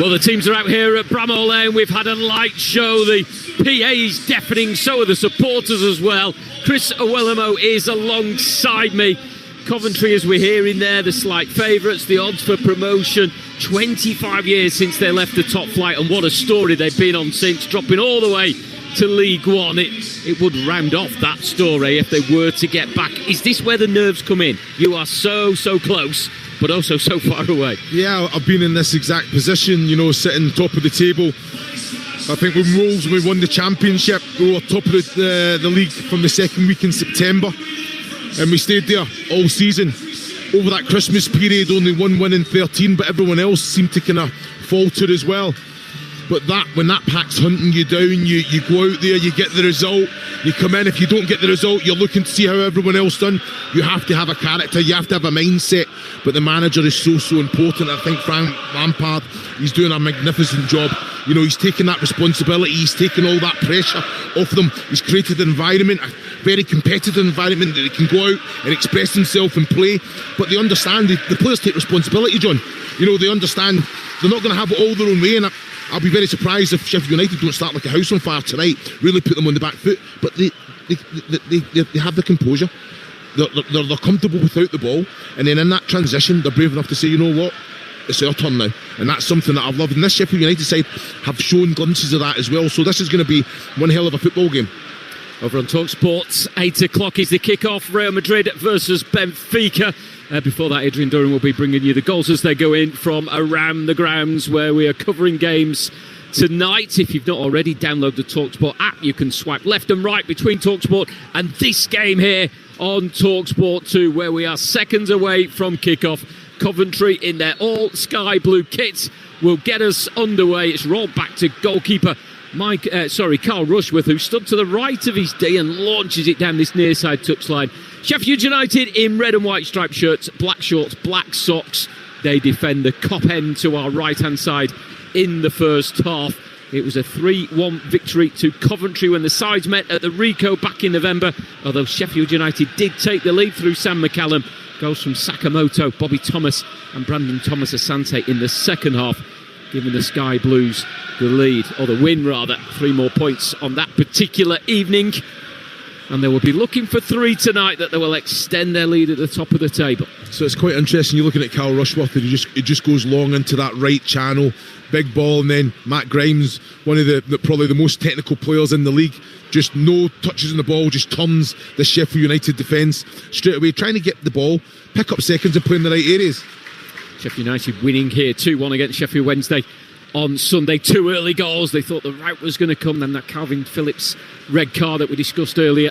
Well, the teams are out here at Bramall Lane. We've had a light show. The PA's deafening, so are the supporters as well. Chris Owellamo is alongside me. Coventry, as we're hearing there, the slight favourites, the odds for promotion. 25 years since they left the top flight, and what a story they've been on since, dropping all the way to League One. It would round off that story if they were to get back. Is this where the nerves come in? You are so close, but also so far away. Yeah, I've been in this exact position, sitting top of the table. I think when Wolves, we won the championship, we were top of the league from the second week in September, and we stayed there all season. Over that Christmas period, only one win in 13, but everyone else seemed to kind of falter as well. But when that pack's hunting you down, you go out there, you get the result, you come in. If you don't get the result, you're looking to see how everyone else done. You have to have a character, you have to have a mindset. But the manager is so important. I think Frank Lampard, he's doing a magnificent job. He's taking that responsibility, he's taking all that pressure off them. He's created an environment, a very competitive environment that they can go out and express themselves and play. But they understand, the players take responsibility, John. They understand they're not going to have it all their own way, and I'll be very surprised if Sheffield United don't start like a house on fire tonight, really put them on the back foot. But they have the composure. They're comfortable without the ball, and then in that transition, they're brave enough to say, you know what, it's our turn now. And that's something that I've loved. And this Sheffield United side have shown glimpses of that as well. So this is going to be one hell of a football game. Over on Talksport, 8 o'clock is the kick-off. Real Madrid versus Benfica. Before that, Adrian Durham will be bringing you the goals as they go in from around the grounds where we are covering games tonight. If you've not already, download the Talksport app. You can swipe left and right between Talksport and this game here on Talksport 2, where we are seconds away from kick-off. Coventry in their all sky blue kits will get us underway. It's rolled back to goalkeeper Carl Rushworth, who stood to the right of his D and launches it down this near side touchline. Sheffield United in red and white striped shirts, black shorts, black socks. They defend the Kop end to our right hand side in the first half. It was a 3-1 victory to Coventry when the sides met at the Rico back in November, although Sheffield United did take the lead through Sam McCallum. Goals from Sakamoto, Bobby Thomas and Brandon Thomas Asante in the second half, giving the Sky Blues the lead, or the win rather. 3 more points on that particular evening, and they will be looking for 3 tonight, that they will extend their lead at the top of the table. So it's quite interesting. You're looking at Carl Rushworth, and he just goes long into that right channel, big ball, and then Matt Grimes, one of the probably the most technical players in the league, just no touches on the ball, just turns the Sheffield United defence straight away, trying to get the ball, pick up seconds and play in the right areas. Sheffield United winning here 2-1 against Sheffield Wednesday on Sunday. 2 early goals. They thought the rout was going to come, then that Calvin Phillips red card that we discussed earlier.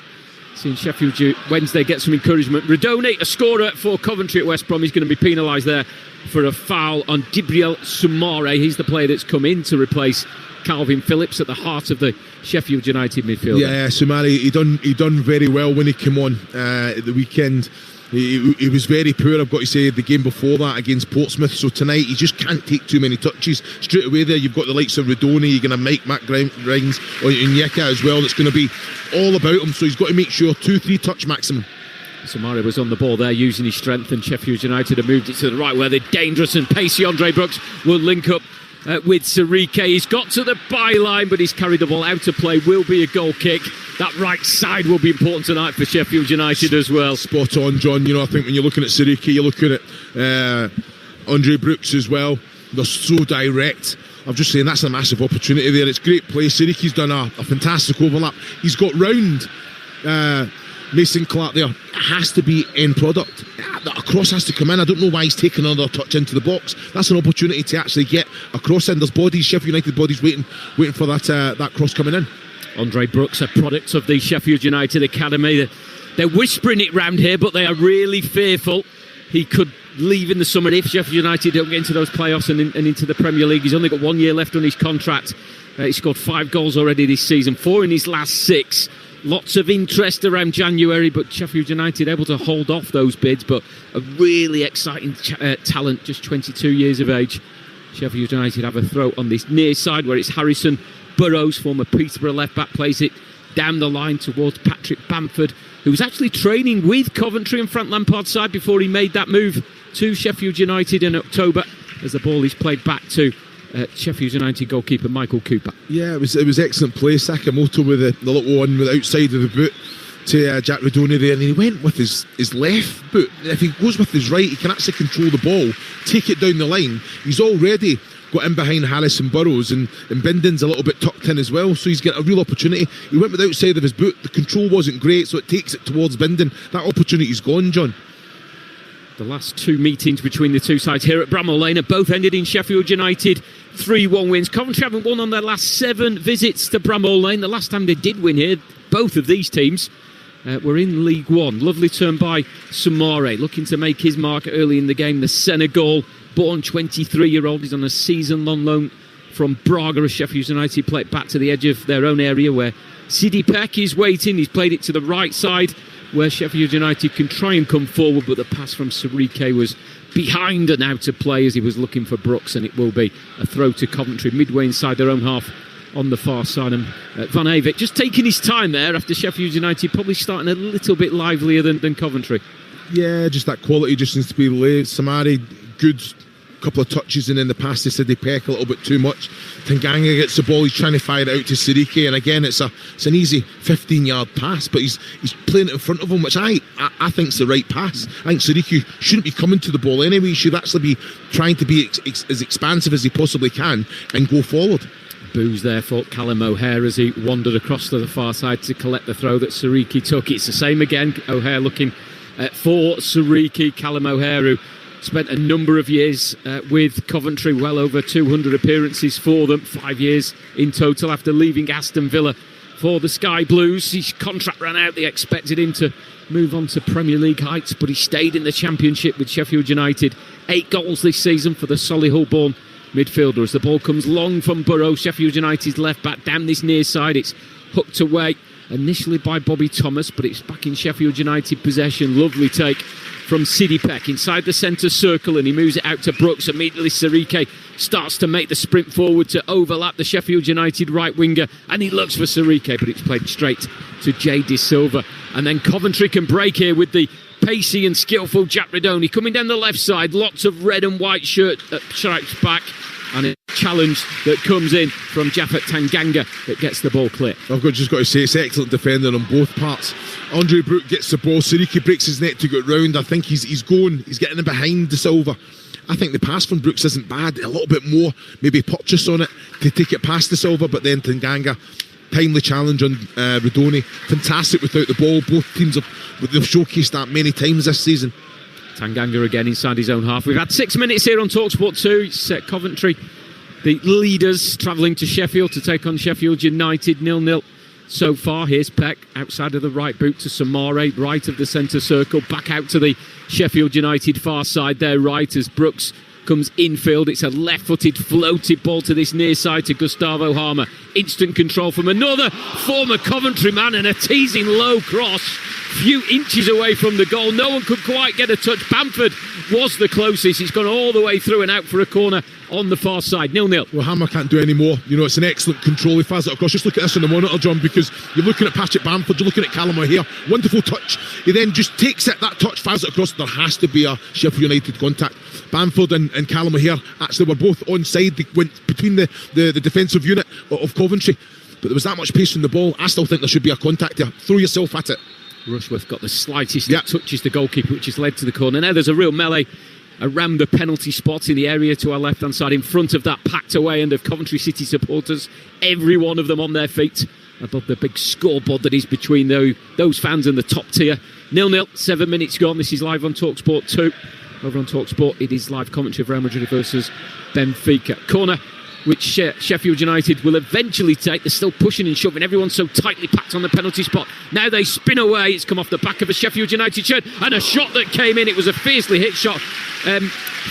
Seeing Sheffield Wednesday get some encouragement. Radone, a scorer for Coventry at West Brom, he's going to be penalised there for a foul on Dibriel Soumare. He's the player that's come in to replace Calvin Phillips at the heart of the Sheffield United midfield. Yeah, Soumare, he done very well when he came on at the weekend. He was very poor, I've got to say, the game before that against Portsmouth. So tonight he just can't take too many touches. Straight away there you've got the likes of Radone, you're going to make Matt Grimes or Nyeka as well. It's going to be all about him, so he's got to make sure 2-3 touch maximum. Soumare was on the ball there using his strength, and Sheffield United have moved it to the right where the dangerous and pacey Andre Brooks will link up with Sirike. He's got to the byline, but he's carried the ball out of play. Will be a goal kick. That right side will be important tonight for Sheffield United as well. Spot on, John. I think when you're looking at Sirike, you're looking at Andre Brooks as well. They're so direct. I'm just saying that's a massive opportunity there. It's great play. Siriki's done a fantastic overlap. He's got round Mason Clark there. It has to be end product. A cross has to come in. I don't know why he's taken another touch into the box. That's an opportunity to actually get a cross in. There's bodies, Sheffield United bodies waiting for that cross coming in. Andre Brooks, a product of the Sheffield United Academy. They're whispering it round here, but they are really fearful he could leave in the summer if Sheffield United don't get into those playoffs and into the Premier League. He's only got 1 year left on his contract. He scored 5 goals already this season, 4 in his last 6. Lots of interest around January, but Sheffield United able to hold off those bids. But a really exciting talent, just 22 years of age. Sheffield United have a throw on this near side where it's Harrison Burrows, former Peterborough left-back, plays it down the line towards Patrick Bamford, who was actually training with Coventry and Frank Lampard's side before he made that move to Sheffield United in October, as the ball is played back to Sheffield United goalkeeper Michael Cooper. Yeah, it was excellent play. Sakamoto with the little one with the outside of the boot to Jack Redoni there, and he went with his left boot. If he goes with his right, he can actually control the ball, take it down the line. He's already got in behind Harrison Burrows, and Bindon's a little bit tucked in as well, so he's got a real opportunity. He went with the outside of his boot. The control wasn't great, so it takes it towards Bindon. That opportunity's gone, John. The last two meetings between the two sides here at Bramall Lane have both ended in Sheffield United 3-1 wins. Coventry haven't won on their last 7 visits to Bramall Lane. The last time they did win here, both of these teams were in League One. Lovely turn by Soumaré, looking to make his mark early in the game. The Senegal-born 23-year-old is on a season-long loan from Braga as Sheffield United play it back to the edge of their own area where Sidi Peck is waiting. He's played it to the right side where Sheffield United can try and come forward, but the pass from Sirike was behind and out of play as he was looking for Brooks, and it will be a throw to Coventry midway inside their own half on the far side. And Van Avik just taking his time there after Sheffield United probably starting a little bit livelier than Coventry. Yeah, just that quality just needs to be laid. Soumaré, good couple of touches, and then the pass to Sidi Peck a little bit too much. Tanganga gets the ball, he's trying to fire it out to Sirike, and again it's an easy 15-yard pass, but he's playing it in front of him, which I think is the right pass. I think Sirike shouldn't be coming to the ball anyway. He should actually be trying to be as expansive as he possibly can and go forward. Boos there for Callum O'Hare as he wandered across to the far side to collect the throw that Sirike took. It's the same again. O'Hare looking for Sirike. Callum O'Hare, who spent a number of years with Coventry, well over 200 appearances for them, 5 years in total after leaving Aston Villa for the Sky Blues. His contract ran out. They expected him to move on to Premier League heights, but he stayed in the Championship with Sheffield United. 8 goals this season for the Solihull-born midfielder as the ball comes long from Burrows, Sheffield United's left back, down this near side. It's hooked away initially by Bobby Thomas, but it's back in Sheffield United possession. Lovely take from Sidi Peck inside the centre circle, and he moves it out to Brooks. Immediately Sirike starts to make the sprint forward to overlap the Sheffield United right winger, and he looks for Sirike, but it's played straight to Jay De Silva. And then Coventry can break here with the pacey and skillful Jack Redoni coming down the left side. Lots of red and white stripes back, and a challenge that comes in from Japhet Tanganga that gets the ball clear. I've just got to say, it's excellent defending on both parts. Andre Brook gets the ball, Sirike breaks his neck to get round. I think he's getting in behind De Silva. I think the pass from Brooks isn't bad. A little bit more, maybe purchase on it to take it past De Silva, but then Tanganga, timely challenge on Redoni. Fantastic without the ball. Both teams they've showcased that many times this season. Tanganga again inside his own half. We've had 6 minutes here on Talksport 2. It's Coventry, the leaders, travelling to Sheffield to take on Sheffield United. 0-0 so far. Here's Peck outside of the right boot to Soumaré, right of the centre circle, back out to the Sheffield United far side there, right as Brooks comes infield. It's a left-footed floated ball to this near side to Gustavo Harmer. Instant control from another former Coventry man, and a teasing low cross few inches away from the goal. No one could quite get a touch. Bamford was the closest. He's gone all the way through and out for a corner on the far side. 0-0. Well, Hammer can't do any more. You know, it's an excellent control. He fires it across. Just look at this on the monitor, John, because you're looking at Patrick Bamford, you're looking at Callum O'Hare. Wonderful touch. He then just takes it, that touch, fires it across. There has to be a Sheffield United contact. Bamford and Callum O'Hare actually were both onside. They went between the defensive unit of Coventry, but there was that much pace in the ball. I still think there should be a contact there. Throw yourself at it. Rushworth got the slightest touches the goalkeeper, which has led to the corner. Now there's a real melee around the penalty spot in the area to our left hand side, in front of that packed away end of Coventry City supporters, every one of them on their feet above the big scoreboard that is between those fans and the top tier. 0-0, 7 minutes gone. This is live on Talksport 2. Over on Talksport, it is live commentary of Real Madrid versus Benfica. Corner which Sheffield United will eventually take. They're still pushing and shoving. Everyone's so tightly packed on the penalty spot. Now they spin away. It's come off the back of a Sheffield United shirt, and a shot that came in. It was a fiercely hit shot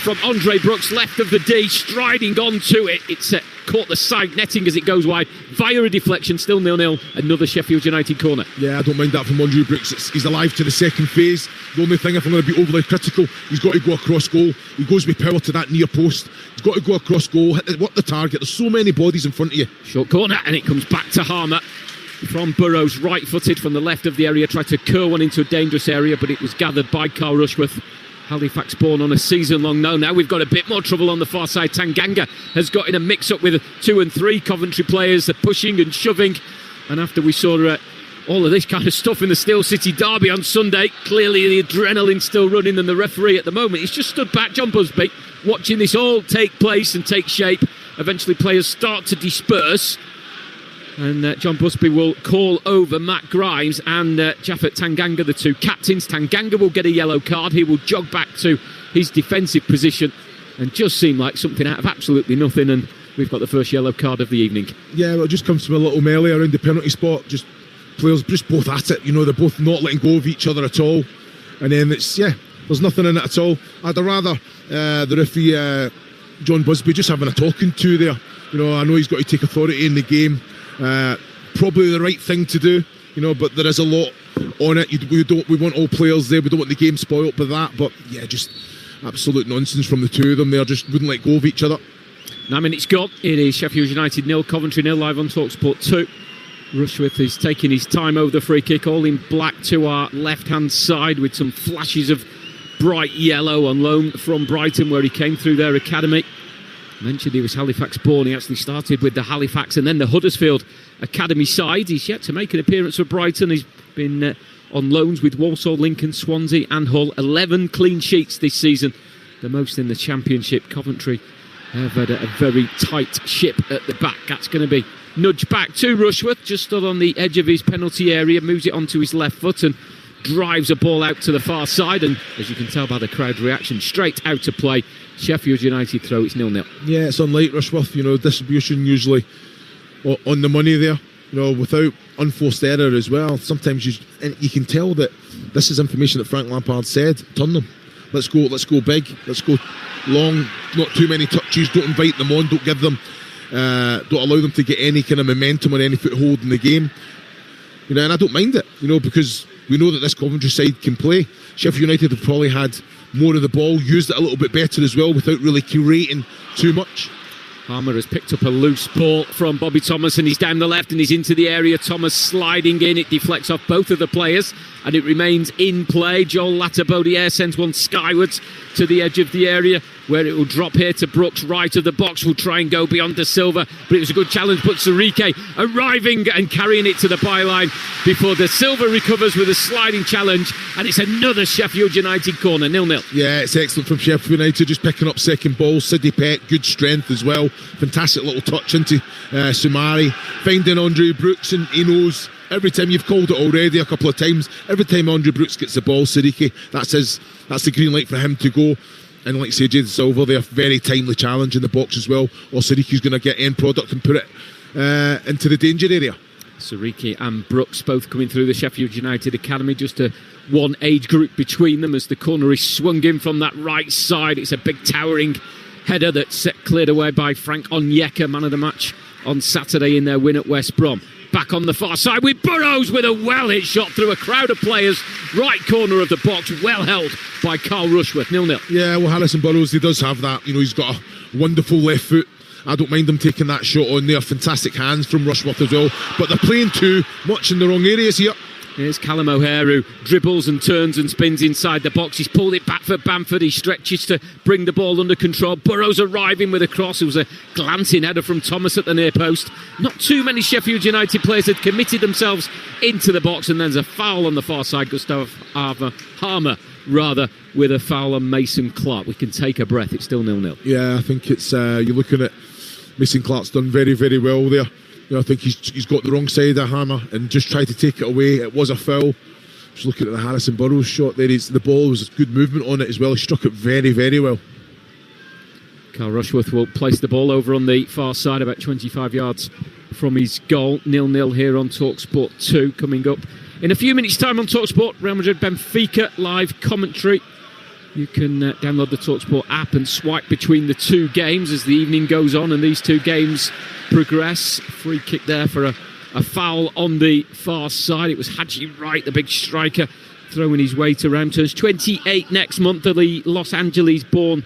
from Andre Brooks, left of the D, striding onto it. It's caught the side netting as it goes wide via a deflection. Still 0-0. Another Sheffield United corner. Yeah, I don't mind that from Andre Brooks. He's alive to the second phase. The only thing, if I'm going to be overly critical, he's got to go across goal. He goes with power to that near post. He's got to go across goal, hit the target. There's so many bodies in front of you. Short corner, and it comes back to Harmer from Burrows, right-footed from the left of the area. Tried to curl one into a dangerous area, but it was gathered by Carl Rushworth Halifax born on a season-long no. Now we've got a bit more trouble on the far side. Tanganga has got in a mix-up with 2 and 3 Coventry players. They're pushing and shoving. And after we saw all of this kind of stuff in the Steel City derby on Sunday, clearly the adrenaline's still running, and the referee at the moment, he's just stood back, John Busby, watching this all take place and take shape. Eventually players start to disperse. And John Busby will call over Matt Grimes and Japhet Tanganga, the 2 captains. Tanganga will get a yellow card. He will jog back to his defensive position and just seem like something out of absolutely nothing. And we've got the first yellow card of the evening. Yeah, well, it just comes from a little melee around the penalty spot. Just players just both at it. They're both not letting go of each other at all. And then there's nothing in it at all. I'd rather the referee, John Busby, just having a talking to there. I know he's got to take authority in the game. Probably the right thing to do, but there is a lot on it. We want all players there. We don't want the game spoilt by that. But yeah, just absolute nonsense from the 2 of them. They just wouldn't let go of each other. 9 minutes gone. It is Sheffield United 0, Coventry 0, live on Talksport 2. Rushworth is taking his time over the free kick, all in black to our left-hand side with some flashes of bright yellow on loan from Brighton, where he came through their academy. Mentioned he was Halifax born. He actually started with the Halifax and then the Huddersfield academy side. He's yet to make an appearance for Brighton. He's been on loans with Walsall, Lincoln, Swansea and Hull. 11 clean sheets this season, the most in the Championship. Coventry have had a very tight ship at the back. That's going to be nudged back to Rushworth, just stood on the edge of his penalty area, moves it onto his left foot and drives a ball out to the far side. And as you can tell by the crowd reaction, straight out to play. Sheffield United throw, it's 0-0. Yeah, it's unlike Rushworth, distribution usually on the money there, without unforced error as well. Sometimes you can tell that this is information that Frank Lampard said. Turn them. Let's go big. Let's go long. Not too many touches. Don't invite them on. Don't give them. Don't allow them to get any kind of momentum or any foothold in the game. And I don't mind it, because we know that this Coventry side can play. Sheffield United have probably had more of the ball, used it a little bit better as well without really curating too much. Harmer has picked up a loose ball from Bobby Thomas and he's down the left and he's into the area. Thomas sliding in, it deflects off both of the players and it remains in play. Joel Latabodiere sends one skywards to the edge of the area where it will drop here to Brooks, right of the box, will try and go beyond De Silva, but it was a good challenge. But Sarike arriving and carrying it to the byline before De Silva recovers with a sliding challenge, and it's another Sheffield United corner, 0-0. Yeah, it's excellent from Sheffield United, just picking up second ball. Sidney Peck, good strength as well, fantastic little touch into Sumari, finding Andre Brooks, and he knows every time. You've called it already a couple of times, every time Andre Brooks gets the ball, Sarike, that's the green light for him to go. And like say, Jade Silva there, very timely challenge in the box as well, or Sarike's going to get end product and put it into the danger area. Sarike and Brooks both coming through the Sheffield United Academy, just a one age group between them as the corner is swung in from that right side. It's a big towering header that's cleared away by Frank Onyeka, man of the match on Saturday in their win at West Brom. Back on the far side with Burrows with a well-hit shot through a crowd of players. Right corner of the box, well held by Carl Rushworth, 0-0. Yeah, well, Harrison Burrows, he does have that. He's got a wonderful left foot. I don't mind him taking that shot on there. Fantastic hands from Rushworth as well. But they're playing too much in the wrong areas here. Here's Callum O'Hare, who dribbles and turns and spins inside the box. He's pulled it back for Bamford. He stretches to bring the ball under control. Burrows arriving with a cross. It was a glancing header from Thomas at the near post. Not too many Sheffield United players had committed themselves into the box, and there's a foul on the far side. Gustav Harmer, with a foul on Mason Clark. We can take a breath. It's still 0-0. Yeah, I think it's you're looking at Mason Clark's done very, very well there. I think he's got the wrong side of Hammer and just tried to take it away. It was a foul. Just looking at the Harrison Burrows shot there, the ball was good movement on it as well. He struck it very, very well. Carl Rushworth will place the ball over on the far side, about 25 yards from his goal. 0-0 here on Talksport 2. Coming up in a few minutes' time on Talksport, Real Madrid Benfica live commentary. You can download the Talksport app and swipe between the two games as the evening goes on and these two games progress. Free kick there for a foul on the far side. It was Haji Wright, the big striker, throwing his weight around. Turns 28 next month, the Los Angeles-born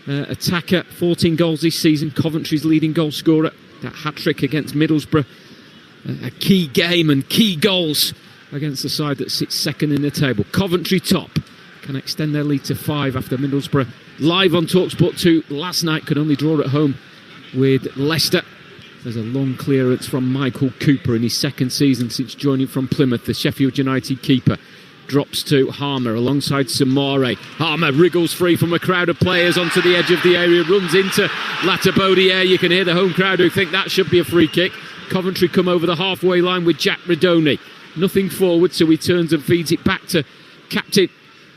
attacker. 14 goals this season. Coventry's leading goal scorer. That hat-trick against Middlesbrough. A key game and key goals against the side that sits second in the table. Coventry top. can extend their lead to 5 after Middlesbrough, live on Talksport 2 last night, could only draw at home with Leicester. There's a long clearance from Michael Cooper in his second season since joining from Plymouth. The Sheffield United keeper drops to Harmer alongside Samare. Harmer wriggles free from a crowd of players onto the edge of the area, runs into Latabodiere. You can hear the home crowd who think that should be a free kick. Coventry come over the halfway line with Jack Redoni. Nothing forward, so he turns and feeds it back to captain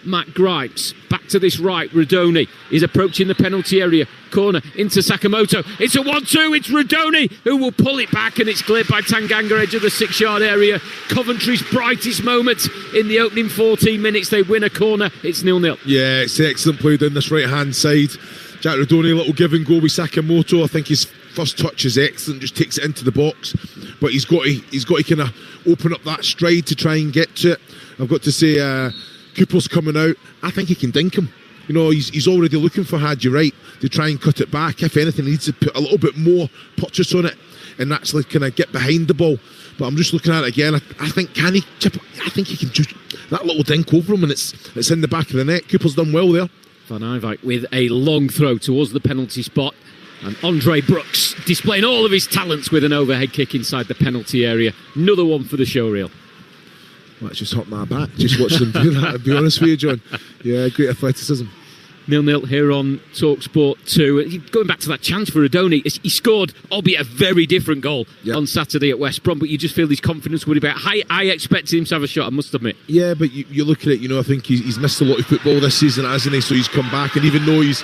Matt Grimes. Back to this right, Redoni is approaching the penalty area. Corner into Sakamoto. It's a 1-2, it's Redoni who will pull it back, and it's cleared by Tanganga, edge of the 6-yard area. Coventry's brightest moment in the opening 14 minutes. They win a corner, it's 0-0. Yeah, it's excellent play down this right-hand side. Jack Redoni, a little give and go with Sakamoto. I think his first touch is excellent, just takes it into the box. But he's got to kind of open up that stride to try and get to it. I've got to say, Cooper's coming out. I think he can dink him. You know, he's already looking for Hadji Wright to try and cut it back. If anything, he needs to put a little bit more purchase on it and actually kind of get behind the ball. But I'm just looking at it again. I think, can he chip it? I think he can just that little dink over him, and it's in the back of the net. Cooper's done well there. Van Eyck with a long throw towards the penalty spot, and Andre Brooks displaying all of his talents with an overhead kick inside the penalty area. Another one for the showreel. Well, it's just hot my back just watching them do that, to be honest with you, John. Yeah, great athleticism. 0-0 here on Talksport 2. Going back to that chance for Redoni, he scored, albeit a very different goal on Saturday at West Brom, but you just feel his confidence would be better. I expected him to have a shot, I must admit. Yeah, but you look at it, you know, I think he's missed a lot of football this season, hasn't he? So he's come back, and even though he's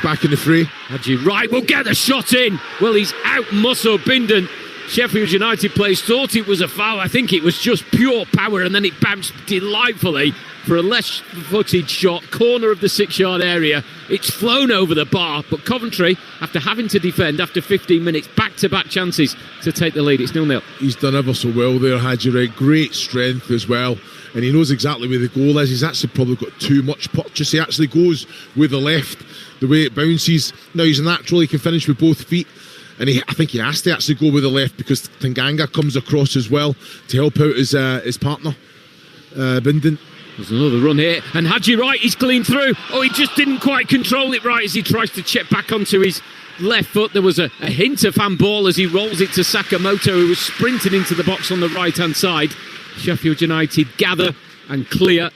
back in the fray. Hadji Wright will get the shot in. Well, he's out-muscle Bindon. Sheffield United players thought it was a foul. I think it was just pure power, and then it bounced delightfully for a left-footed shot, corner of the 6-yard area. It's flown over the bar, but Coventry, after having to defend after 15 minutes, back-to-back chances to take the lead. It's 0-0. He's done ever so well there, Hadji Wright. Great strength as well, and he knows exactly where the goal is. He's actually probably got too much purchase. He actually goes with the left, the way it bounces. Now, he's natural, he can finish with both feet. And I think he has to actually go with the left because Tanganga comes across as well to help out his partner, Bindon. There's another run here, and Hadji Wright is clean through. Oh, he just didn't quite control it right as he tries to chip back onto his left foot. There was a hint of handball as he rolls it to Sakamoto, who was sprinting into the box on the right-hand side. Sheffield United gather and clear.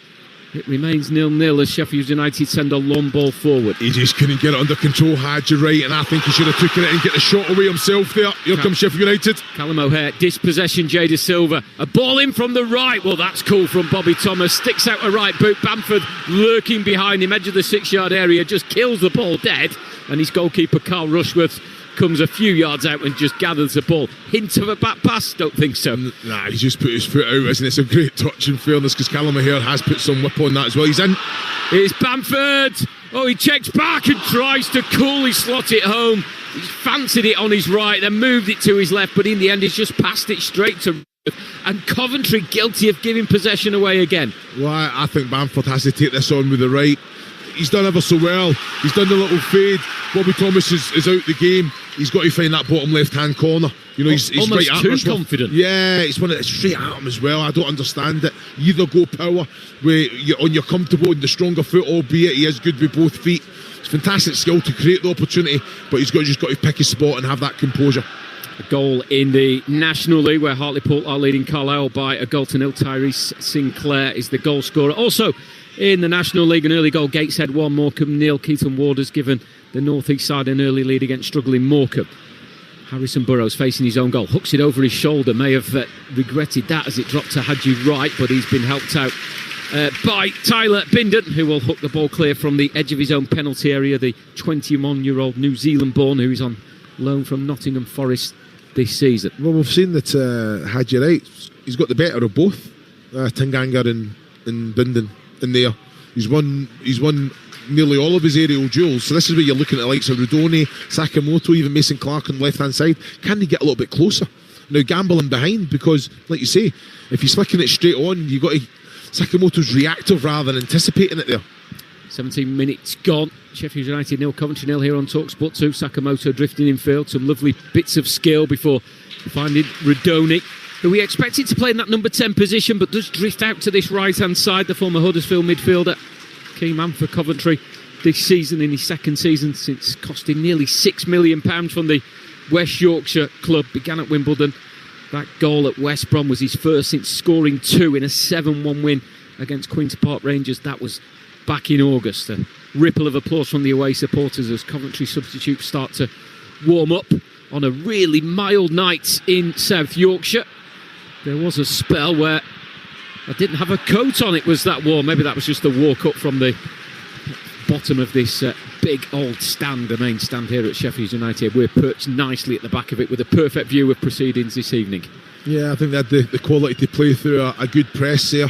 It remains 0-0 as Sheffield United send a long ball forward. He just couldn't get it under control, Hadji Wright, and I think he should have taken it and get the shot away himself there. Here comes Sheffield United. Callum O'Hare, dispossession, Jada Silva. A ball in from the right. Well, that's cool from Bobby Thomas. Sticks out a right boot. Bamford lurking behind him, edge of the 6-yard area, just kills the ball dead. And his goalkeeper, Carl Rushworth, comes a few yards out and just gathers the ball. Hint of a back pass? Don't think so. Nah, he's just put his foot out, isn't it? It's a great touch in fairness because Callum O'Hare has put some whip on that as well. He's in. Here's Bamford. Oh, he checks back and tries to coolly slot it home. He's fancied it on his right, then moved it to his left, but in the end he's just passed it straight to... And Coventry guilty of giving possession away again. Well, I think Bamford has to take this on with the right. He's done ever so well. He's done the little fade. Bobby Thomas is out the game. He's got to find that bottom left-hand corner. You know, he's almost right too confident. Yeah, it's one of straight at him as well. I don't understand it. You either go power where you're comfortable and the stronger foot, albeit he is good with both feet. It's fantastic skill to create the opportunity, but he's just got to pick his spot and have that composure. A goal in the National League where Hartlepool are leading Carlisle by a goal to nil. Tyrese Sinclair is the goal scorer. Also in the National League, an early goal, Gateshead 1, Morecambe 0. Keaton Ward has given the North East side an early lead against struggling Morecambe. Harrison Burrows facing his own goal, hooks it over his shoulder, may have regretted that as it dropped to Hadji Wright, but he's been helped out by Tyler Bindon, who will hook the ball clear from the edge of his own penalty area. The 21-year-old New Zealand-born who is on loan from Nottingham Forest this season. Well, we've seen that Hadji Wright, he's got the better of both Tanganga and Bindon in there. He's won nearly all of his aerial duels. So this is where you're looking at the likes of Redoni, Sakamoto, even Mason Clark on the left-hand side. Can they get a little bit closer? Now gambling behind, because, like you say, if he's flicking it straight on, you've got to... Sakamoto's reactive rather than anticipating it there. 17 minutes gone. Sheffield United 0, Coventry 0 here on Talksport 2. Sakamoto drifting in field. Some lovely bits of skill before finding Redoni, who we expected to play in that number 10 position, but does drift out to this right-hand side, the former Huddersfield midfielder. key man for Coventry this season, in his second season since costing nearly £6 million from the West Yorkshire club. Began at Wimbledon. That goal at West Brom was his first since scoring 2 in a 7-1 win against Queen's Park Rangers. That was back in August. A ripple of applause from the away supporters as Coventry substitutes start to warm up on a really mild night in South Yorkshire. There was a spell where I didn't have a coat on, it was that warm. Maybe that was just a walk up from the bottom of this big old stand, the main stand here at Sheffield United. We're perched nicely at the back of it with a perfect view of proceedings this evening. Yeah, I think they had the quality to play through a good press there.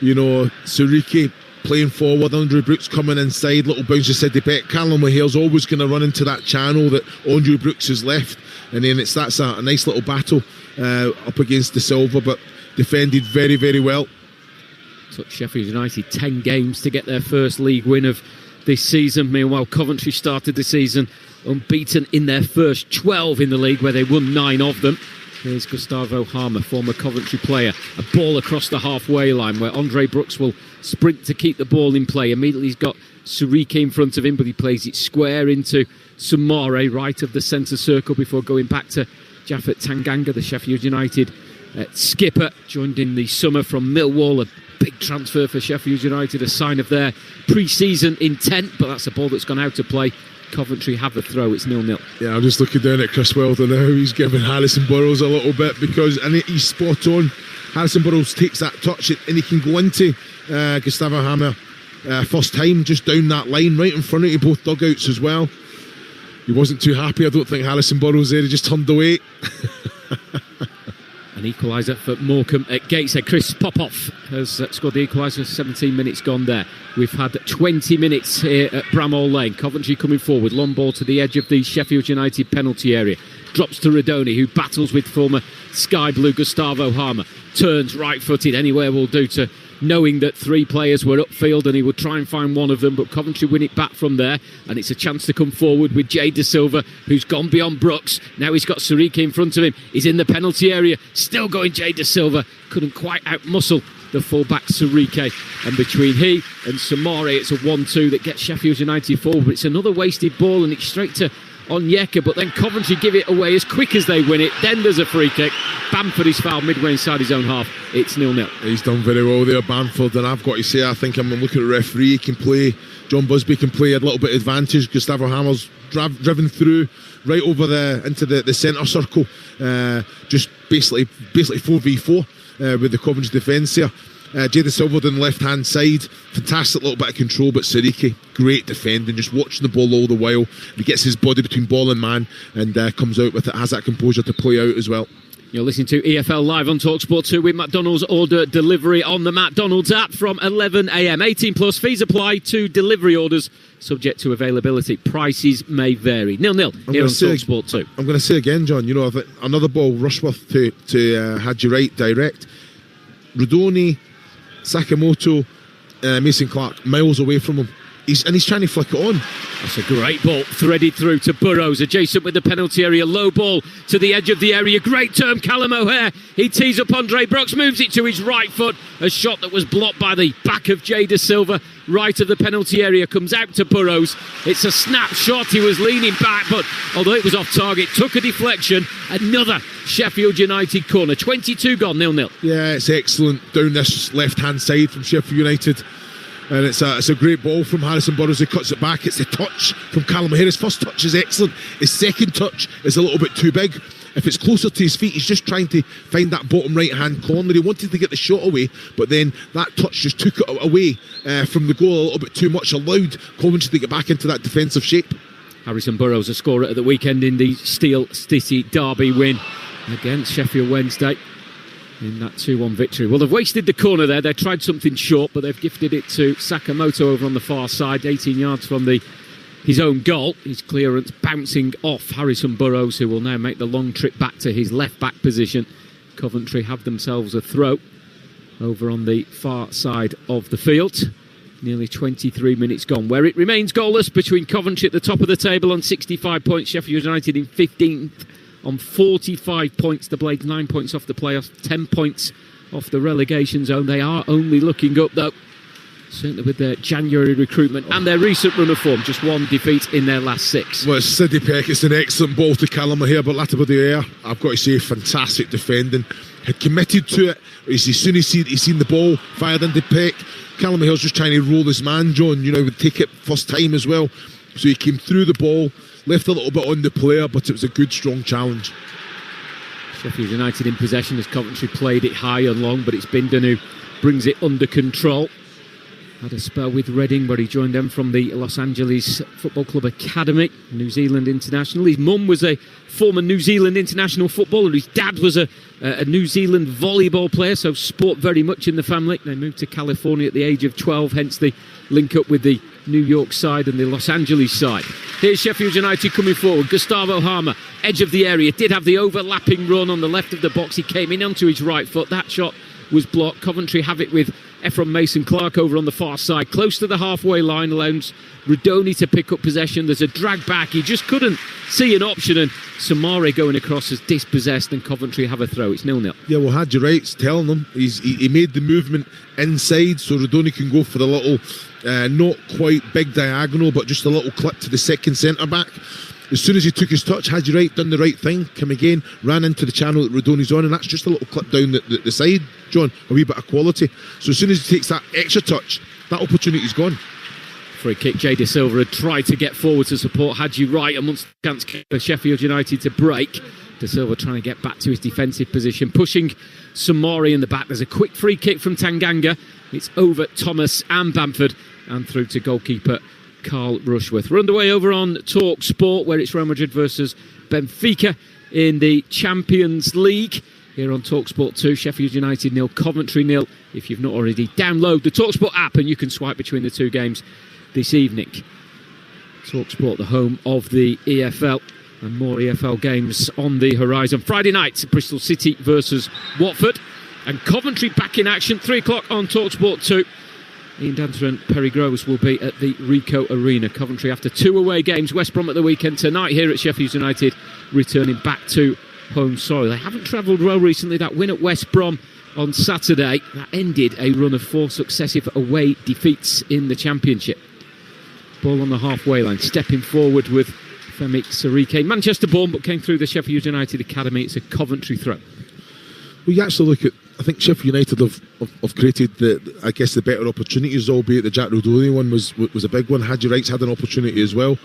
You know, Suriki playing forward, Andre Brooks coming inside, little bounce to Sidney Beck. Callum O'Hare's always going to run into that channel that Andre Brooks has left, and then that's a nice little battle up against De Silva, but defended very, very well. Took Sheffield United 10 games to get their first league win of this season. Meanwhile, Coventry started the season unbeaten in their first 12 in the league, where they won 9 of them. Here's Gustavo Harmer, former Coventry player. A ball across the halfway line where Andre Brooks will sprint to keep the ball in play. Immediately he's got Suriki in front of him, but he plays it square into Samare, right of the centre circle, before going back to Jaffet Tanganga, the Sheffield United skipper, joined in the summer from Millwall. A big transfer for Sheffield United, a sign of their pre-season intent, but that's a ball that's gone out of play. Coventry have the throw, it's 0-0. Yeah, I'm just looking down at Chris Wilder now. He's giving Harrison Burrows a little bit, because and he's spot on. Harrison Burrows takes that touch and he can go into Gustavo Hammer first time, just down that line, right in front of you, both dugouts as well. He wasn't too happy, I don't think, Harrison Burrows there. He just turned away. An equaliser for Morecambe at Gateshead. Chris Popoff has scored the equaliser, 17 minutes gone there. We've had 20 minutes here at Bramall Lane. Coventry coming forward, long ball to the edge of the Sheffield United penalty area. Drops to Radoni, who battles with former Sky Blue Gustavo Harmer. Turns right-footed, anywhere will do, to knowing that 3 players were upfield and he would try and find one of them, but Coventry win it back from there, and it's a chance to come forward with Jay De Silva, who's gone beyond Brooks. Now he's got Suriki in front of him. He's in the penalty area, still going Jay De Silva. Couldn't quite outmuscle the full-back Suriki, and between he and Samare it's a 1-2 that gets Sheffield United forward, but it's another wasted ball and it's straight to Onyeka, but then Coventry give it away as quick as they win it. Then there's a free kick. Bamford is fouled midway inside his own half. It's 0-0. He's done very well there, Bamford, and I've got to say, I think I'm looking at the referee. He can play. John Busby can play a little bit of advantage. Gustavo Hammer's driven through right over into the centre circle, just basically 4v4 with the Coventry defence there. Jay De Silva on the left hand side, fantastic little bit of control, but Suriki, great defending, just watching the ball all the while. He gets his body between ball and man and comes out with it, has that composure to play out as well. You're listening to EFL Live on Talksport 2 with McDonald's order delivery on the McDonald's app from 11 a.m. 18 plus, fees apply to delivery orders, subject to availability. Prices may vary. 0-0 here on Talksport 2. I'm going to say again, John, you know, another ball, Rushworth to had you right direct. Radoni, Sakamoto, Mason Clark miles away from him. He's trying to flick it on. That's a great ball, threaded through to Burrows, adjacent with the penalty area. Low ball to the edge of the area. Great turn, Callum O'Hare. He tees up Andre Brooks, moves it to his right foot. A shot that was blocked by the back of Jay De Silva. Right of the penalty area, comes out to Burrows. It's a snapshot. He was leaning back, but although it was off target, took a deflection. Another Sheffield United corner. 22 gone, 0-0. Yeah, it's excellent down this left-hand side from Sheffield United. And it's a great ball from Harrison Burrows. He cuts it back. It's a touch from Callum O'Hare. His first touch is excellent. His second touch is a little bit too big. If it's closer to his feet, he's just trying to find that bottom right-hand corner. He wanted to get the shot away, but then that touch just took it away from the goal a little bit too much, allowed Coventry to get back into that defensive shape. Harrison Burrows, a scorer at the weekend in the Steel City derby win against Sheffield Wednesday in that 2-1 victory. Well, they've wasted the corner there. They tried something short, but they've gifted it to Sakamoto over on the far side, 18 yards from his own goal. His clearance bouncing off Harrison Burrows, who will now make the long trip back to his left-back position. Coventry have themselves a throw over on the far side of the field. Nearly 23 minutes gone, where it remains goalless between Coventry at the top of the table on 65 points, Sheffield United in 15th on 45 points. The Blades 9 points off the playoffs, 10 points off the relegation zone. They are only looking up, though. certainly with their January recruitment and their recent run of form. Just one defeat in their last 6. Well, it's Sidney Peck. It's an excellent ball to Callum here, but Latabadier, I've got to say, fantastic defending. Had committed to it. As soon as he's seen the ball fired into Peck, Callum Hill's just trying to roll his man, John. Would take it first time as well. So he came through the ball, left a little bit on the player, but it was a good, strong challenge. Sheffield United in possession as Coventry played it high and long, but it's Bindon who brings it under control. Had a spell with Reading where he joined them from the Los Angeles Football Club Academy, New Zealand international. His mum was a former New Zealand international footballer. His dad was a New Zealand volleyball player, so sport very much in the family. They moved to California at the age of 12, hence the link up with the New York side and the Los Angeles side. Here's Sheffield United coming forward. Gustavo Harmer, edge of the area, did have the overlapping run on the left of the box. He came in onto his right foot. That shot was blocked. Coventry have it with Ephraim Mason-Clark over on the far side, close to the halfway line, allows Rodoni to pick up possession. There's a drag back. He just couldn't see an option, and Samare going across is dispossessed, and Coventry have a throw. It's 0-0. Yeah, well, had you right, telling him. He made the movement inside, so Rodoni can go for the little, not quite big diagonal, but just a little clip to the second centre-back. As soon as he took his touch, had you right, done the right thing, come again, ran into the channel that Rodoni's on, and that's just a little clip down the side, John, a wee bit of quality. So as soon as he takes that extra touch, that opportunity's gone. Free kick, Jay De Silva had tried to get forward to support Hadji Wright amongst the chance for Sheffield United to break. De Silva trying to get back to his defensive position, pushing Samari in the back. There's a quick free kick from Tanganga. It's over Thomas and Bamford and through to goalkeeper Carl Rushworth. We're underway over on Talksport, where it's Real Madrid versus Benfica in the Champions League. Here on Talksport 2, Sheffield United 0, Coventry 0. If you've not already, download the Talksport app and you can swipe between the two games this evening. Talksport, the home of the EFL, and more EFL games on the horizon. Friday night, Bristol City versus Watford, and Coventry back in action, 3 o'clock on Talksport 2. Ian Danter and Perry Groves will be at the Ricoh Arena. Coventry after 2 away games. West Brom at the weekend. Tonight here at Sheffield United, returning back to home soil. They haven't travelled well recently. That win at West Brom on Saturday, that ended a run of 4 successive away defeats in the Championship. Ball on the halfway line, stepping forward with Femi Sarike. Manchester born, but came through the Sheffield United Academy. It's a Coventry throw. Well, you actually look at, I think Sheffield United have created the better opportunities, albeit the Jack Rodoni one was a big one. Hadji Wright's had an opportunity as well.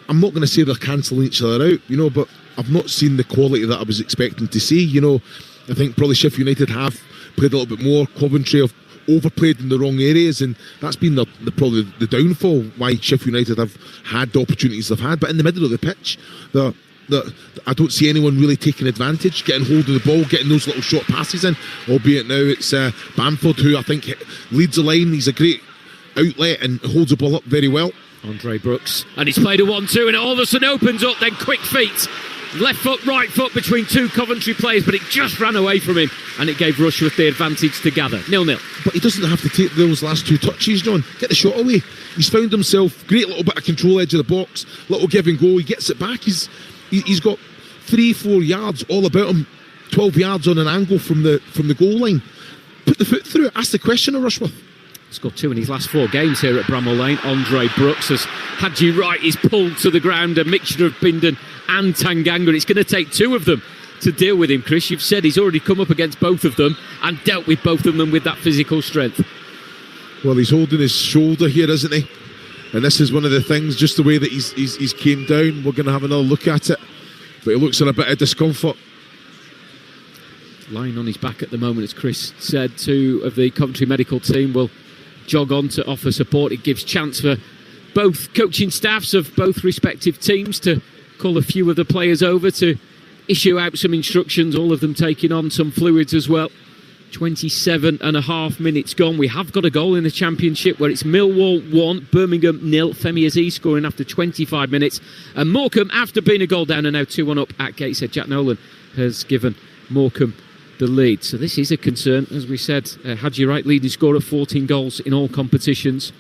I'm not going to say they're cancelling each other out, but I've not seen the quality that I was expecting to see. I think probably Sheffield United have played a little bit more. Coventry have overplayed in the wrong areas, and that's been probably the downfall why Sheffield United have had the opportunities they've had. But in the middle of the pitch, I don't see anyone really taking advantage, getting hold of the ball, getting those little short passes in, albeit now it's Bamford who I think leads the line. He's a great outlet and holds the ball up very well. Andre Brooks, and he's played a 1-2, and it all of a sudden opens up, then quick feet, left foot, right foot between 2 Coventry players, but it just ran away from him, and it gave Rushworth the advantage to gather. 0-0. But he doesn't have to take those last 2 touches, John. Get the shot away. He's found himself, great little bit of control, edge of the box, little give and go, he gets it back. He's got 3-4 yards all about him, 12 yards on an angle from the goal line. Put the foot through it. Ask the question of Rushworth. Scored 2 in his last 4 games here at Bramall Lane. Andre Brooks has Hadji Wright is pulled to the ground, a mixture of Bindon and Tanganga. It's going to take 2 of them to deal with him, Chris. You've said he's already come up against both of them and dealt with both of them with that physical strength. Well, he's holding his shoulder here, isn't he? And this is one of the things, just the way that he's came down. We're going to have another look at it, but he looks in a bit of discomfort. Lying on his back at the moment, as Chris said. 2 of the Coventry medical team will jog on to offer support. It gives chance for both coaching staffs of both respective teams to call a few of the players over to issue out some instructions, all of them taking on some fluids as well. 27.5 minutes gone. We have got a goal in the Championship where it's Millwall 1, Birmingham 0. Femi Aziz scoring after 25 minutes. And Morecambe, after being a goal down and now 2-1 up at Gateshead, Jack Nolan has given Morecambe the lead. So this is a concern. As we said, Hadji Wright leading scorer, 14 goals in all competitions.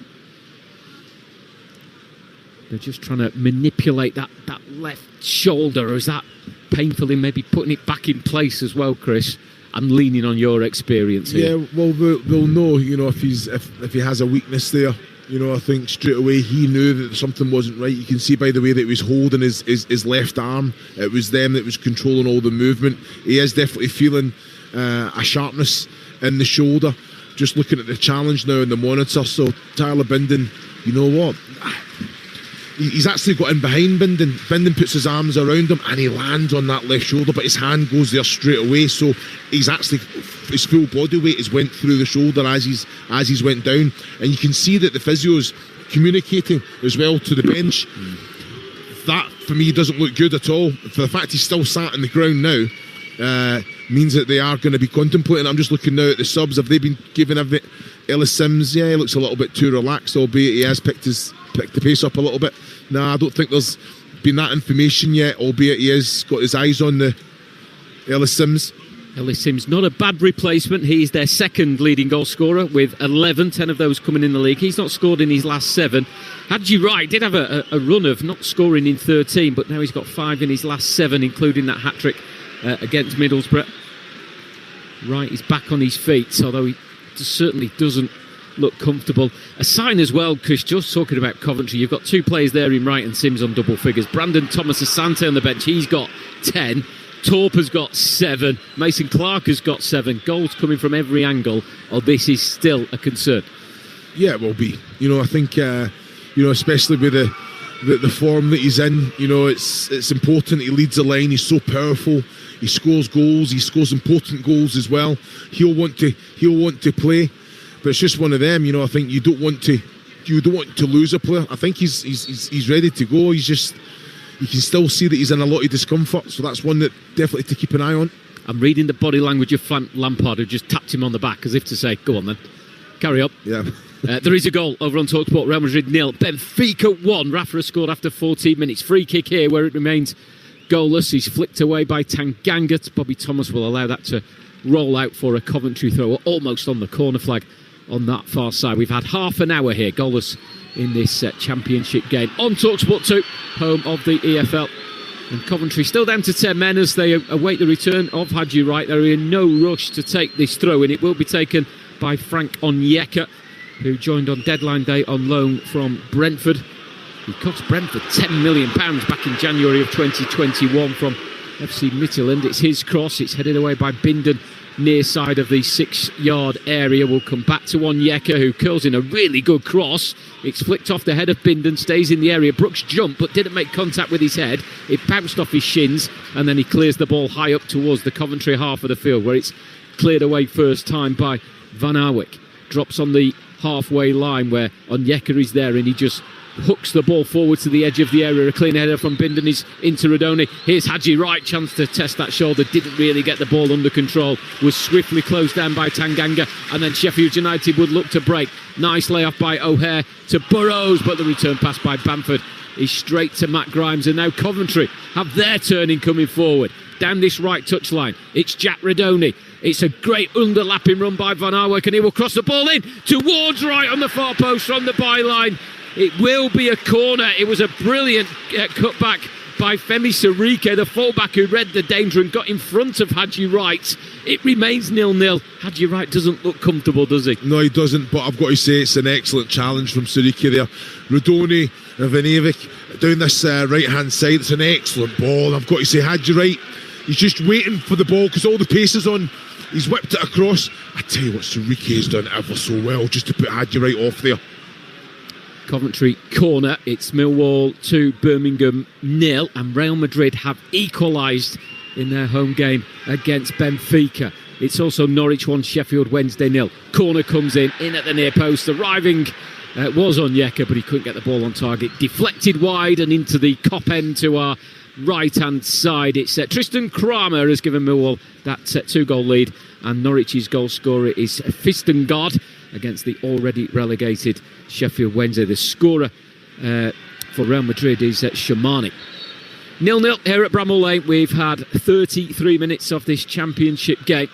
They're just trying to manipulate that left shoulder. Or is that painfully maybe putting it back in place as well, Chris? I'm leaning on your experience here. Yeah, well, they'll know, if he has a weakness there. I think straight away he knew that something wasn't right. You can see by the way that he was holding his left arm. It was them that was controlling all the movement. He is definitely feeling a sharpness in the shoulder. Just looking at the challenge now in the monitor. So Tyler Bindon, you know what? He's actually got in behind Bindon. Bindon puts his arms around him and he lands on that left shoulder, but his hand goes there straight away. So he's actually, his full body weight has went through the shoulder as he's went down. And you can see that the physio's communicating as well to the bench. That, for me, doesn't look good at all. For the fact he's still sat on the ground now, means that they are going to be contemplating. I'm just looking now at the subs. Have they been giving Ellis Sims? Yeah, he looks a little bit too relaxed, albeit he has picked the pace up a little bit. No, I don't think there's been that information yet, albeit he has got his eyes on the Ellis Sims. Ellis Sims, not a bad replacement. He's their second leading goal scorer with 11, 10 of those coming in the league. He's not scored in his last 7. Hadji Wright did have a run of not scoring in 13, but now he's got 5 in his last 7, including that hat-trick against Middlesbrough. Wright is back on his feet, although he certainly doesn't look comfortable. A sign as well, Chris, just talking about Coventry, you've got 2 players there in Wright and Sims on double figures. Brandon Thomas Asante on the bench, he's got 10. Torp has got 7. Mason Clark has got 7. Goals coming from every angle. Oh, this is still a concern. Yeah, it will be. I think, especially with the form that he's in, it's important. He leads the line. He's so powerful. He scores goals. He scores important goals as well. He'll want to play. But it's just one of them, I think you don't want to lose a player. I think he's ready to go. You can still see that he's in a lot of discomfort, so that's one that definitely to keep an eye on. I'm reading the body language of Frank Lampard, who just tapped him on the back as if to say, go on then, carry up. Yeah. There is a goal over on Talksport. Real Madrid 0, Benfica 1. Rafa has scored after 14 minutes. Free kick here where it remains goalless. He's flicked away by Tanganga. Bobby Thomas will allow that to roll out for a Coventry throw, almost on the corner flag on that far side. We've had half an hour here, goalless in this championship game. On Talksport 2, home of the EFL. And Coventry still down to 10 men as they await the return of Hadji Wright. They're in no rush to take this throw, and it will be taken by Frank Onyeka, who joined on deadline day on loan from Brentford. He cost Brentford £10 million back in January of 2021 from FC Midtjylland. It's his cross, it's headed away by Bindon near side of the 6-yard area. We'll come back to Onyeka, who curls in a really good cross. It's flicked off the head of Bindon, stays in the area. Brooks jumped but didn't make contact with his head. It bounced off his shins, and then he clears the ball high up towards the Coventry half of the field, where it's cleared away first time by Van Aerwyck. Drops on the halfway line where Onyeka is there, and he just hooks the ball forward to the edge of the area. A clean header from Bindon is into Radoni. Here's Hadji Wright, chance to test that shoulder, didn't really get the ball under control, was swiftly closed down by Tanganga, and then Sheffield United would look to break. Nice layoff by O'Hare to Burrows, but the return pass by Bamford is straight to Matt Grimes, and now Coventry have their turning coming forward down this right touchline. It's Jack Radoni. It's a great underlapping run by Van Aerwyck, and he will cross the ball in towards Wright on the far post from the byline. It will be a corner. It was a brilliant cutback by Femi Sirike, the fullback, who read the danger and got in front of Hadji Wright. It remains 0-0. Hadji Wright doesn't look comfortable, does he? No, he doesn't, but I've got to say it's an excellent challenge from Sirike there. Radoni and Van Aerwyck down this right-hand side. It's an excellent ball. I've got to say, Hadji Wright, he's just waiting for the ball because all the pace is on. He's whipped it across. I tell you what, Sirike has done ever so well just to put Hadji Wright off there. Coventry corner. It's Millwall 2, Birmingham 0, and Real Madrid have equalised in their home game against Benfica. It's also Norwich 1, Sheffield Wednesday 0. Corner comes in at the near post. Arriving was Onyeka, but he couldn't get the ball on target. Deflected wide and into the cop end to our right-hand side. It's Tristan Kramer has given Millwall that 2-goal lead, and Norwich's goal scorer is Fistengard against the already relegated Sheffield Wednesday. The scorer for Real Madrid is Shamani. 0-0 here at Bramall Lane. We've had 33 minutes of this championship game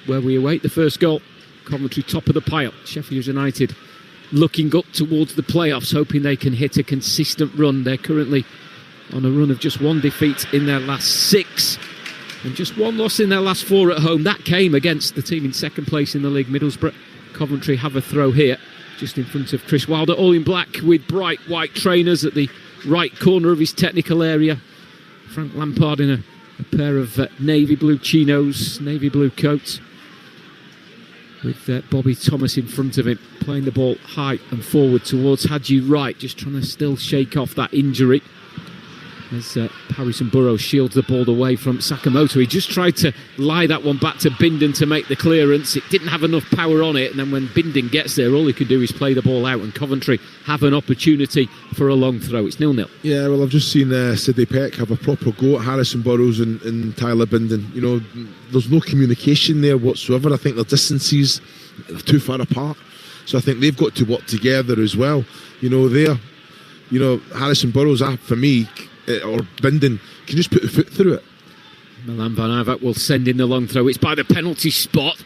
where we await the first goal. Coventry top of the pile. Sheffield United looking up towards the playoffs, hoping they can hit a consistent run. They're currently on a run of just 1 defeat in their last 6. And just one loss in their last 4 at home. That came against the team in second place in the league, Middlesbrough. Coventry have a throw here, just in front of Chris Wilder, all in black with bright white trainers at the right corner of his technical area. Frank Lampard in a pair of navy blue chinos, navy blue coats, with Bobby Thomas in front of him, playing the ball high and forward towards Hadji Wright, just trying to still shake off that injury. As Harrison Burrows shields the ball away from Sakamoto. He just tried to lie that one back to Bindon to make the clearance. It didn't have enough power on it, and then when Bindon gets there, all he can do is play the ball out, and Coventry have an opportunity for a long throw. It's 0-0. Yeah, well, I've just seen Sidney Peck have a proper go at Harrison Burrows and Tyler Bindon. You know, there's no communication there whatsoever. I think their distances are too far apart, so I think they've got to work together as well. Harrison Burrows, for me, or Bindon, can just put a foot through it. Milan van Ayvac will send in the long throw. It's by the penalty spot.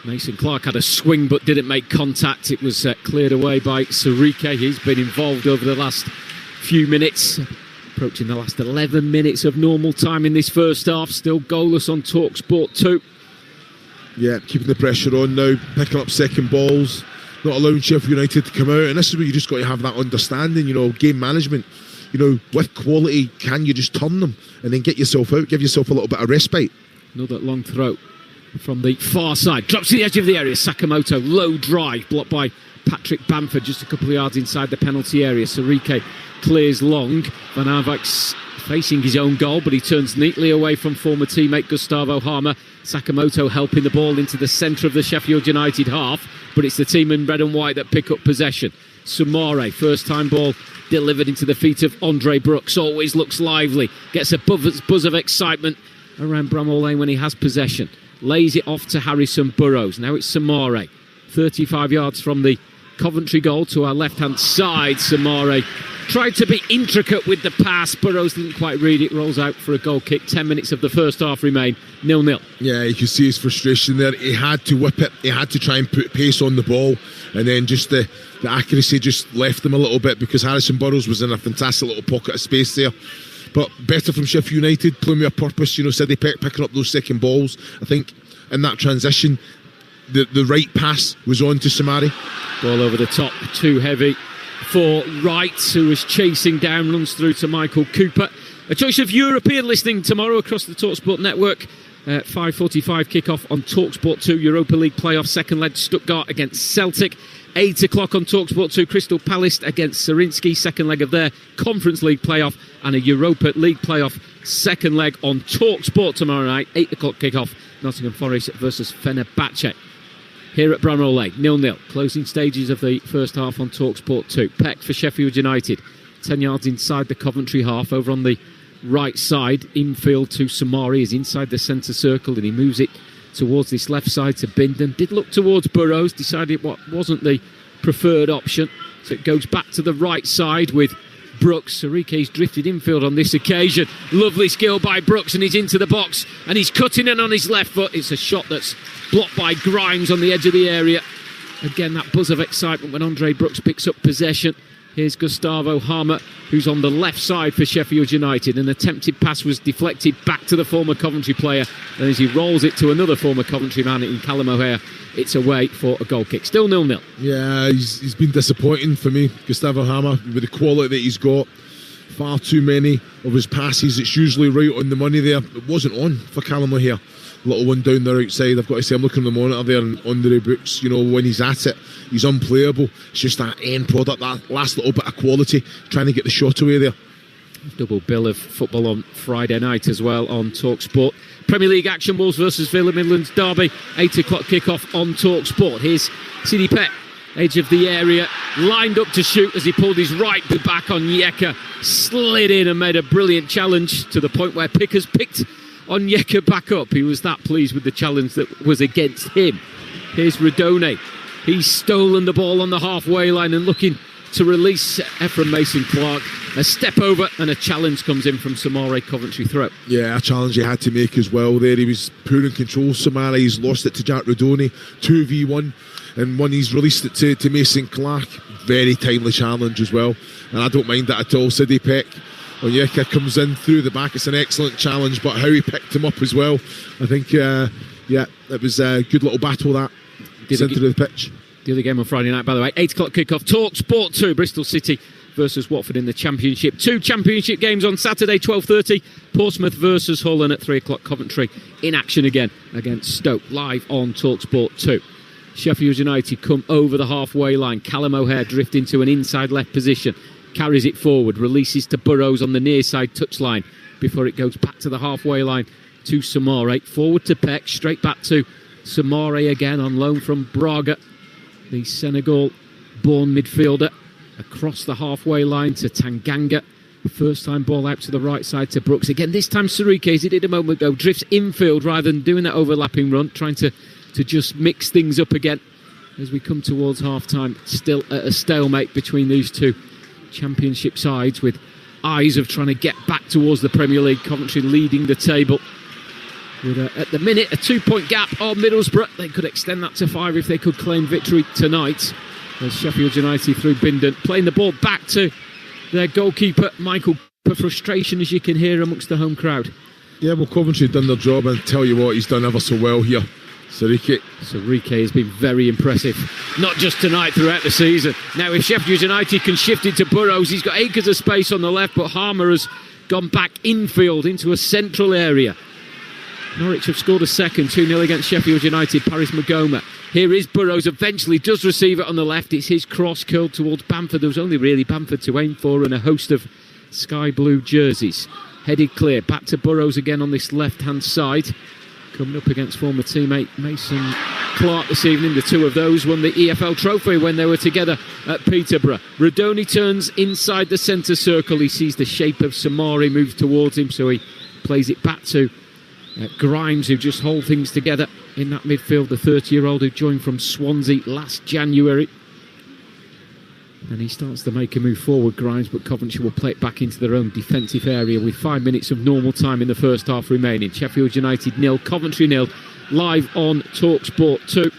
Mason Clark had a swing but didn't make contact. It was cleared away by Sarike. He's been involved over the last few minutes, approaching the last 11 minutes of normal time in this first half. Still goalless on Talksport 2. Yeah, keeping the pressure on now, picking up second balls, not allowing Sheffield United to come out, and this is where you just got to have that understanding, game management. With quality, can you just turn them and then get yourself out, give yourself a little bit of respite? Another long throw from the far side. Drops to the edge of the area. Sakamoto, low drive, blocked by Patrick Bamford, just a couple of yards inside the penalty area. Sarike clears long. Van Ayvac's facing his own goal, but he turns neatly away from former teammate Gustavo Harmer. Sakamoto helping the ball into the centre of the Sheffield United half, but it's the team in red and white that pick up possession. Sumare, first time ball delivered into the feet of Andre Brooks, always looks lively, gets a buzz of excitement around Bramall Lane when he has possession, lays it off to Harrison Burrows. Now it's Sumare, 35 yards from the Coventry goal to our left hand side. Sumare tried to be intricate with the pass, Burrows didn't quite read it, rolls out for a goal kick. 10 minutes of the first half remain, 0-0. Yeah, you can see his frustration there. He had to whip it, he had to try and put pace on the ball, and then just the accuracy just left him a little bit, because Harrison Burrows was in a fantastic little pocket of space there. But better from Sheffield United, playing with a purpose, Sidney Peck picking up those second balls. I think in that transition, the right pass was on to Samari. Ball over the top, too heavy for Wright, who was chasing down, runs through to Michael Cooper. A choice of European listening tomorrow across the Talksport network. 5:45 kickoff on Talksport 2, Europa League playoff, second leg, Stuttgart against Celtic. 8 o'clock on Talksport 2, Crystal Palace against Sarinsky, second leg of their Conference League playoff, and a Europa League playoff second leg on Talksport tomorrow night. 8 o'clock kickoff, Nottingham Forest versus Fenerbahce. Here at Bramall Lane, 0-0. Closing stages of the first half on Talksport 2. Peck for Sheffield United, 10 yards inside the Coventry half, over on the right side. Infield to Samari is inside the centre circle, and he moves it towards this left side to Bindon. Did look towards Burrows, decided what wasn't the preferred option, so it goes back to the right side with Brooks. Sarike's drifted infield on this occasion. Lovely skill by Brooks, and he's into the box, and he's cutting in on his left foot. It's a shot that's blocked by Grimes on the edge of the area. Again, that buzz of excitement when Andre Brooks picks up possession. Here's Gustavo Harmer, who's on the left side for Sheffield United. An attempted pass was deflected back to the former Coventry player, and as he rolls it to another former Coventry man in Callum O'Hare, it's away for a goal kick. Still 0-0. Yeah, he's been disappointing for me, Gustavo Harmer, with the quality that he's got. Far too many of his passes, it's usually right on the money there. It wasn't on for Callum O'Hare. Little one down the outside, I've got to say, I'm looking at the monitor there, and Andre Brooks, when he's at it, he's unplayable. It's just that end product, that last little bit of quality, trying to get the shot away there. Double bill of football on Friday night as well on Talksport. Premier League action, Wolves versus Villa Midlands derby, 8 o'clock kickoff on Talksport. Here's Sidney Peck, edge of the area, lined up to shoot as he pulled his right back on Yeka, slid in and made a brilliant challenge to the point where Pickers picked on Yeka back up. He was that pleased with the challenge that was against him. Here's Radone. He's stolen the ball on the halfway line and looking to release Ephraim Mason-Clark. A step over and a challenge comes in from Samare, Coventry throw. Yeah, a challenge he had to make as well there. He was poor in control, Samare. He's lost it to Jack Radone, 2v1, and one he's released it to Mason-Clark. Very timely challenge as well, and I don't mind that at all. Sidney Peck Onyeka comes in through the back. It's an excellent challenge, but how he picked him up as well. I think, it was a good little battle, that centre of the pitch. The other game on Friday night, by the way, 8 o'clock kick-off. Talksport 2, Bristol City versus Watford in the Championship. 2 Championship games on Saturday, 12:30. Portsmouth versus Hull, and at 3 o'clock Coventry in action again against Stoke, live on Talksport 2. Sheffield United come over the halfway line. Callum O'Hare drift into an inside left position, carries it forward, releases to Burrows on the near side touchline before it goes back to the halfway line to Samore. Forward to Peck, straight back to Samore again on loan from Braga, the Senegal-born midfielder. Across the halfway line to Tanganga. First time ball out to the right side to Brooks. Again, this time Sirike, as he did a moment ago, drifts infield rather than doing that overlapping run, trying to just mix things up again as we come towards half-time. Still at a stalemate between these two Championship sides, with eyes of trying to get back towards the Premier League. Coventry leading the table with, at the minute, a 2-point gap on Middlesbrough. They could extend that to 5 if they could claim victory tonight. As Sheffield United through Bindon, playing the ball back to their goalkeeper, Michael. Frustration, as you can hear, amongst the home crowd. Yeah, well, Coventry have done their job, and tell you what, he's done ever so well here. Sirike has been very impressive, not just tonight, throughout the season. Now, if Sheffield United can shift into Burrows, he's got acres of space on the left, but Harmer has gone back infield into a central area. Norwich have scored a second, 2-0 against Sheffield United. Paris Magoma. Here is Burrows, eventually does receive it on the left. It's his cross curled towards Bamford. There was only really Bamford to aim for, and a host of sky blue jerseys. Headed clear, back to Burrows again on this left-hand side. Coming up against former teammate Mason Clark this evening. The two of those won the EFL trophy when they were together at Peterborough. Rodoni turns inside the centre circle. He sees the shape of Samari, moves towards him, so he plays it back to Grimes, who just hold things together in that midfield. The 30-year-old who joined from Swansea last January. And he starts to make a move forward, Grimes, but Coventry will play it back into their own defensive area with 5 minutes of normal time in the first half remaining. Sheffield United 0, Coventry 0, live on Talksport 2.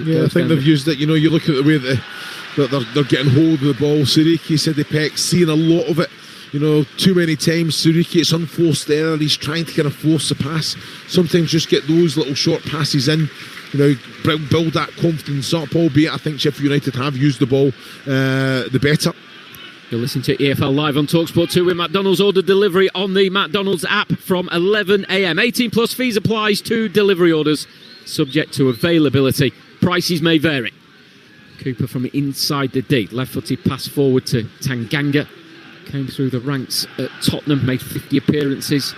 Yeah, I think they've used it. You know, you look at the way that they're getting hold of the ball. Sirike said the Peck, seeing a lot of it. You know, too many times Sirike, it's unforced error. He's trying to kind of force the pass. Sometimes just get those little short passes in. You know, build that confidence up. Albeit, I think Sheffield United have used the ball the better. You're listening to EFL Live on Talksport 2 with McDonald's order delivery on the McDonald's app from 11 a.m. 18 plus fees applies to delivery orders, subject to availability. Prices may vary. Cooper from inside the D. Left-footed pass forward to Tanganga. Came through the ranks at Tottenham, made 50 appearances.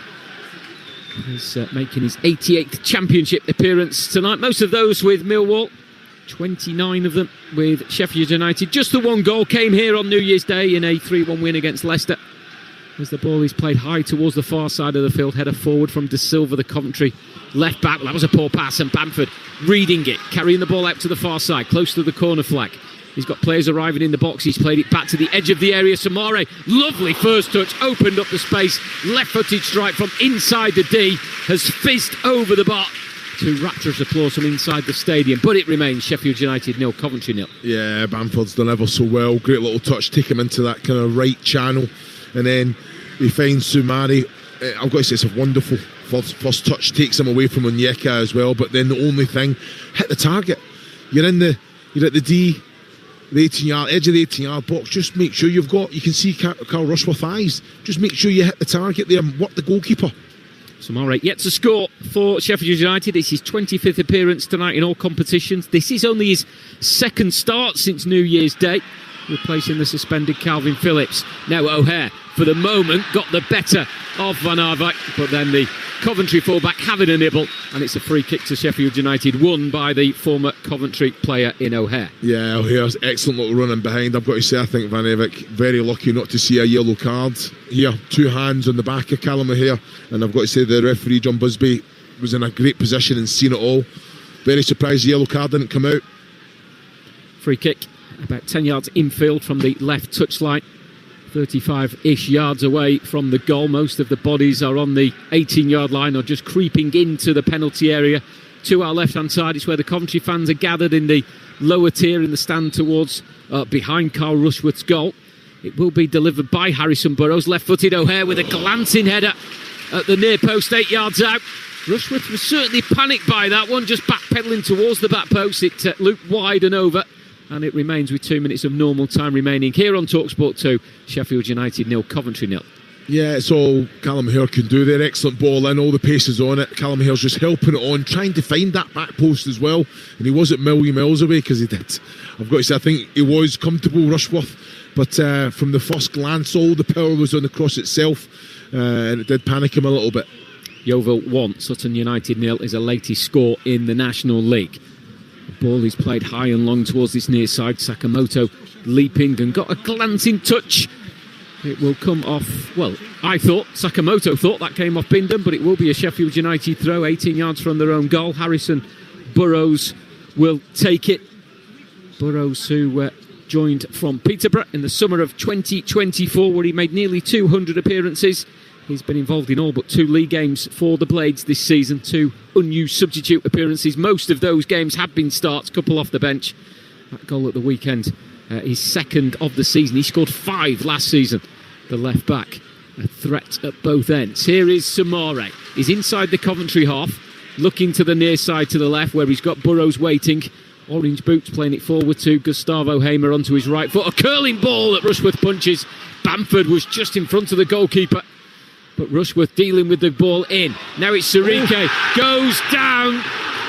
He's making his 88th Championship appearance tonight. Most of those with Millwall, 29 of them with Sheffield United. Just the one goal came here on New Year's Day in a 3-1 win against Leicester. As the ball is played high towards the far side of the field, header forward from De Silva, the Coventry left back. Well, that was a poor pass, and Bamford reading it, carrying the ball out to the far side, close to the corner flag. He's got players arriving in the box. He's played it back to the edge of the area. Samare, lovely first touch, opened up the space. Left-footed strike from inside the D has fizzed over the bar to rapturous applause from inside the stadium. But it remains Sheffield United 0, Coventry 0. Yeah, Bamford's done ever so well. Great little touch, take him into that kind of right channel. And then he finds Sumari. I've got to say, it's a wonderful first touch. Takes him away from Onyeka as well. But then the only thing, hit the target. You're at the D, the 18-yard edge of the 18-yard box. Just make sure you can see Carl Rushworth's eyes. Just make sure you hit the target there and work the goalkeeper. Samare yet to score for Sheffield United. It's his 25th appearance tonight in all competitions. This is only his second start since New Year's Day, replacing the suspended Calvin Phillips. Now O'Hare, for the moment, got the better of Van Arwijk, but then the Coventry fullback having a nibble, and it's a free kick to Sheffield United, won by the former Coventry player in O'Hare. Yeah, O'Hare's excellent little running behind. I've got to say, I think Van Arwijk very lucky not to see a yellow card here. 2 hands on the back of Callum O'Hare, and I've got to say the referee John Busby was in a great position and seen it all. Very surprised the yellow card didn't come out. Free kick about 10 yards infield from the left touchline, 35-ish yards away from the goal. Most of the bodies are on the 18-yard line or just creeping into the penalty area to our left-hand side. It's where the Coventry fans are gathered in the lower tier in the stand towards behind Carl Rushworth's goal. It will be delivered by Harrison Burrows. Left-footed O'Hare with a glancing header at the near post, 8 yards out. Rushworth was certainly panicked by that one, just backpedaling towards the back post. It looped wide and over, and it remains with 2 minutes of normal time remaining here on Talksport 2. Sheffield United 0, Coventry 0. Yeah, it's all Callum O'Hare can do there. Excellent ball in, all the paces on it. Callum O'Hare's just helping it on, trying to find that back post as well. And he wasn't a million miles away, because he did. I've got to say, I think he was comfortable, Rushworth. But from the first glance, all the power was on the cross itself. And it did panic him a little bit. Yeovil 1, Sutton United 0 is a latest score in the National League. The ball is played high and long towards this near side. Sakamoto leaping and got a glancing touch. It will come off, well, Sakamoto thought that came off Bindon, but it will be a Sheffield United throw, 18 yards from their own goal. Harrison Burrows will take it. Burrows, who joined from Peterborough in the summer of 2024, where he made nearly 200 appearances. He's been involved in all but 2 league games for the Blades this season, 2 unused substitute appearances. Most of those games have been starts, couple off the bench. That goal at the weekend, his second of the season. He scored 5 last season, the left back. A threat at both ends. Here is Samare. He's inside the Coventry half, looking to the near side to the left, where he's got Burrows waiting. Orange boots playing it forward to Gustavo Hamer onto his right foot. A curling ball that Rushworth punches. Bamford was just in front of the goalkeeper, but Rushworth dealing with the ball in. Now it's Sarike, goes down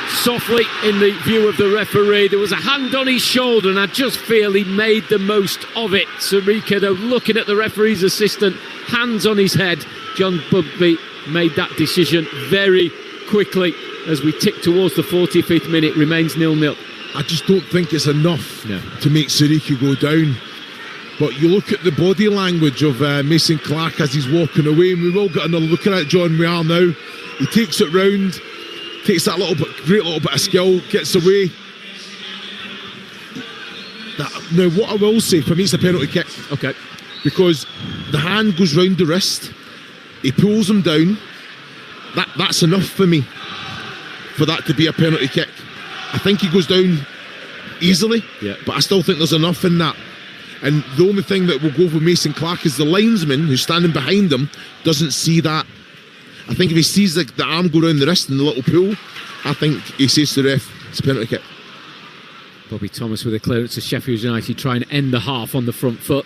softly in the view of the referee. There was a hand on his shoulder, and I just feel he made the most of it. Sarike, though, looking at the referee's assistant, hands on his head. John Bugby made that decision very quickly as we tick towards the 45th minute. Remains 0-0. I just don't think it's enough to make Sarike go down. But you look at the body language of Mason Clark as he's walking away, and we will get another look at it, John. We are now. He takes it round, takes that great little bit of skill, gets away. Now, what I will say, for me, it's a penalty kick. Okay. Because the hand goes round the wrist, he pulls him down. That's enough for me for that to be a penalty kick. I think he goes down easily, but I still think there's enough in that. And the only thing that will go for Mason Clark is the linesman who's standing behind him doesn't see that. I think if he sees the arm go round the wrist and the little pull, I think he says to the ref, it's a penalty kick. Bobby Thomas with a clearance to Sheffield United, try and end the half on the front foot.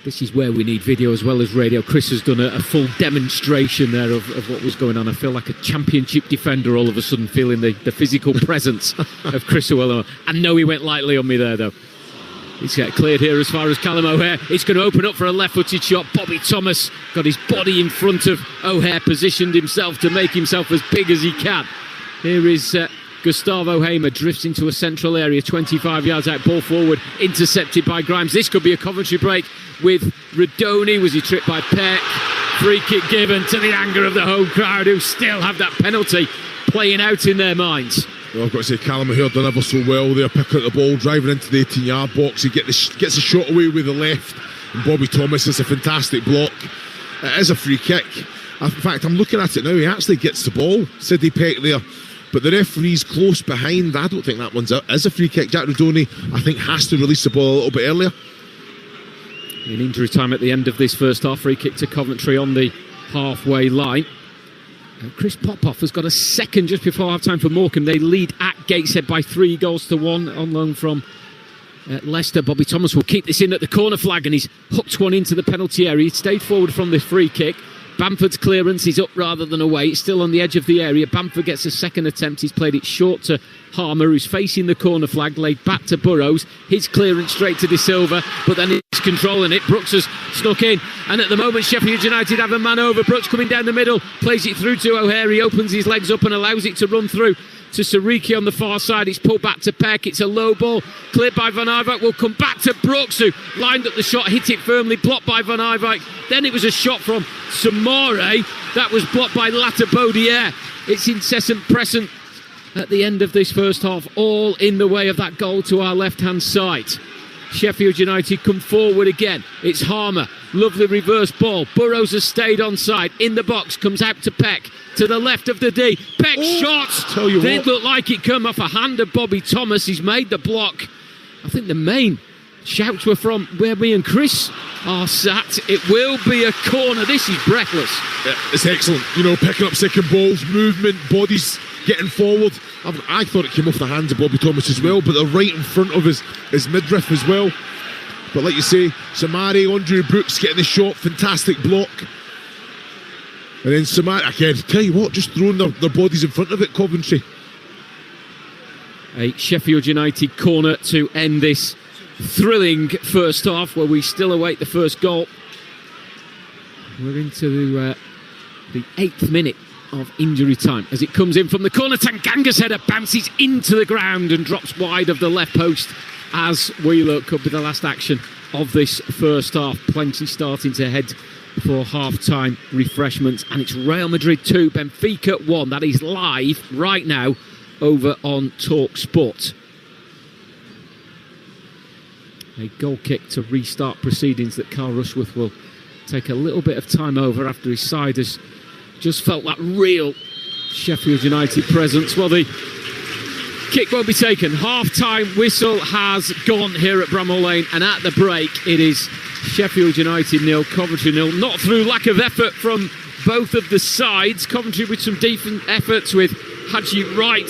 This is where we need video as well as radio. Chris has done a full demonstration there of what was going on. I feel like a championship defender all of a sudden, feeling the physical presence of Chris O'Well. I know he went lightly on me there, though. He's cleared here as far as Callum O'Hare. It's going to open up for a left-footed shot. Bobby Thomas got his body in front of O'Hare, positioned himself to make himself as big as he can. Here is Gustavo Hamer, drifts into a central area, 25 yards out, ball forward, intercepted by Grimes. This could be a Coventry break with Radoni. Was he tripped by Peck? Free kick given, to the anger of the home crowd, who still have that penalty playing out in their minds. Well, I've got to say, Callum O'Hare done ever so well there, picking up the ball, driving into the 18-yard box. He gets a shot away with the left, and Bobby Thomas is a fantastic block. It is a free kick. In fact, I'm looking at it now, he actually gets the ball, Sidney Peck there, but the referee's close behind. I don't think that one's out. It is a free kick. Jack Radoni, I think, has to release the ball a little bit earlier. In injury time at the end of this first half, free kick to Coventry on the halfway line. Chris Popoff has got a second just before half-time for Morecambe. They lead at Gateshead by 3-1 on loan from Leicester. Bobby Thomas will keep this in at the corner flag, and he's hooked one into the penalty area. He stayed forward from the free kick. Bamford's clearance is up rather than away. It's still on the edge of the area. Bamford gets a second attempt. He's played it short to Harmer, who's facing the corner flag, laid back to Burrows. His clearance straight to De Silva, but then he's controlling it. Brooks has snuck in, and at the moment Sheffield United have a man over. Brooks coming down the middle, plays it through to O'Hare. He opens his legs up and allows it to run through to Sariki on the far side. It's pulled back to Peck. It's a low ball cleared by Van Ijwijk. Will come back to Brooks, who lined up the shot, hit it firmly, blocked by Van Ijwijk. Then it was a shot from Samare that was blocked by Latabodiere. It's incessant pressing at the end of this first half, all in the way of that goal to our left-hand side. Sheffield United come forward again. It's Harmer, lovely reverse ball. Burrows has stayed on side, in the box, comes out to Peck, to the left of the D. Peck shots didn't look like it come off a hand of Bobby Thomas. He's made the block. I think the main shouts were from where me and Chris are sat. It will be a corner. This is breathless. Yeah, it's excellent. Picking up second balls, movement, bodies getting forward. I thought it came off the hands of Bobby Thomas as well, but they're right in front of his midriff as well. But like you say, Samari, Andre Brooks getting the shot, fantastic block. And then Samari, again, tell you what, just throwing their bodies in front of it, Coventry. A Sheffield United corner to end this thrilling first half, where we still await the first goal. We're into the 8th minute of injury time as it comes in from the corner. Tanganga's header bounces into the ground and drops wide of the left post as we look. Could be the last action of this first half. Plenty starting to head for half-time refreshments, and it's Real Madrid 2, Benfica 1. That is live right now over on Talksport. A goal kick to restart proceedings that Carl Rushworth will take a little bit of time over after his side has just felt that real Sheffield United presence. Well, the kick won't be taken. Half-time whistle has gone here at Bramall Lane, and at the break it is Sheffield United 0, Coventry 0. Not through lack of effort from both of the sides. Coventry with some decent efforts, with Haji Wright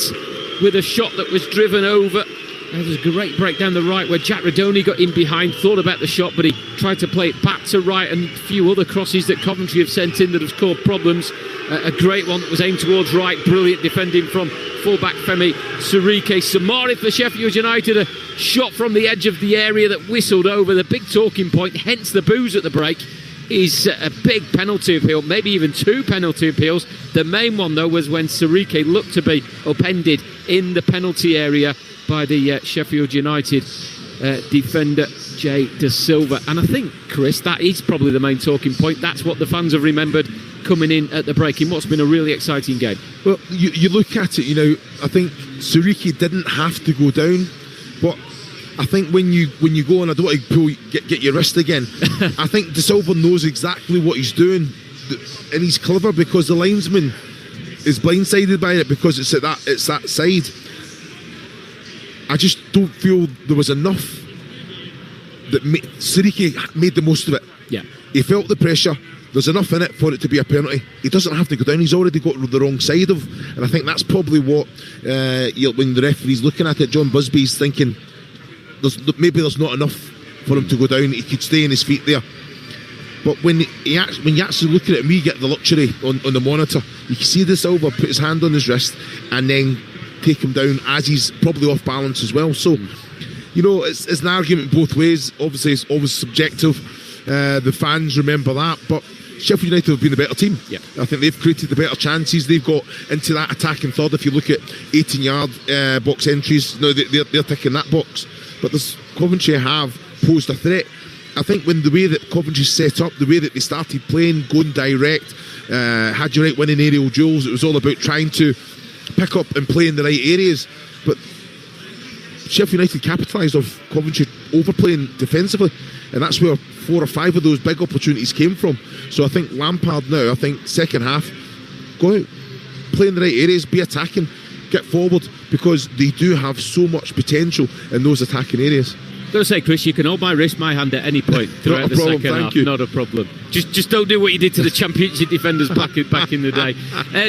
with a shot that was driven over. There was a great break down the right where Jack Radoni got in behind, thought about the shot, but he tried to play it back to right, and a few other crosses that Coventry have sent in that have caused problems. A great one that was aimed towards right, brilliant defending from fullback Femi Sirike. Samari for Sheffield United, a shot from the edge of the area that whistled over. The big talking point, hence the boos at the break, is a big penalty appeal, maybe even 2 penalty appeals. The main one, though, was when Sirike looked to be upended in the penalty area by the Sheffield United defender Jay Da Silva. And I think, Chris, that is probably the main talking point. That's what the fans have remembered coming in at the break in what's been a really exciting game. Well, you look at it, I think Sirike didn't have to go down, but I think when you go, and I don't want to get your wrist again, I think Da Silva knows exactly what he's doing, and he's clever because the linesman is blindsided by it because it's that side. I just don't feel there was enough that Sirike made the most of it. Yeah, he felt the pressure. There's enough in it for it to be a penalty. He doesn't have to go down. He's already got the wrong side of, and I think that's probably what when the referee's looking at it, John Busby's thinking maybe there's not enough for him to go down. He could stay on his feet there. But when you actually look at it, and we get the luxury on the monitor, you can see Da Silva put his hand on his wrist and then take him down as he's probably off balance as well. So, it's an argument both ways. Obviously, it's always subjective. The fans remember that, but Sheffield United have been the better team. Yeah. I think they've created the better chances. They've got into that attacking third. If you look at 18-yard box entries, they're ticking that box. But Coventry have posed a threat. I think when the way that Coventry set up, the way that they started playing, going direct, had you right winning aerial duels, it was all about trying to pick up and play in the right areas. But Sheffield United capitalised off Coventry overplaying defensively, and that's where 4 or 5 of those big opportunities came from. So I think Lampard now, second half, go out, play in the right areas, be attacking, get forward, because they do have so much potential in those attacking areas. I'm going to say, Chris, you can hold my wrist, my hand at any point throughout the second half. Not a problem. Just don't do what you did to the Championship defenders back in the day.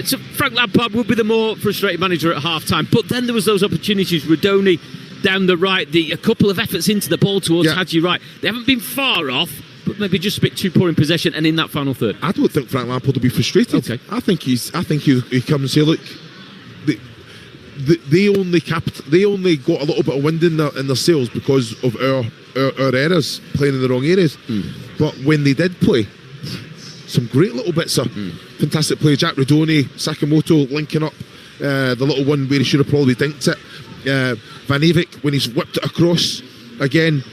So Frank Lampard would be the more frustrated manager at half-time. But then there was those opportunities. Radoni down the right, a couple of efforts into the ball towards Haji Wright. They haven't been far off, but maybe just a bit too poor in possession and in that final third. I don't think Frank Lampard will be frustrated. Okay. I think he comes and say, look, they only got a little bit of wind in their sails because of our errors, playing in the wrong areas. But when they did play, some great little bits of fantastic play. Jack Radoni, Sakamoto linking up, the little one where he should have probably dinked it. Van Evik, when he's whipped it across, again,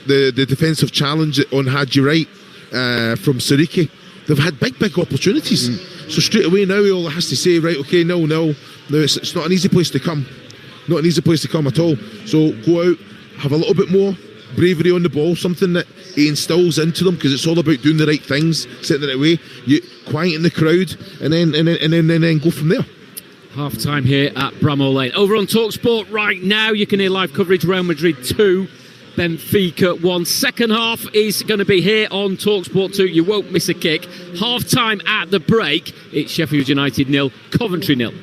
the defensive challenge on Haji Wright from Sirike. They've had big opportunities. So straight away now he all has to say, right, okay, no, it's not an easy place to come. Not an easy place to come at all. So go out, have a little bit more bravery on the ball, something that he instills into them, because it's all about doing the right things, setting the right way. You quieten the crowd, and then go from there. Half time here at Bramall Lane. Over on Talksport right now, you can hear live coverage. Real Madrid 2, Benfica 1. Second half is going to be here on Talksport 2. You won't miss a kick. Half-time at the break. It's Sheffield United 0, Coventry 0.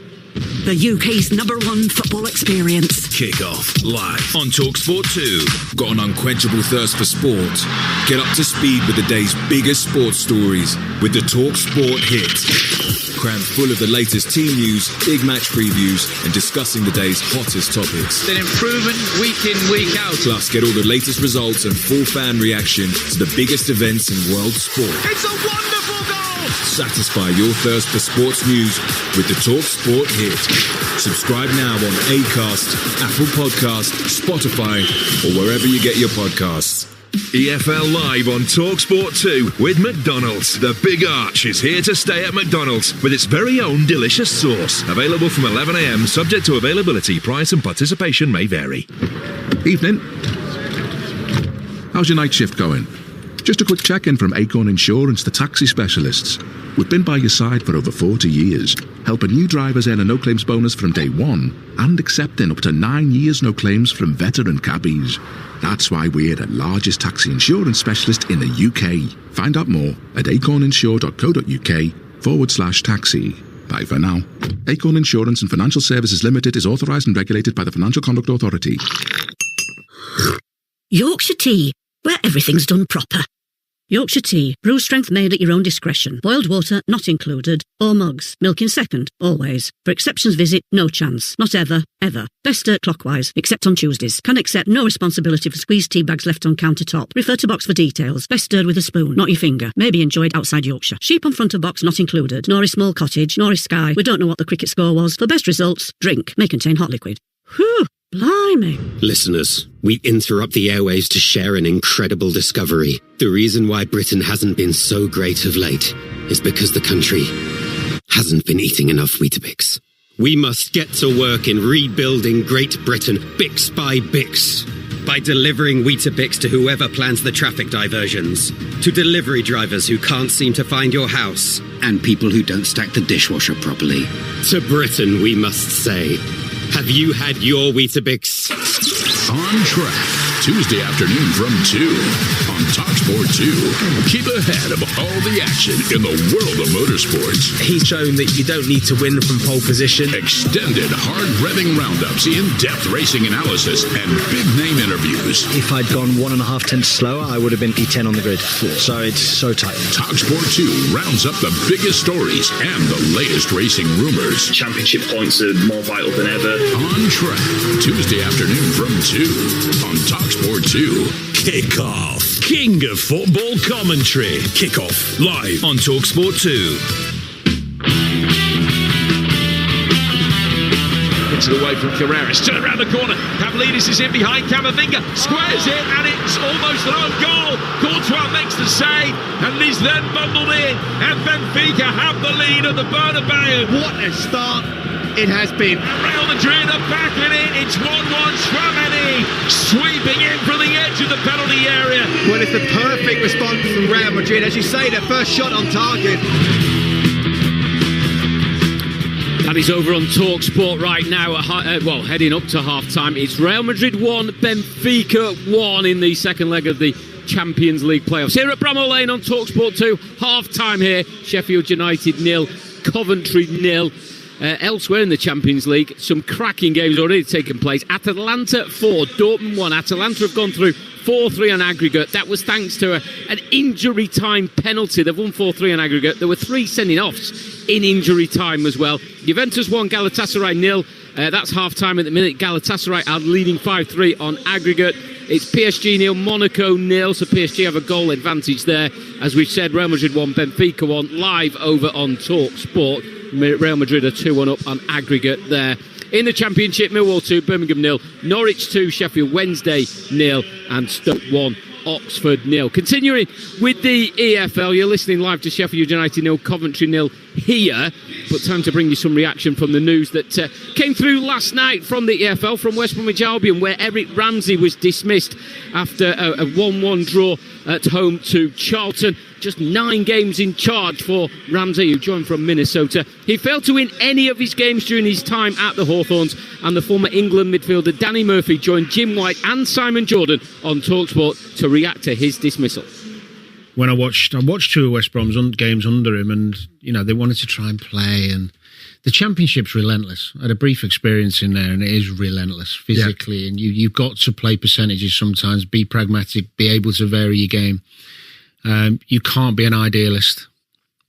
The UK's #1 football experience. Kick-off live on Talksport 2. Got an unquenchable thirst for sport? Get up to speed with the day's biggest sports stories with the Talksport Hit. Crammed full of the latest team news, big match previews, and discussing the day's hottest topics. An improvement week in, week out. Plus, get all the latest results and full fan reaction to the biggest events in world sport. It's a wonderful goal! Satisfy your thirst for sports news with the Talksport Hit. Subscribe now on Acast, Apple Podcasts, Spotify, or wherever you get your podcasts. EFL Live on Talksport 2 with McDonald's. The Big Arch is here to stay at McDonald's with its very own delicious sauce. Available from 11 a.m, subject to availability. Price and participation may vary. Evening. How's your night shift going? Just a quick check-in from Acorn Insurance, the taxi specialists. We've been by your side for over 40 years, helping new drivers earn a no-claims bonus from day one and accepting up to 9 years no claims from veteran cabbies. That's why we're the largest taxi insurance specialist in the UK. Find out more at acorninsure.co.uk/taxi. Bye for now. Acorn Insurance and Financial Services Limited is authorised and regulated by the Financial Conduct Authority. Yorkshire Tea, where everything's done proper. Yorkshire Tea, brew strength made at your own discretion. Boiled water not included. Or mugs. Milk in second, always. For exceptions visit, no chance. Not ever, ever. Best stir clockwise, except on Tuesdays. Can accept no responsibility for squeezed tea bags left on countertop. Refer to box for details. Best stirred with a spoon, not your finger. May be enjoyed outside Yorkshire. Sheep on front of box not included. Nor is small cottage, nor is Sky. We don't know what the cricket score was. For best results, drink. May contain hot liquid. Whew. Blimey. Listeners, we interrupt the airwaves to share an incredible discovery. The reason why Britain hasn't been so great of late is because the country hasn't been eating enough Weetabix. We must get to work in rebuilding Great Britain, Bix by Bix. By delivering Weetabix to whoever plans the traffic diversions, to delivery drivers who can't seem to find your house, and people who don't stack the dishwasher properly. To Britain, we must say, have you had your Weetabix? On track, Tuesday afternoon from 2 on Talksport 2. Keep ahead of all the action in the world of motorsports. He's shown that you don't need to win from pole position. Extended hard-revving roundups, in-depth racing analysis, and big-name interviews. If I'd gone 1.5 tenths slower, I would have been P10 on the grid. So it's so tight. Talksport 2 rounds up the biggest stories and the latest racing rumors. Championship points are more vital than ever. On track, Tuesday afternoon from 2 on Talksport 2. Kick-off. King of football commentary. Kick-off live on Talksport 2. Into the way from Carreras, turn around the corner, Pavlidis is in behind Camavinga, squares it, and it's almost an own goal. Courtois makes the save, and is then bundled in, and Benfica have the lead at the Bernabeu. What a start it has been. Real Madrid are back in it, it's 1-1, Tchouaméni sweeping in from the edge of the penalty area. Well, it's the perfect response from Real Madrid, as you say, their first shot on target. That is over on Talksport right now, heading up to half-time. It's Real Madrid 1, Benfica 1 in the second leg of the Champions League playoffs. Here at Bramall Lane on Talksport 2, half-time here, Sheffield United 0, Coventry 0. Elsewhere in the Champions League, some cracking games already taken place. Atalanta 4, Dortmund 1. Atalanta have gone through 4-3 on aggregate. That was thanks to an injury time penalty. They've won 4-3 on aggregate. There were 3 sending offs in injury time as well. Juventus 1, Galatasaray 0. That's half-time at the minute. Galatasaray are leading 5-3 on aggregate. It's PSG 0, Monaco 0, so PSG have a goal advantage there. As we've said, Real Madrid 1, Benfica 1, live over on Talksport. Real Madrid are 2-1 up on aggregate there. In the Championship, Millwall 2, Birmingham 0, Norwich 2, Sheffield Wednesday 0, and Stoke 1, Oxford 0. Continuing with the EFL, you're listening live to Sheffield United 0, Coventry 0 here. But time to bring you some reaction from the news that came through last night from the EFL, from West Bromwich Albion, where Eric Ramsey was dismissed after a 1-1 draw at home to Charlton. just 9 games in charge for Ramsey, who joined from Minnesota. He failed to win any of his games during his time at the Hawthorns, and the former England midfielder Danny Murphy joined Jim White and Simon Jordan on TalkSport to react to his dismissal. When I watched 2 of West Brom's games under him, and they wanted to try and play, and the Championship's relentless. I had a brief experience in there, and it is relentless physically, and you've got to play percentages sometimes, be pragmatic, be able to vary your game. You can't be an idealist,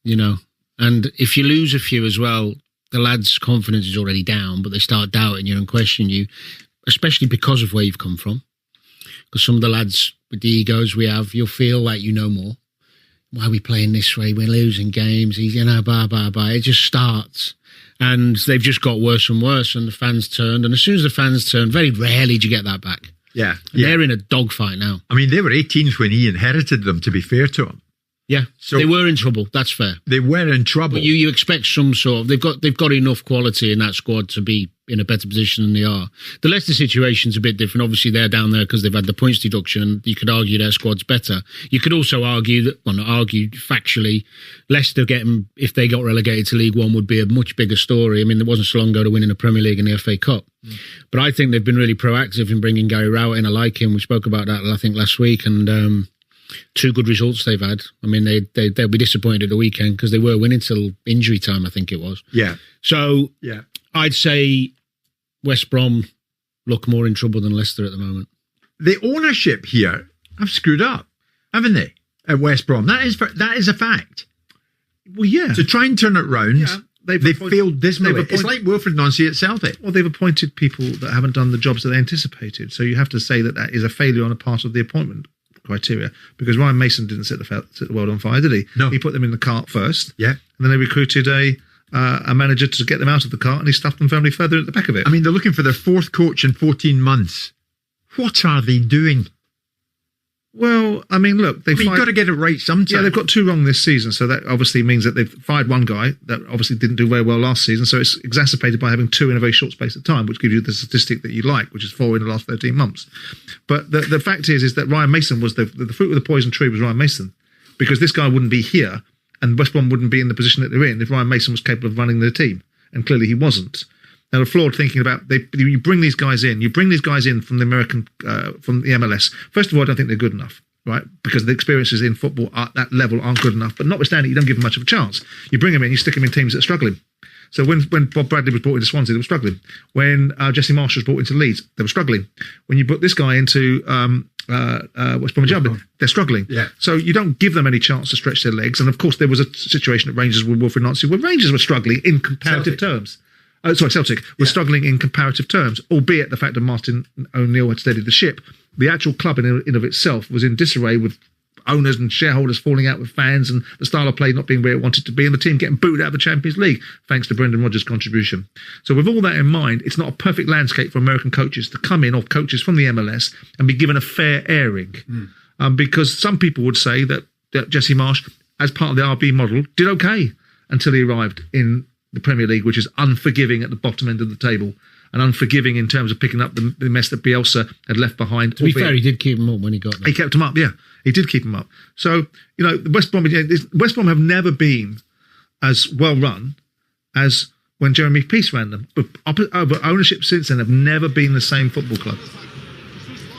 and if you lose a few as well, the lads' confidence is already down, but they start doubting you and questioning you, especially because of where you've come from. Because some of the lads with the egos we have, you'll feel like you know more. Why are we playing this way? We're losing games. It just starts. And they've just got worse and worse, and the fans turned. And as soon as the fans turned, very rarely do you get that back. Yeah. They're in a dogfight now. I mean, they were 18s when he inherited them, to be fair to him. Yeah, so they were in trouble. That's fair. They were in trouble. But you expect some sort of... They've got enough quality in that squad to be in a better position than they are. The Leicester situation's a bit different. Obviously, they're down there because they've had the points deduction, and you could argue their squad's better. You could also argue that, well, not argue, factually, Leicester if they got relegated to League One, would be a much bigger story. I mean, there wasn't so long ago to winning the Premier League and the FA Cup. But I think they've been really proactive in bringing Gary Rowett in. I like him. We spoke about that, I think, last week, and 2 good results they've had. I mean, they'll be disappointed at the weekend because they were winning till injury time, I think it was. Yeah. So I'd say West Brom look more in trouble than Leicester at the moment. The ownership here have screwed up, haven't they, at West Brom? That is a fact. Well, yeah. To try and turn it round, they've failed dismally. It's like Wilfred Nancy at Celtic. Well, they've appointed people that haven't done the jobs that they anticipated. So you have to say that is a failure on a part of the appointment criteria, because Ryan Mason didn't set the world on fire, did he? No. He put them in the cart first. Yeah. And then they recruited a manager to get them out of the cart, and he stuffed them firmly further at the back of it. I mean, they're looking for their 4th coach in 14 months. What are they doing? Well, I mean, look, you've got to get it right sometime. Yeah, they've got 2 wrong this season, so that obviously means that they've fired one guy that obviously didn't do very well last season, so it's exacerbated by having 2 in a very short space of time, which gives you the statistic that you like, which is 4 in the last 13 months. But the fact is that Ryan Mason was the fruit of the poison tree was Ryan Mason, because this guy wouldn't be here, and West Brom wouldn't be in the position that they're in if Ryan Mason was capable of running the team, and clearly he wasn't. Now, the flawed thinking about you bring these guys in from the American from the MLS. First of all, I don't think they're good enough. Right, because the experiences in football at that level aren't good enough. But notwithstanding, you don't give them much of a chance. You bring them in, you stick them in teams that are struggling. So when Bob Bradley was brought into Swansea, they were struggling. When Jesse Marsh was brought into Leeds, they were struggling. When you put this guy into West Bromwich Albion, they're struggling. Yeah. So you don't give them any chance to stretch their legs. And of course, there was a situation at Rangers with Wilfred Nancy where Rangers were struggling in comparative terms. Celtic was struggling in comparative terms, albeit the fact that Martin O'Neill had steadied the ship. The actual club in of itself was in disarray, with owners and shareholders falling out with fans, and the style of play not being where it wanted to be, and the team getting booted out of the Champions League thanks to Brendan Rodgers' contribution. So with all that in mind, it's not a perfect landscape for American coaches to come in, or coaches from the MLS, and be given a fair airing. Because some people would say that Jesse Marsh, as part of the RB model, did okay until he arrived in the Premier League, which is unforgiving at the bottom end of the table, and unforgiving in terms of picking up the mess that Bielsa had left behind. To be fair, he did keep him up when he got there. He kept him up, yeah. He did keep him up. So, West Brom have never been as well run as when Jeremy Peace ran them. But ownership since then have never been the same football club.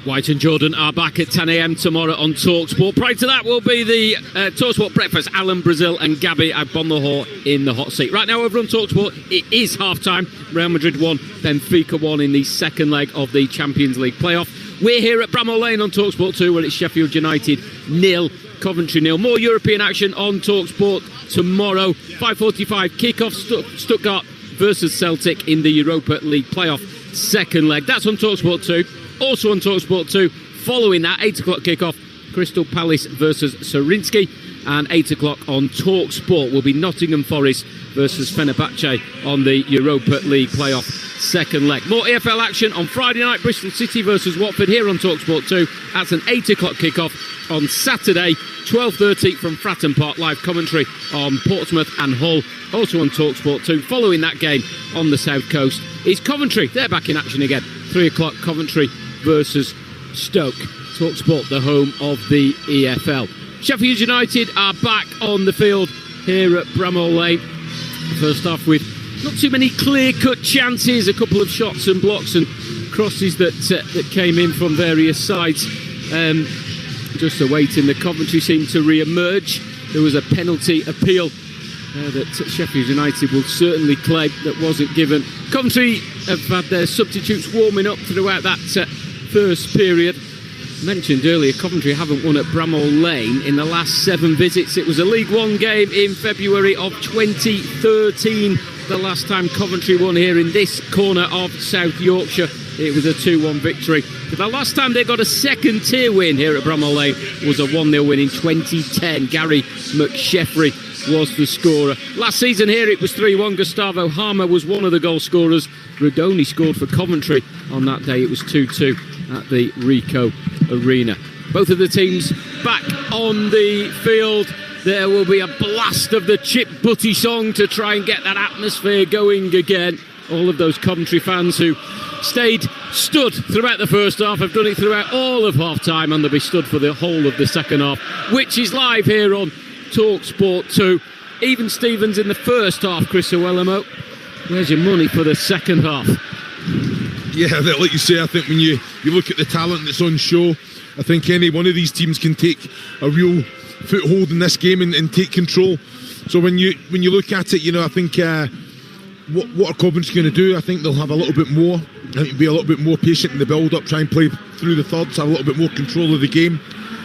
White and Jordan are back at 10 a.m. tomorrow on Talksport. Prior to that will be the Talksport Breakfast. Alan Brazil and Gabby Agbonlahor in the hot seat. Right now over on Talksport, it is half-time. Real Madrid 1, Benfica 1 in the second leg of the Champions League playoff. We're here at Bramall Lane on Talksport 2, where it's Sheffield United 0, Coventry 0. More European action on Talksport tomorrow. 5:45 kickoff, Stuttgart versus Celtic in the Europa League playoff second leg. That's on Talksport 2. Also on Talksport 2, following that 8 o'clock kickoff, Crystal Palace versus Surinsky, and 8 o'clock on Talksport will be Nottingham Forest versus Fenerbahce on the Europa League playoff second leg. More EFL action on Friday night, Bristol City versus Watford here on Talksport 2. That's an 8 o'clock kickoff on Saturday, 12:30 from Fratton Park, live commentary on Portsmouth and Hull, also on Talksport 2. Following that game on the south coast is Coventry. They're back in action again, 3 o'clock Coventry versus Stoke. Talksport, the home of the EFL. Sheffield United are back on the field here at Bramall Lane. First half with not too many clear-cut chances, a couple of shots and blocks and crosses that came in from various sides. Just awaiting the Coventry seemed to re-emerge. There was a penalty appeal that Sheffield United will certainly claim that wasn't given. Coventry have had their substitutes warming up throughout that first period. Mentioned earlier, Coventry haven't won at Bramall Lane in the last 7 visits. It was a League One game in February of 2013. The last time Coventry won here in this corner of South Yorkshire, it was a 2-1 victory. But the last time they got a second tier win here at Bramall Lane was a 1-0 win in 2010. Gary McSheffrey was the scorer. Last season here it was 3-1. Gustavo Harmer was one of the goal scorers. Rodoni scored for Coventry. On that day it was 2-2 at the Ricoh Arena. Both of the teams back on the field. There will be a blast of the Chip Butty song to try and get that atmosphere going again. All of those Coventry fans who stood throughout the first half have done it throughout all of half-time, and they'll be stood for the whole of the second half, which is live here on Talksport 2. Even Stevens in the first half, Chris Owellamo. Where's your money for the second half? Yeah, like you say, I think when you look at the talent that's on show, I think any one of these teams can take a real foothold in this game and take control. So when you look at it, I think what are Coventry going to do? I think they'll have a little bit more. I think be a little bit more patient in the build-up, try and play through the thirds, have a little bit more control of the game.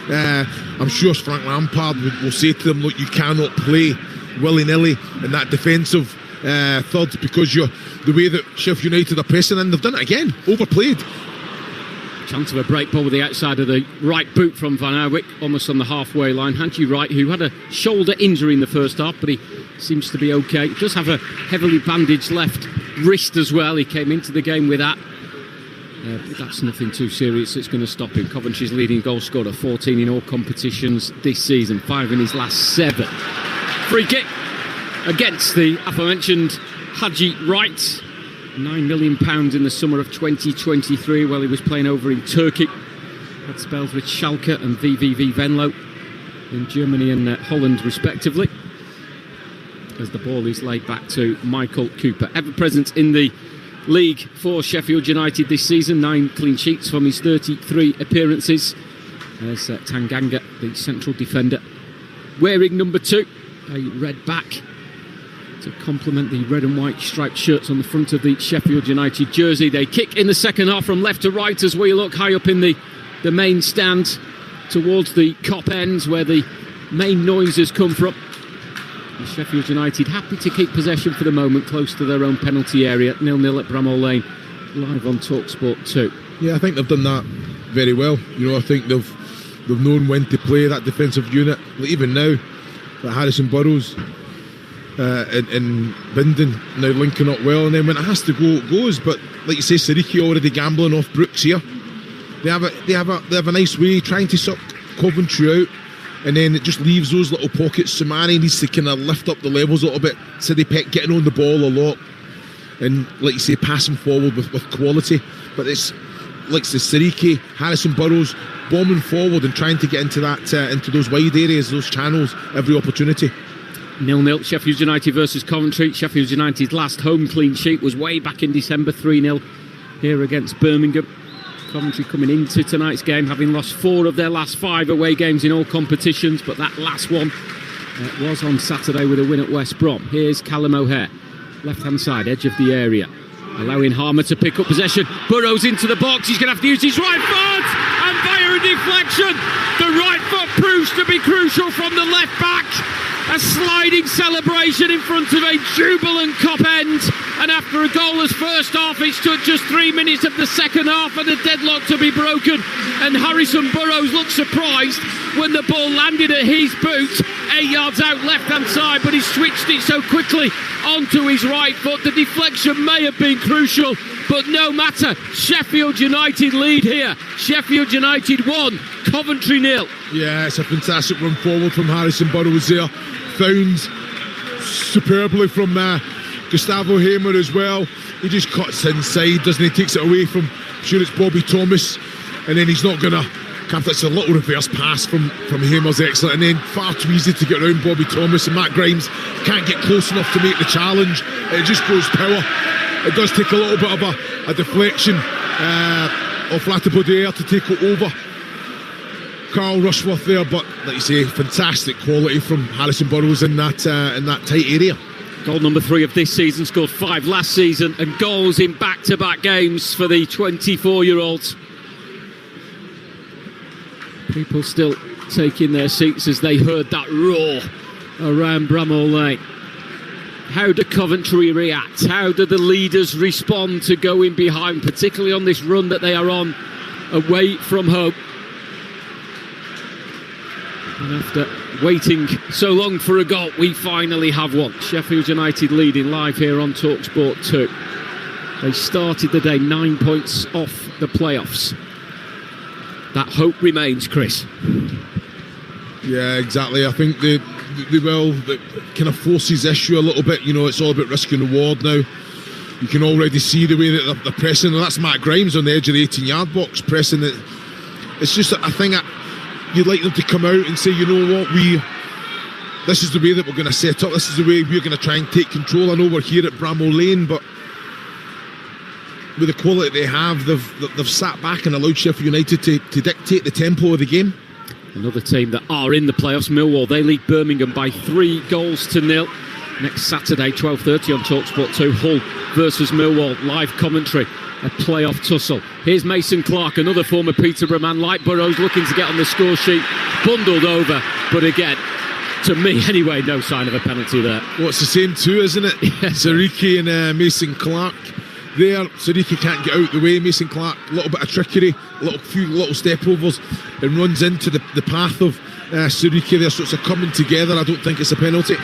I'm sure Frank Lampard will say to them, look, you cannot play willy-nilly in that defensive third, because the way that Sheffield United are pressing, and they've done it again, overplayed. Chance of a break ball with the outside of the right boot from Van Aerwyk, almost on the halfway line. Haji Wright, who had a shoulder injury in the first half, but he seems to be okay. He does have a heavily bandaged left wrist as well. He came into the game with that. But that's nothing too serious that's going to stop him. Coventry's leading goal scorer, 14 in all competitions this season, 5 in his last 7. Free kick against the aforementioned Haji Wright. £9 million in the summer of 2023 while he was playing over in Turkey. Had spells with Schalke and VVV Venlo in Germany and Holland respectively. As the ball is laid back to Michael Cooper. Ever present in the league for Sheffield United this season. 9 clean sheets from his 33 appearances. There's Tanganga, the central defender, wearing number 2, a red back, to complement the red and white striped shirts on the front of the Sheffield United jersey. They kick in the second half from left to right as we look high up in the main stand towards the Kop ends where the main noises come from. And Sheffield United happy to keep possession for the moment close to their own penalty area. 0-0 at Bramall Lane, live on Talksport 2. Yeah, I think they've done that very well. I think they've known when to play that defensive unit. Like even now, Harrison Burrows and Bindon now linking up well, and then when it has to go, it goes. But like you say, Siriki already gambling off Brooks here. They have a nice way trying to suck Coventry out, and then it just leaves those little pockets. Somani needs to kind of lift up the levels a little bit. Sidney Peck getting on the ball a lot, and like you say, passing forward with quality. But it's like the Siriki, Harrison Burrows bombing forward and trying to get into those wide areas, those channels, every opportunity. 0-0 Sheffield United versus Coventry. Sheffield United's last home clean sheet was way back in December, 3-0 here against Birmingham. Coventry coming into tonight's game having lost 4 of their last 5 away games in all competitions, but that last one was on Saturday with a win at West Brom. Here's Callum O'Hare, left hand side, edge of the area, allowing Harmer to pick up possession. Burrows into the box, he's going to have to use his right foot, and via a deflection the right foot proves to be crucial from the left back. A sliding celebration in front of a jubilant Kop end, and after a goalless first half it took just 3 minutes of the second half for the deadlock to be broken, and Harrison Burrows looked surprised when the ball landed at his boot 8 yards out left hand side, but he switched it so quickly onto his right foot. The deflection may have been crucial, but no matter, Sheffield United lead here. Sheffield United 1, Coventry 0. Yeah, it's a fantastic run forward from Harrison Burrows there. Found superbly from Gustavo Hamer as well. He just cuts inside, doesn't he? Takes it away from, I'm sure it's Bobby Thomas, and then he's not going to It's a little reverse pass from him was excellent, and then far too easy to get around Bobby Thomas, and Matt Grimes can't get close enough to make the challenge. It just goes power. It does take a little bit of a deflection off Latibeaudiere to take it over Carl Rushworth there, but like you say, fantastic quality from Harrison Burrows in that tight area. Goal number 3 of this season, scored 5 last season, and goals in back-to-back games for the 24-year-old. People still taking their seats as they heard that roar around Bramall Lane. How do Coventry react? How do the leaders respond to going behind, particularly on this run that they are on away from home? And after waiting so long for a goal, we finally have one. Sheffield United leading live here on Talksport 2. They started the day 9 points off the playoffs. That hope remains, Chris. Yeah, exactly. I think they will. That kind of forces issue a little bit. You know, it's all about risk and reward now. You can already see the way that they're pressing, and that's Matt Grimes on the edge of the 18-yard box pressing it. It's just a thing that you'd like them to come out and say, you know what, this is the way that we're going to set up. This is the way we're going to try and take control. I know we're here at Bramall Lane, but with the quality they have, they've sat back and allowed Sheffield United to dictate the tempo of the game. Another team that are in the playoffs, Millwall. They lead Birmingham by 3-0. Next Saturday, 12:30 on Talksport 2. Hull versus Millwall. Live commentary. A playoff tussle. Here's Mason Clark, another former Peterborough man, like Burrows, looking to get on the score sheet. Bundled over, but again, to me anyway, no sign of a penalty there. Well, it's the same two, isn't it? Yes. Sariki and Mason Clark. There, Sariki can't get out the way. Mason Clark, a little bit of trickery, few little step overs, and runs into the path of Sariki there. So it's a coming together. I don't think it's a penalty.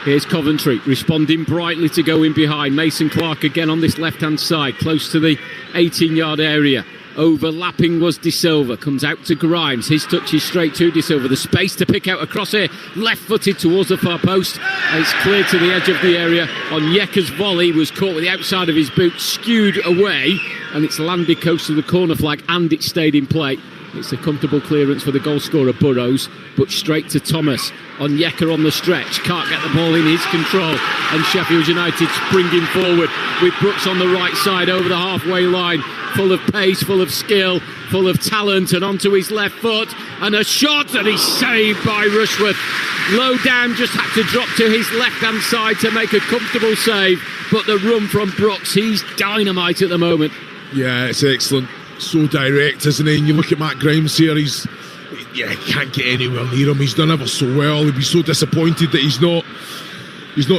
Here's Coventry responding brightly to go in behind. Mason Clark again on this left-hand side, close to the 18-yard area. Overlapping was De Silva, comes out to Grimes. His touch is straight to De Silva. The space to pick out across here, left-footed towards the far post. And it's clear to the edge of the area. Onyeka's volley was caught with the outside of his boot, skewed away, and it's landed close to the corner flag, and it stayed in play. It's a comfortable clearance for the goal scorer Burrows, but straight to Thomas. Onyeka on the stretch, can't get the ball in his control, and Sheffield United springing forward with Brooks on the right side over the halfway line, full of pace, full of skill, full of talent, and onto his left foot, and a shot, and he's saved by Rushworth. Low down, just had to drop to his left-hand side to make a comfortable save, but the run from Brooks, he's dynamite at the moment. Yeah, it's excellent. So direct, isn't he? And you look at Matt Grimes here, he can't get anywhere near him. He's done ever so well. He'd be so disappointed that he's not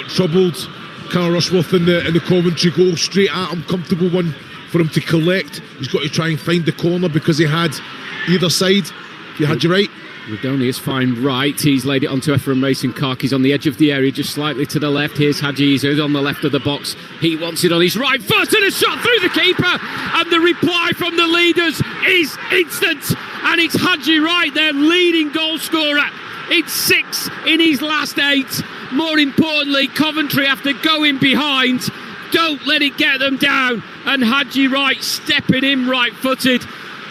troubled. Carl Rushworth in the Coventry goal, straight at him, comfortable one for him to collect. He's got to try and find the corner because he had either side. He had you right. Rudoni is fine right. He's laid it onto Ephraim Mason Clark. He's on the edge of the area, just slightly to the left. Here's Haji Isa, who's on the left of the box. He wants it on his right foot, and a shot through the keeper. And the reply from the leaders is instant. And it's Haji Wright, their leading goal scorer. It's 6 in his last 8. More importantly, Coventry, after going behind, don't let it get them down. And Haji Wright stepping in right-footed.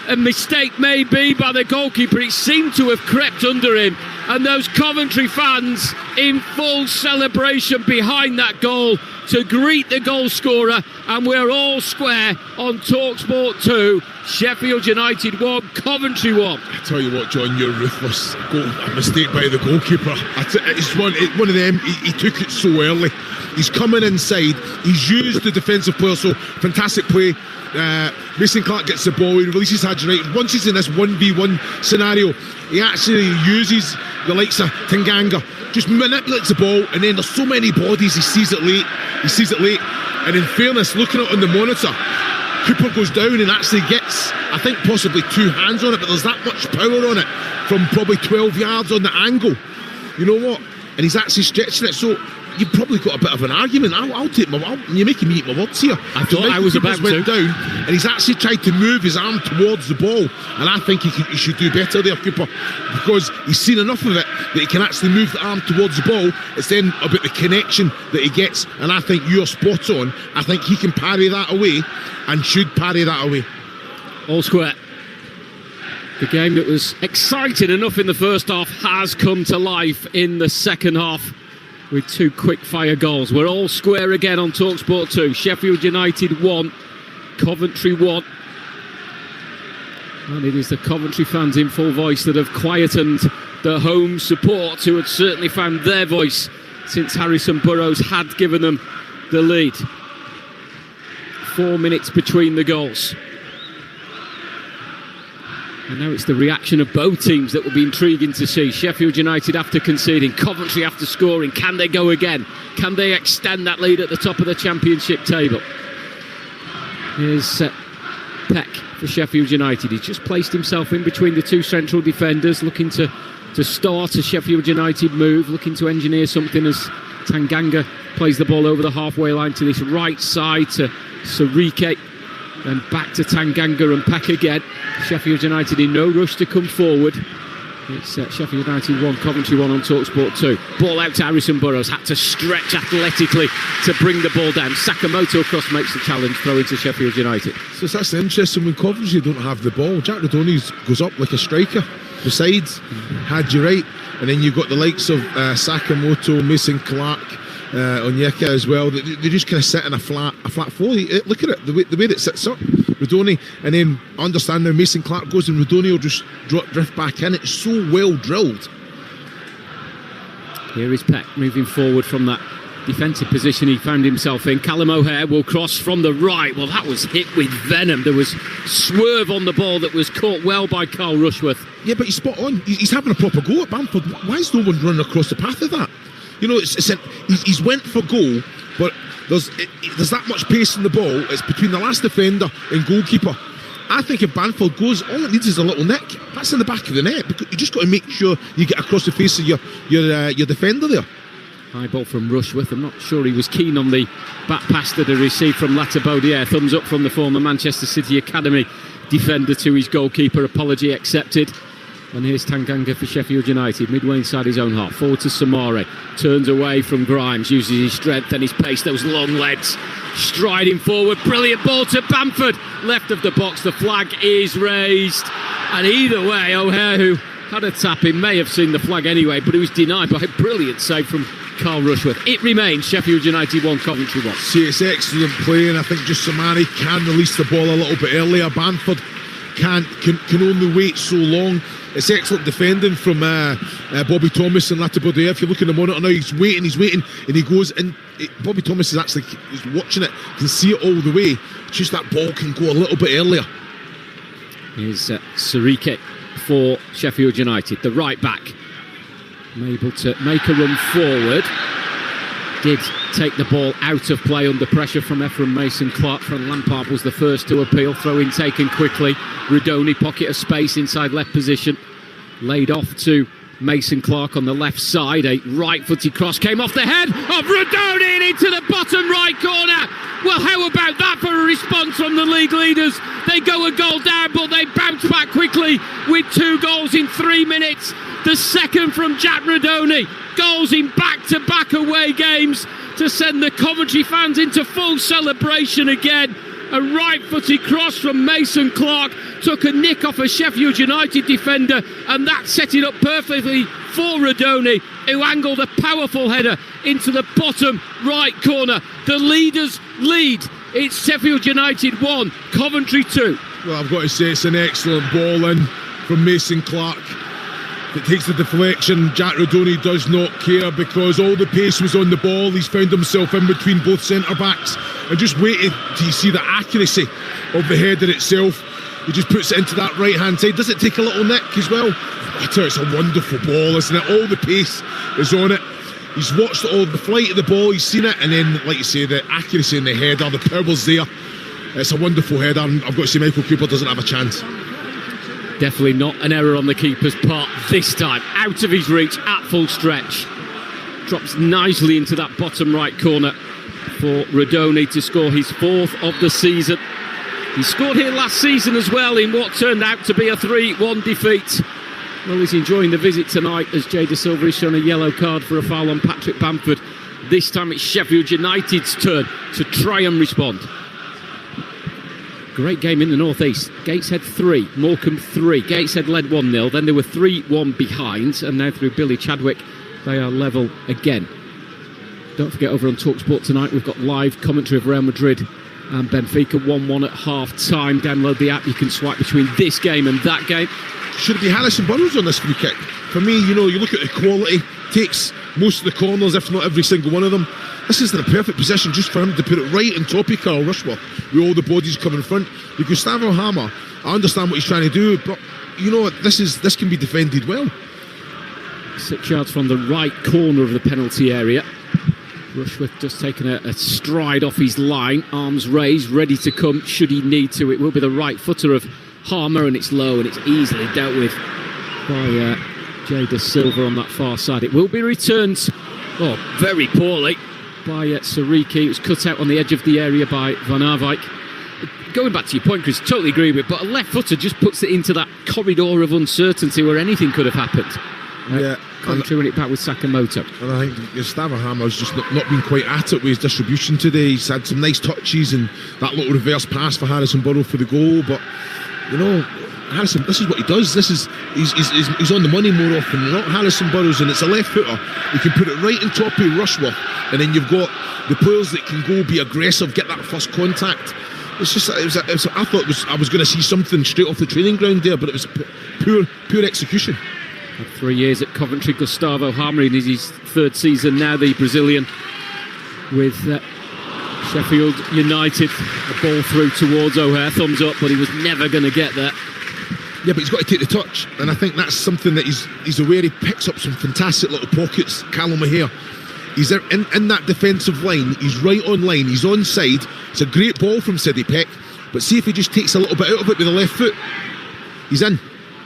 A mistake may be by the goalkeeper. It seemed to have crept under him, and those Coventry fans in full celebration behind that goal to greet the goal scorer, and we're all square on Talksport 2. Sheffield United 1, Coventry 1. I tell you what, John, you're ruthless. A mistake by the goalkeeper. It's one of them. He took it so early. He's coming inside. He's used the defensive player, so fantastic play. Mason Clark gets the ball, he releases Haji Wright. Once he's in this 1v1 scenario, he actually uses the likes of Tanganga, just manipulates the ball, and then there's so many bodies, he sees it late, and in fairness, looking at it on the monitor, Cooper goes down and actually gets, I think, possibly 2 hands on it, but there's that much power on it from probably 12 yards on the angle. You know what? And he's actually stretching it, so you've probably got a bit of an argument. I'll take you're making me eat my words here. I thought I was about to. Went down, and he's actually tried to move his arm towards the ball, and I think he should do better there, Cooper, because he's seen enough of it that he can actually move the arm towards the ball. It's then about the connection that he gets, and I think you're spot on. I think he can parry that away, and should parry that away. All square. The game that was exciting enough in the first half has come to life in the second half with 2 quick-fire goals. We're all square again on Talksport 2. Sheffield United 1, Coventry 1. And it is the Coventry fans in full voice that have quietened the home support, who had certainly found their voice since Harrison Burrows had given them the lead. 4 minutes between the goals. And now it's the reaction of both teams that will be intriguing to see. Sheffield United after conceding, Coventry after scoring. Can they go again? Can they extend that lead at the top of the Championship table? Here's Peck for Sheffield United. He's just placed himself in between the 2 central defenders, looking to start a Sheffield United move, looking to engineer something as Tanganga plays the ball over the halfway line to this right side to Sarike. Then back to Tanganga and Peck again. Sheffield United in no rush to come forward. It's Sheffield United 1, Coventry 1 on Talksport 2. Ball out to Harrison Burrows. Had to stretch athletically to bring the ball down. Sakamoto cross makes the challenge, throw into Sheffield United. So that's interesting. When Coventry don't have the ball, Jack Rodoni goes up like a striker. Besides, had you right. And then you've got the likes of Sakamoto, Mason Clark, Onyeka as well. They just kind of sit in a flat four. Look at it, the way that it sits up, Rodoni, and then understand now Mason Clark goes and Rodoni will just drift back in. It's so well drilled. Here is Peck moving forward from that defensive position he found himself in. Callum O'Hare will cross from the right. Well, that was hit with venom. There was swerve on the ball that was caught well by Carl Rushworth. Yeah, but he's spot on. He's having a proper go at Bamford. Why is no one running across the path of that? You know, he's went for goal, but there's that much pace in the ball. It's between the last defender and goalkeeper. I think if Bamford goes, all it needs is a little nick. That's in the back of the net. Because you just got to make sure you get across the face of your defender there. High ball from Rushworth. I'm not sure he was keen on the back pass that he received from Latabaudiere. Thumbs up from the former Manchester City Academy defender to his goalkeeper. Apology accepted. And here's Tanganga for Sheffield United, midway inside his own half. Forward to Samare, turns away from Grimes, uses his strength and his pace, those long legs, striding forward. Brilliant ball to Bamford, left of the box. The flag is raised, and either way, O'Hare, who had a tap in, may have seen the flag anyway, but it was denied by a brilliant save from Carl Rushworth. It remains Sheffield United 1, Coventry 1. See, it's excellent play, and I think just Samare can release the ball a little bit earlier. Bamford can only wait so long. It's excellent defending from Bobby Thomas and Latabaudiere. If you look in the monitor now, he's waiting, and he goes, and Bobby Thomas is he's watching it, can see it all the way. It's just that ball can go a little bit earlier. Here's Sarike for Sheffield United, the right back, able to make a run forward. Did take the ball out of play under pressure from Ephraim Mason-Clark. From Lampard was the first to appeal. Throw in taken quickly. Rodoni, pocket of space inside left position. Laid off to Mason-Clark on the left side. A right-footed cross came off the head of Rodoni and into the bottom right corner. Well, how about that for a response from the league leaders? They go a goal down, but they bounce back quickly with 2 goals in 3 minutes. The second from Jack Rodoni. Goals in back-to-back away games to send the Coventry fans into full celebration again. A right-footed cross from Mason Clark took a nick off a Sheffield United defender, and that set it up perfectly for Rodoni, who angled a powerful header into the bottom right corner. The leaders lead. It's Sheffield United 1, Coventry 2. Well, I've got to say it's an excellent ball in from Mason Clark. It takes the deflection. Jack Rodoni does not care because all the pace was on the ball. He's found himself in between both centre-backs and just waited till you see the accuracy of the header itself. He just puts it into that right-hand side. Does it take a little nick as well? I tell you, it's a wonderful ball, isn't it? All the pace is on it. He's watched all the flight of the ball, he's seen it, and then, like you say, the accuracy in the header, the power's there. It's a wonderful header, and I've got to say Michael Cooper doesn't have a chance. Definitely not an error on the keeper's part this time. Out of his reach at full stretch. Drops nicely into that bottom right corner for Rodoni to score his 4th of the season. He scored here last season as well in what turned out to be a 3-1 defeat. Well, he's enjoying the visit tonight as Jay De Silva is shown a yellow card for a foul on Patrick Bamford. This time it's Sheffield United's turn to try and respond. Great game in the northeast. Gateshead 3, Morecambe 3. Gateshead led 1-0, then they were 3-1 behind, and now through Billy Chadwick they are level again. Don't forget, over on Talksport tonight we've got live commentary of Real Madrid and Benfica 1-1 at half time. Download the app, you can swipe between this game and that game. Should it be Harrison Burrows on this free kick? For me, you look at the quality, takes most of the corners, if not every single one of them. This is the perfect position just for him to put it right on top of Carl Rushworth with all the bodies coming in front. With Gustavo Hammer, I understand what he's trying to do, but this can be defended well. 6 yards from the right corner of the penalty area. Rushworth just taking a stride off his line, arms raised, ready to come should he need to. It will be the right footer of Harmer, and it's low and it's easily dealt with by Jay De Silva on that far side. It will be returned very poorly by Sariki. It was cut out on the edge of the area by Van Arwijk. Going back to your point, Chris, totally agree with it, but a left footer just puts it into that corridor of uncertainty where anything could have happened. Coventry win it back with Sakamoto. And I think Gustavo Hammer's just not been quite at it with his distribution today. He's had some nice touches and that little reverse pass for Harrison Burrow for the goal, but Harrison, this is what he does. He's on the money more often than not. Harrison Burrows, and it's a left footer. You can put it right on top of Rushworth, and then you've got the players that can go be aggressive, get that first contact. It's just, I thought I was going to see something straight off the training ground there, but it was pure execution. Had 3 years at Coventry. Gustavo Hammer in his third season now, the Brazilian with Sheffield United. A ball through towards O'Hare, thumbs up, but he was never going to get there. Yeah, but he's got to take the touch, and I think that's something that he's aware. He picks up some fantastic little pockets. Callum O'Hare, he's in that defensive line, he's right on line, he's onside. It's a great ball from Sidney Peck, but see if he just takes a little bit out of it with the left foot, he's in.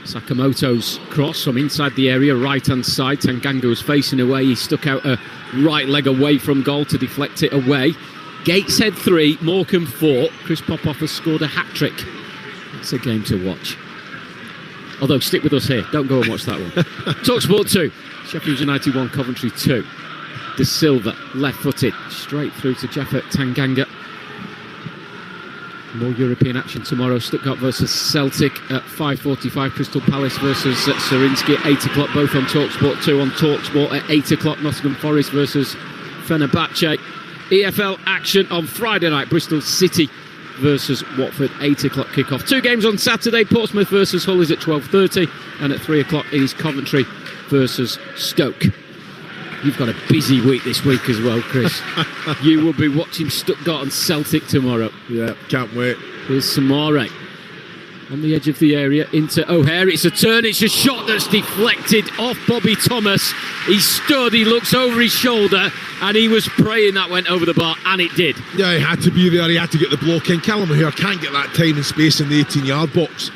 Sakamoto's cross from inside the area, right hand side. Tanganga was facing away, he stuck out a right leg away from goal to deflect it away. Gateshead 3, Morecambe 4. Chris Popoff has scored a hat-trick. It's a game to watch. Although, stick with us here, don't go and watch that one. Talksport 2, Sheffield United 1, Coventry 2. De Silva, left-footed, straight through to Jeffert Tanganga. More European action tomorrow. Stuttgart versus Celtic at 5:45. Crystal Palace versus Sarinsky at 8 o'clock, both on Talksport 2. On Talksport at 8 o'clock, Nottingham Forest versus Fenerbahce. EFL action on Friday night, Bristol City versus Watford, 8 o'clock kickoff. 2 games on Saturday, Portsmouth versus Hull is at 12:30, and at 3 o'clock it is Coventry versus Stoke. You've got a busy week this week as well, Chris. You will be watching Stuttgart and Celtic tomorrow. Yeah, can't wait. Here's Samare on the edge of the area into O'Hare. It's a turn, it's a shot that's deflected off Bobby Thomas. He stood, he looks over his shoulder, and he was praying that went over the bar, and it did. Yeah, he had to be there, he had to get the block in. Callum O'Hare can't get that time and space in the 18-yard box.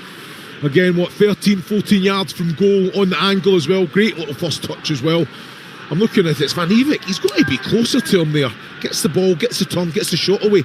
Again, 13, 14 yards from goal on the angle as well. Great little first touch as well. I'm looking at it, it's Van Evik. He's got to be closer to him there. Gets the ball, gets the turn, gets the shot away.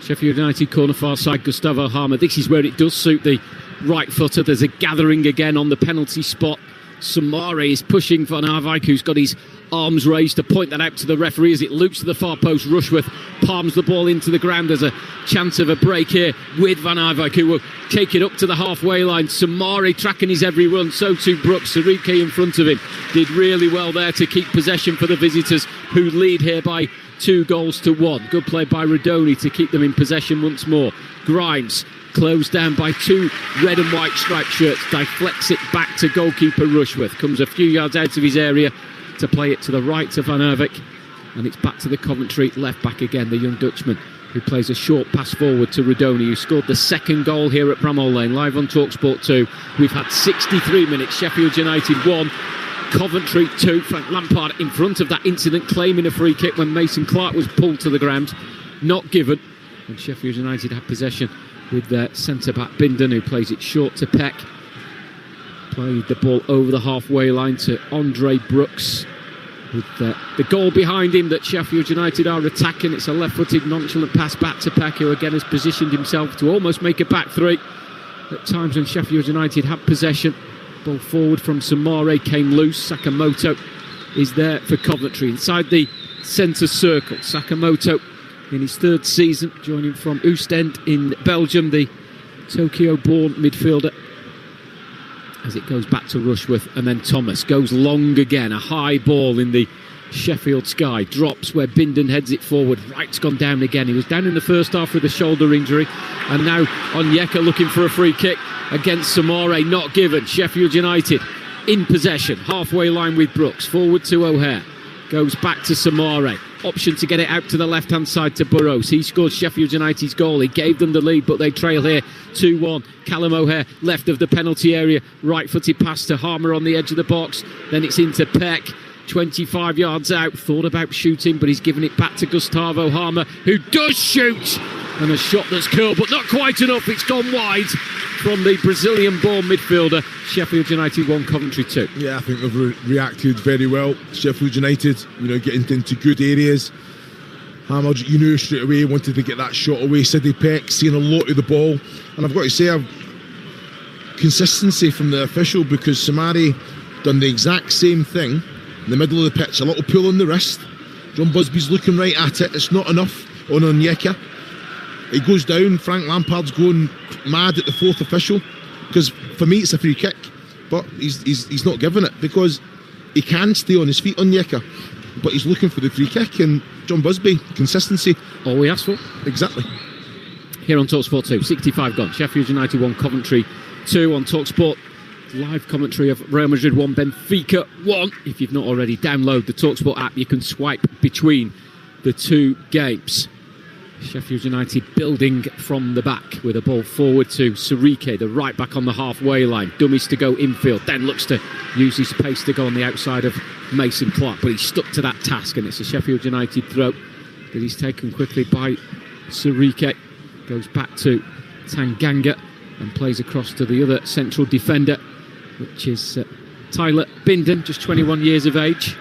Sheffield United corner far side, Gustavo Harmer. This is where it does suit the right footer. There's a gathering again on the penalty spot. Samare is pushing Van Arwijk, who's got his arms raised to point that out to the referee as it loops to the far post. Rushworth palms the ball into the ground. There's a chance of a break here with Van Arwijk, who will take it up to the halfway line. Samare tracking his every run, so too Brooks. Sariki in front of him did really well there to keep possession for the visitors, who lead here by 2-1. Good play by Rodoni to keep them in possession once more. Grimes closed down by 2 red and white striped shirts, deflects it back to goalkeeper Rushworth, comes a few yards out of his area to play it to the right to Van Arwijk, and it's back to the Coventry left back again, the young Dutchman, who plays a short pass forward to Rodoni, who scored the second goal here at Bramall Lane. Live on Talksport 2. We've had 63 minutes. Sheffield United 1, Coventry 2. Frank Lampard in front of that incident, claiming a free kick when Mason Clark was pulled to the ground, not given, and Sheffield United had possession with their centre-back Bindon, who plays it short to Peck. Played the ball over the halfway line to Andre Brooks, with the goal behind him that Sheffield United are attacking. It's a left-footed nonchalant pass back to Peck, who again has positioned himself to almost make a back three. At times when Sheffield United had possession, ball forward from Samare came loose. Sakamoto is there for Coventry inside the centre circle. Sakamoto in his third season, joining from Oostend in Belgium, the Tokyo-born midfielder. As it goes back to Rushworth, and then Thomas goes long again. A high ball in the Sheffield sky, drops where Bindon heads it forward. Wright's gone down again. He was down in the first half with a shoulder injury, and now Onyeka looking for a free kick against Samore, not given. Sheffield United in possession, halfway line with Brooks, forward to O'Hare, goes back to Samore. Option to get it out to the left-hand side to Burrows. He scored Sheffield United's goal. He gave them the lead, but they trail here 2-1. Callum O'Hare, left of the penalty area, right-footed pass to Harmer on the edge of the box. Then it's into Peck, 25 yards out. Thought about shooting, but he's given it back to Gustavo Harmer, who does shoot. And a shot that's curled, but not quite enough. It's gone wide from the Brazilian-born midfielder. Sheffield United 1, Coventry 2. Yeah, I think they've reacted very well. Sheffield United, getting into good areas. Hammer, straight away wanted to get that shot away. Sidney Peck seeing a lot of the ball, and I've got to say, consistency from the official, because Samari done the exact same thing in the middle of the pitch. A little pull on the wrist. John Busby's looking right at it. It's not enough on Onyeka. He goes down. Frank Lampard's going mad at the fourth official, because for me it's a free kick, but he's not giving it because he can stay on his feet, Onyeka, but he's looking for the free kick. And John Busby, consistency, all we asked for. Exactly. Here on Talksport 2, 65 gone. Sheffield United 1, Coventry 2 on Talksport. Live commentary of Real Madrid 1, Benfica 1. If you've not already, download the Talksport app. You can swipe between the two games. Sheffield United building from the back with a ball forward to Sirike, the right back on the halfway line. Dummies to go infield, then looks to use his pace to go on the outside of Mason Clark, but he's stuck to that task, and it's a Sheffield United throw that he's taken quickly by Sirike. Goes back to Tanganga and plays across to the other central defender, which is Tyler Bindon, just 21 years of age,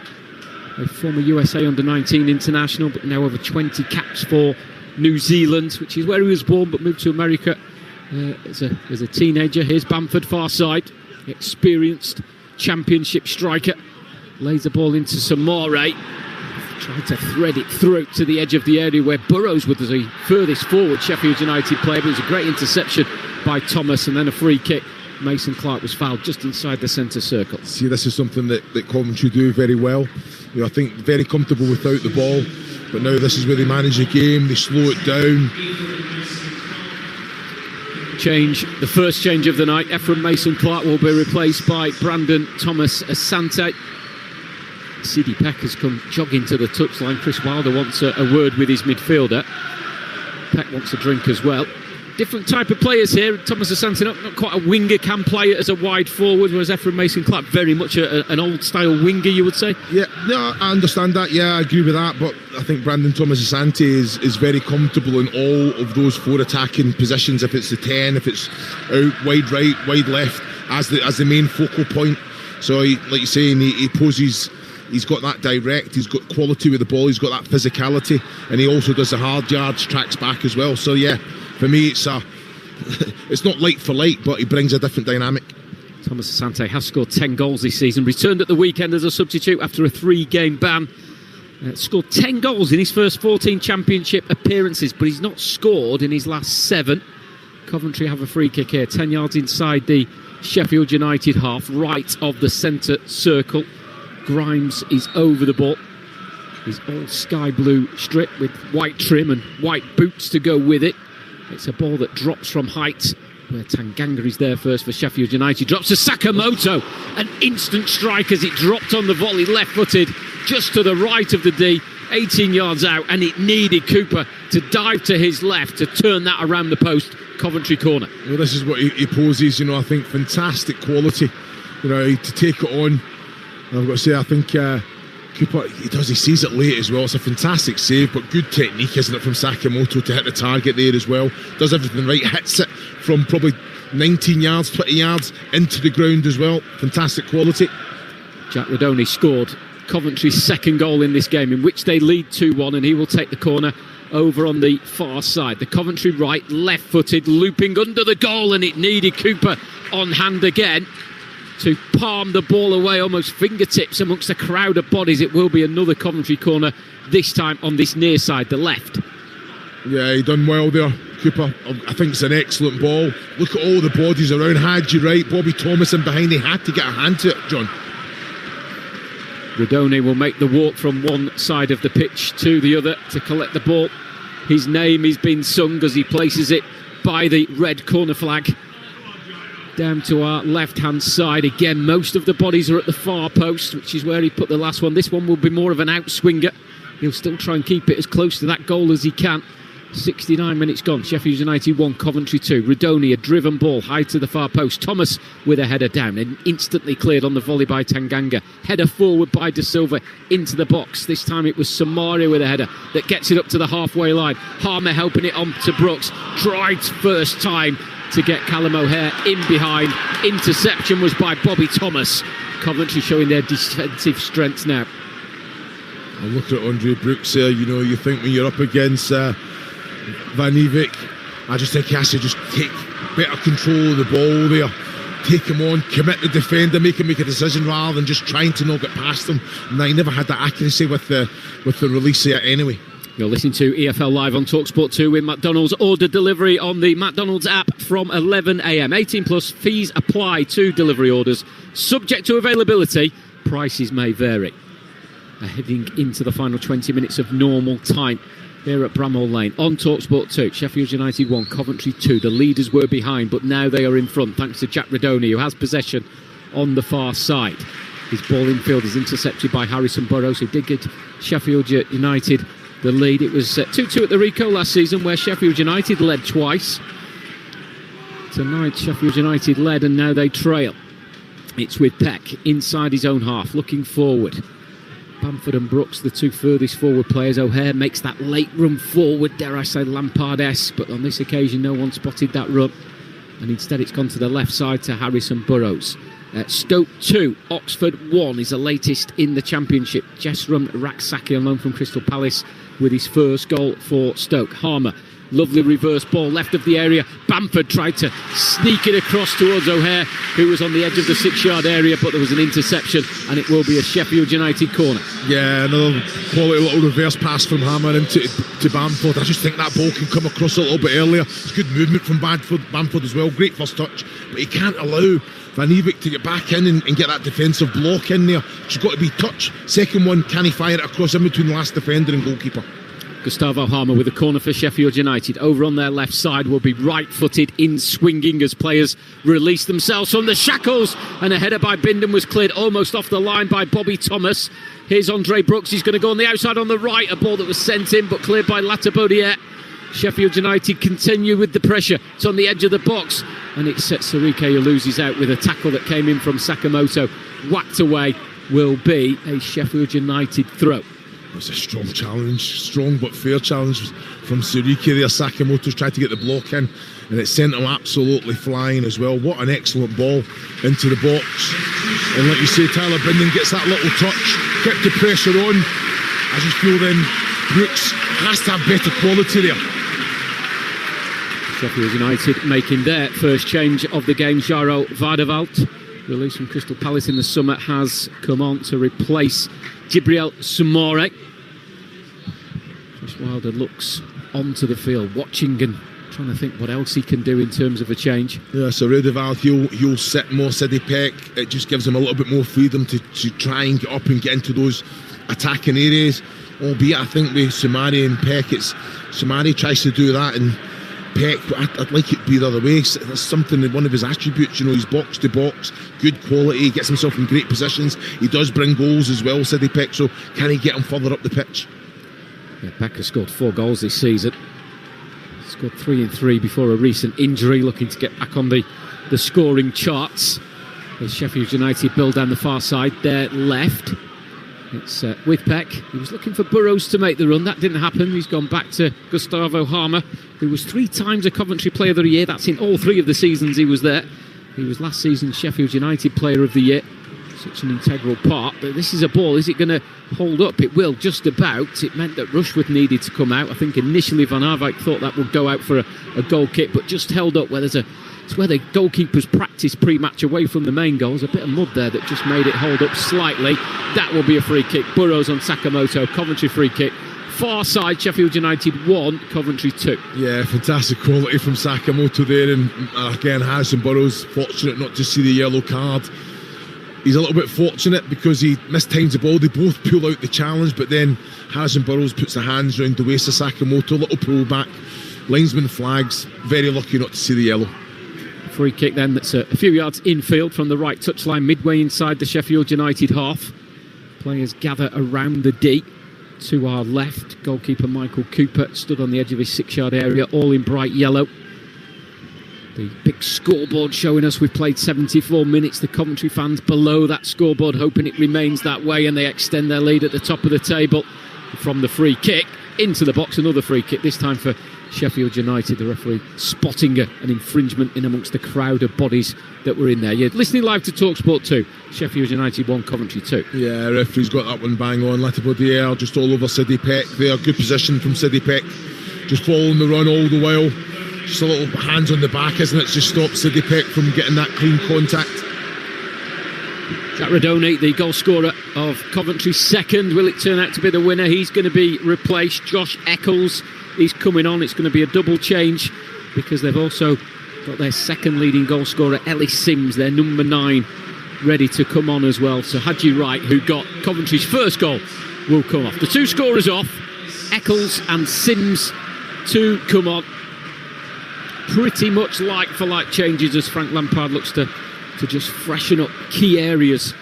a former USA under-19 international, but now over 20 caps for New Zealand, which is where he was born, but moved to America as a teenager. Here's Bamford, far side, experienced championship striker, lays the ball into Samore, tried to thread it through to the edge of the area where Burrows was the furthest forward Sheffield United player, but it was a great interception by Thomas, and then a free kick. Mason Clark was fouled just inside the centre circle. See, this is something that Coventry do very well. I think very comfortable without the ball, but now this is where they manage the game. They slow it down. The first change of the night. Ephraim Mason Clark will be replaced by Brandon Thomas Asante. Sidney Peck has come jogging to the touchline. Chris Wilder wants a word with his midfielder. Peck wants a drink as well. Different type of players here. Thomas Asante not quite a winger, can play it as a wide forward, whereas Ephraim Mason Clark very much an old style winger, you would say. Yeah, no, I understand that. Yeah, I agree with that. But I think Brandon Thomas Asante is very comfortable in all of those four attacking positions. If it's the 10, if it's out wide right, wide left, as the main focal point. So, like you're saying, he poses. He's got that direct, he's got quality with the ball, he's got that physicality, and he also does the hard yards, tracks back as well. So yeah, for me it's not light for light, but he brings a different dynamic. Thomas Asante has scored 10 goals this season, returned at the weekend as a substitute after a 3-game ban. Scored 10 goals in his first 14 championship appearances, but he's not scored in his last 7. Coventry have a free kick here, 10 yards inside the Sheffield United half, right of the centre circle. Grimes is over the ball. His all sky blue strip with white trim and white boots to go with it. It's a ball that drops from height, where Tanganga is there first for Sheffield United. Drops to Sakamoto. An instant strike as it dropped on the volley, left-footed, just to the right of the D, 18 yards out, and it needed Cooper to dive to his left to turn that around the post. Coventry corner. Well, this is what he poses, I think fantastic quality, to take it on. I've got to say, I think Cooper, he sees it late as well. It's a fantastic save, but good technique, isn't it, from Sakamoto to hit the target there as well. Does everything right, hits it from probably 19 yards, 20 yards into the ground as well. Fantastic quality. Jack Rodoni scored Coventry's second goal in this game, in which they lead 2-1, and he will take the corner over on the far side. The Coventry right, left-footed, looping under the goal, and it needed Cooper on hand again to palm the ball away, almost fingertips amongst a crowd of bodies. It will be another Coventry corner, this time on this near side, the left Yeah, he done well there, Cooper. I think it's an excellent ball. Look at all the bodies around. Had you right, Bobby Thomas in behind. He had to get a hand to it, John. Rodoni will make the walk from one side of the pitch to the other to collect the ball. His name is being sung as he places it by the red corner flag. Down to our left-hand side. Again, most of the bodies are at the far post, which is where he put the last one. This one will be more of an outswinger. He'll still try and keep it as close to that goal as he can. 69 minutes gone. Sheffield United 1, Coventry 2. Rodoni, a driven ball high to the far post. Thomas with a header down and instantly cleared on the volley by Tanganga. Header forward by De Silva into the box. This time it was Samaria with a header that gets it up to the halfway line. Harmer helping it on to Brooks. Tried first time to get Callum O'Hare in behind. Interception was by Bobby Thomas. Coventry showing their defensive strength now. I look at Andre Brooks there. You know, you think when you're up against Van Ewijk, I just think he has to just take better control of the ball there, take him on, commit the defender, make him make a decision rather than just trying to knock it past him. And he never had that accuracy with the release there anyway. You're listening to EFL Live on Talksport 2 with McDonald's order delivery on the McDonald's app from 11 a.m. 18 plus, fees apply to delivery orders. Subject to availability, prices may vary. Heading into the final 20 minutes of normal time here at Bramhall Lane on Talksport 2. Sheffield United 1, Coventry 2. The leaders were behind, but now they are in front thanks to Jack Rodoni, who has possession on the far side. His ball in field is intercepted by Harrison Burrows, who did give Sheffield United the lead. It was 2-2 at the Rico last season, where Sheffield United led twice. Tonight Sheffield United led and now they trail. It's with Peck inside his own half, looking forward. Bamford and Brooks, the two furthest forward players. O'Hare makes that late run forward, dare I say Lampard-esque, but on this occasion no one spotted that run, and instead it's gone to the left side to Harrison Burrows. Stoke 2, Oxford 1 is the latest in the Championship. Jesram Raksaki on loan from Crystal Palace with his first goal for Stoke. Harmer, lovely reverse ball left of the area. Bamford tried to sneak it across towards O'Hare, who was on the edge of the 6-yard area, but there was an interception and it will be a Sheffield United corner. Yeah, another quality little reverse pass from Hammer into to Bamford. I just think that ball can come across a little bit earlier. It's good movement from Bamford as well. Great first touch, but he can't allow Van Ewijk to get back in and get that defensive block in there. She's got to be touch. Second one, can he fire it across in between the last defender and goalkeeper? Gustavo Harmer with a corner for Sheffield United. Over on their left side will be right-footed in swinging as players release themselves from the shackles, and a header by Bindon was cleared almost off the line by Bobby Thomas. Here's Andre Brooks. He's going to go on the outside on the right, a ball that was sent in but cleared by Latabodier. Sheffield United continue with the pressure. It's on the edge of the box, and it's Sarike who loses out with a tackle that came in from Sakamoto. Whacked away, will be a Sheffield United throw. It's a strong challenge, strong but fair challenge from Sarike there. Sakamoto's tried to get the block in, and it sent him absolutely flying as well. What an excellent ball into the box. And like you say, Tyler Bindon gets that little touch, kept the pressure on. I just feel then Brooks has to have better quality there. Sheffield United making their first change of the game. Jaro Vardevalt, released from Crystal Palace in the summer, has come on to replace Gibriel Soumare. Josh Wilder looks onto the field, watching and trying to think what else he can do in terms of a change. Yeah, so Vardevalt, he'll sit more Sidney Peck. It just gives him a little bit more freedom to try and get up and get into those attacking areas. Albeit, I think with Soumare and Peck, Soumare tries to do that, and Peck, I'd like it to be the other way. That's something, one of his attributes, he's box to box, good quality, gets himself in great positions. He does bring goals as well, Sidney Peck, so can he get him further up the pitch? Yeah, Peck has scored 4 goals this season. Scored 3 in 3 before a recent injury, looking to get back on the scoring charts. As Sheffield United build down the far side, their left. It's with Peck. He was looking for Burrows to make the run. That didn't happen. He's gone back to Gustavo Harmer, who was 3 times a Coventry Player of the Year. That's in all 3 of the seasons he was there. He was last season's Sheffield United Player of the Year. Such an integral part. But this is a ball. Is it going to hold up? It will, just about. It meant that Rushworth needed to come out. I think initially Van Arwijk thought that would go out for a goal kick, but just held up where it's where the goalkeepers practice pre-match away from the main goals. A bit of mud there that just made it hold up slightly. That will be a free kick. Burrows on Sakamoto. Coventry free kick Far side, Sheffield United 1, Coventry 2. Yeah, fantastic quality from Sakamoto there, and again, Harrison Burrows fortunate not to see the yellow card. He's a little bit fortunate because he mistimes the ball. They both pull out the challenge, but then Harrison Burrows puts the hands around the waist of Sakamoto, little pull back, linesman flags, very lucky not to see the yellow. Free kick then, that's a few yards infield from the right touchline, midway inside the Sheffield United half. Players gather around the D. To our left, goalkeeper Michael Cooper stood on the edge of his 6-yard area, all in bright yellow. The big scoreboard showing us we've played 74 minutes. The Coventry fans below that scoreboard hoping it remains that way, and they extend their lead at the top of the table. From the free kick into the box, another free kick, this time for Sheffield United. The referee spotting an infringement in amongst the crowd of bodies that were in there. You're listening live to Talksport 2. Sheffield United 1, Coventry 2. Yeah, referee's got that one bang on. Let about the air, just all over Sidney Peck there. Good position from Sidney Peck. Just following the run all the while. Just a little hands on the back, isn't it? Just stops Sidney Peck from getting that clean contact. Jack Radoni, the goal scorer of Coventry's second. Will it turn out to be the winner? He's going to be replaced. Josh Eccles, he's coming on. It's going to be a double change because they've also got their second leading goal scorer, Ellis Sims, their number 9, ready to come on as well. So Hadji Wright, who got Coventry's first goal, will come off. The two scorers off, Eccles and Sims to come on. Pretty much like for like changes as Frank Lampard looks to just freshen up key areas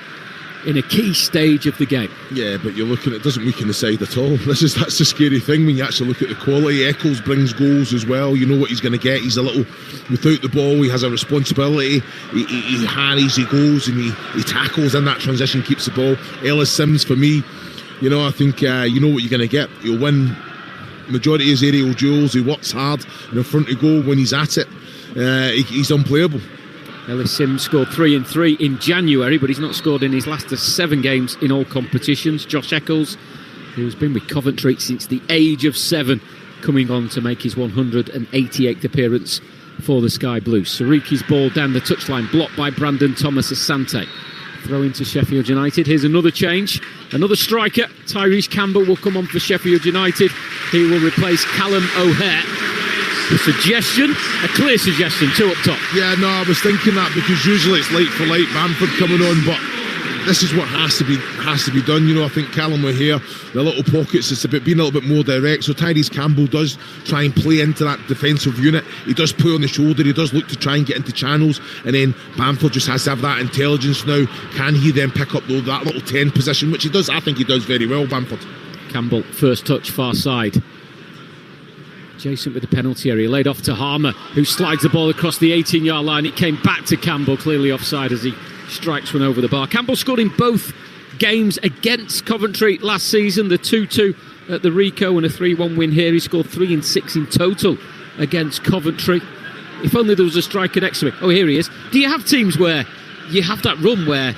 in a key stage of the game. Yeah, but you're looking, it doesn't weaken the side at all. That's the scary thing when you actually look at the quality. Eccles brings goals as well. You know what he's going to get. He's a little, without the ball, he has a responsibility. He harries, he goes, and he tackles in that transition, keeps the ball. Ellis Sims, for me, you know, I think you know what you're going to get. He'll win majority of his aerial duels. He works hard and in front of goal when he's at it. He's unplayable. Ellis Sims scored 3 in 3 in January, but he's not scored in his last 7 games in all competitions. Josh Eccles, who's been with Coventry since the age of 7, coming on to make his 188th appearance for the Sky Blues. Sariki's ball down the touchline, blocked by Brandon Thomas Asante. Throw into Sheffield United. Here's another change. Another striker, Tyrese Campbell, will come on for Sheffield United. He will replace Callum O'Hare. A suggestion, a clear suggestion, 2 up top. Yeah, no, I was thinking that because usually it's light for light, Bamford coming on, but this is what has to be done. You know, I think Callum O'Hare, the little pockets, it's about being a little bit more direct. So Tyrese Campbell does try and play into that defensive unit. He does play on the shoulder. He does look to try and get into channels, and then Bamford just has to have that intelligence now. Can he then pick up that little 10 position, which he does? I think he does very well, Bamford. Campbell, first touch, far side. Adjacent with the penalty area, laid off to Harmer, who slides the ball across the 18-yard line. It came back to Campbell, clearly offside as he strikes one over the bar. Campbell scored in both games against Coventry last season, the 2-2 at the Rico and a 3-1 win here. He scored 3 in 6 in total against Coventry. If only there was a striker next to him. Oh, here he is. Do you have teams where you have that run where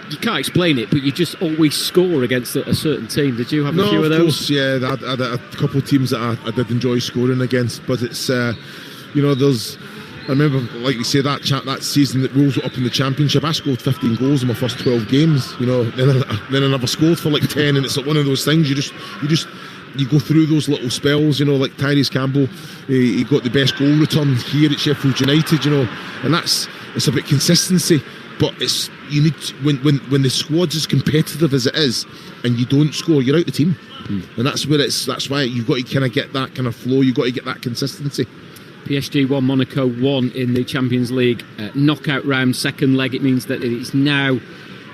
you can't explain it, but you just always score against a certain team? Did you have a few of those? Of course, yeah. I had a couple of teams that I did enjoy scoring against, but it's, you know, I remember, like you say, that season that Wolves were up in the Championship, I scored 15 goals in my first 12 games, you know, then I never scored for like 10, and it's like one of those things, you go through those little spells, you know, like Tyrese Campbell, he got the best goal return here at Sheffield United, you know, and it's about consistency. But you need when the squad's as competitive as it is, and you don't score, you're out the team, and that's why you've got to kind of get that kind of flow. You've got to get that consistency. PSG 1, Monaco 1 in the Champions League knockout round, second leg. It means that it's now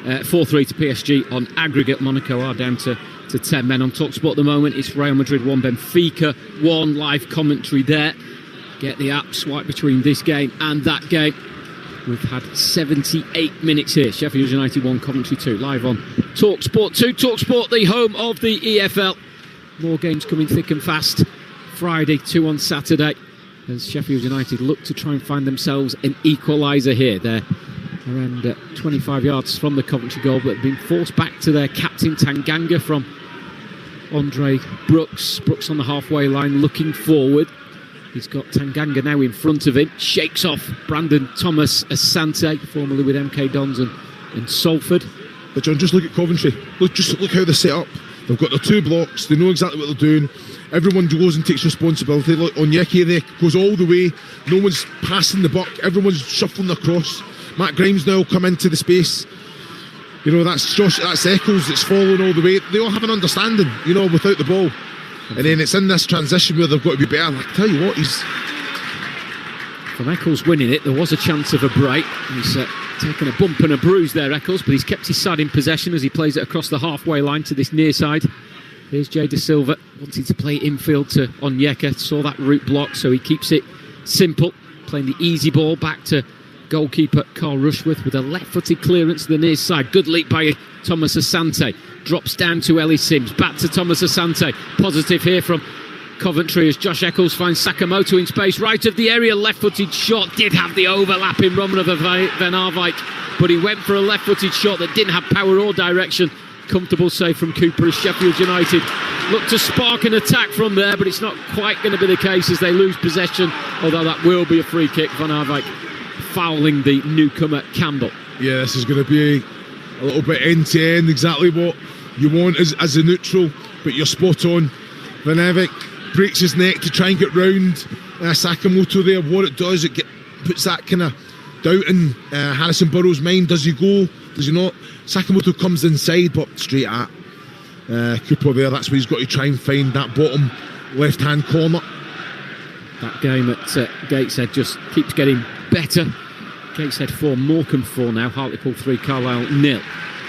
4-3 to PSG on aggregate. Monaco are down to 10 men. On Talksport at the moment, it's Real Madrid 1, Benfica 1. Live commentary there. Get the app, swipe between this game and that game. We've had 78 minutes here. Sheffield United 1, Coventry 2. Live on Talksport 2. Talksport, the home of the EFL. More games coming thick and fast. Friday, 2 on Saturday. As Sheffield United look to try and find themselves an equaliser here. They're around 25 yards from the Coventry goal, but have been forced back to their captain Tanganga from Andre Brooks. Brooks on the halfway line looking forward. He's got Tanganga now in front of him. Shakes off Brandon Thomas Asante, formerly with MK Dons and Salford. But John, just look at Coventry. Look how they're set up. They've got their 2 blocks. They know exactly what they're doing. Everyone goes and takes responsibility. Look, Onyeka there goes all the way. No one's passing the buck. Everyone's shuffling across. Matt Grimes now will come into the space. You know, that's Josh, that's Eccles that's following all the way. They all have an understanding, you know, without the ball. And then it's in this transition where they've got to be better. I tell you what, from Eccles winning it, there was a chance of a break. He's taken a bump and a bruise there, Eccles, but he's kept his side in possession as he plays it across the halfway line to this near side. Here's Jay De Silva wanting to play infield to Onyeka. Saw that route block, so he keeps it simple, playing the easy ball back to goalkeeper Carl Rushworth with a left-footed clearance to the near side. Good leap by Thomas Asante. Drops down to Ellie Sims. Back to Thomas Asante. Positive here from Coventry as Josh Eccles finds Sakamoto in space. Right of the area, left-footed shot. Did have the overlapping Roman of Van Arwijk, but he went for a left-footed shot that didn't have power or direction. Comfortable save from Cooper as Sheffield United look to spark an attack from there, but it's not quite going to be the case as they lose possession, although that will be a free kick. Van Arwijk fouling the newcomer Campbell. Yeah, this is going to be a little bit end-to-end, exactly what you want as a neutral, but you're spot on. Van Arwijk breaks his neck to try and get round Sakamoto there. What it does, puts that kind of doubt in Harrison Burrow's mind. Does he go? Does he not? Sakamoto comes inside, but straight at Cooper there. That's where he's got to try and find that bottom left-hand corner. That game at Gateshead just keeps getting better. Gateshead 4, Morecambe 4 now. Hartlepool 3, Carlisle 0.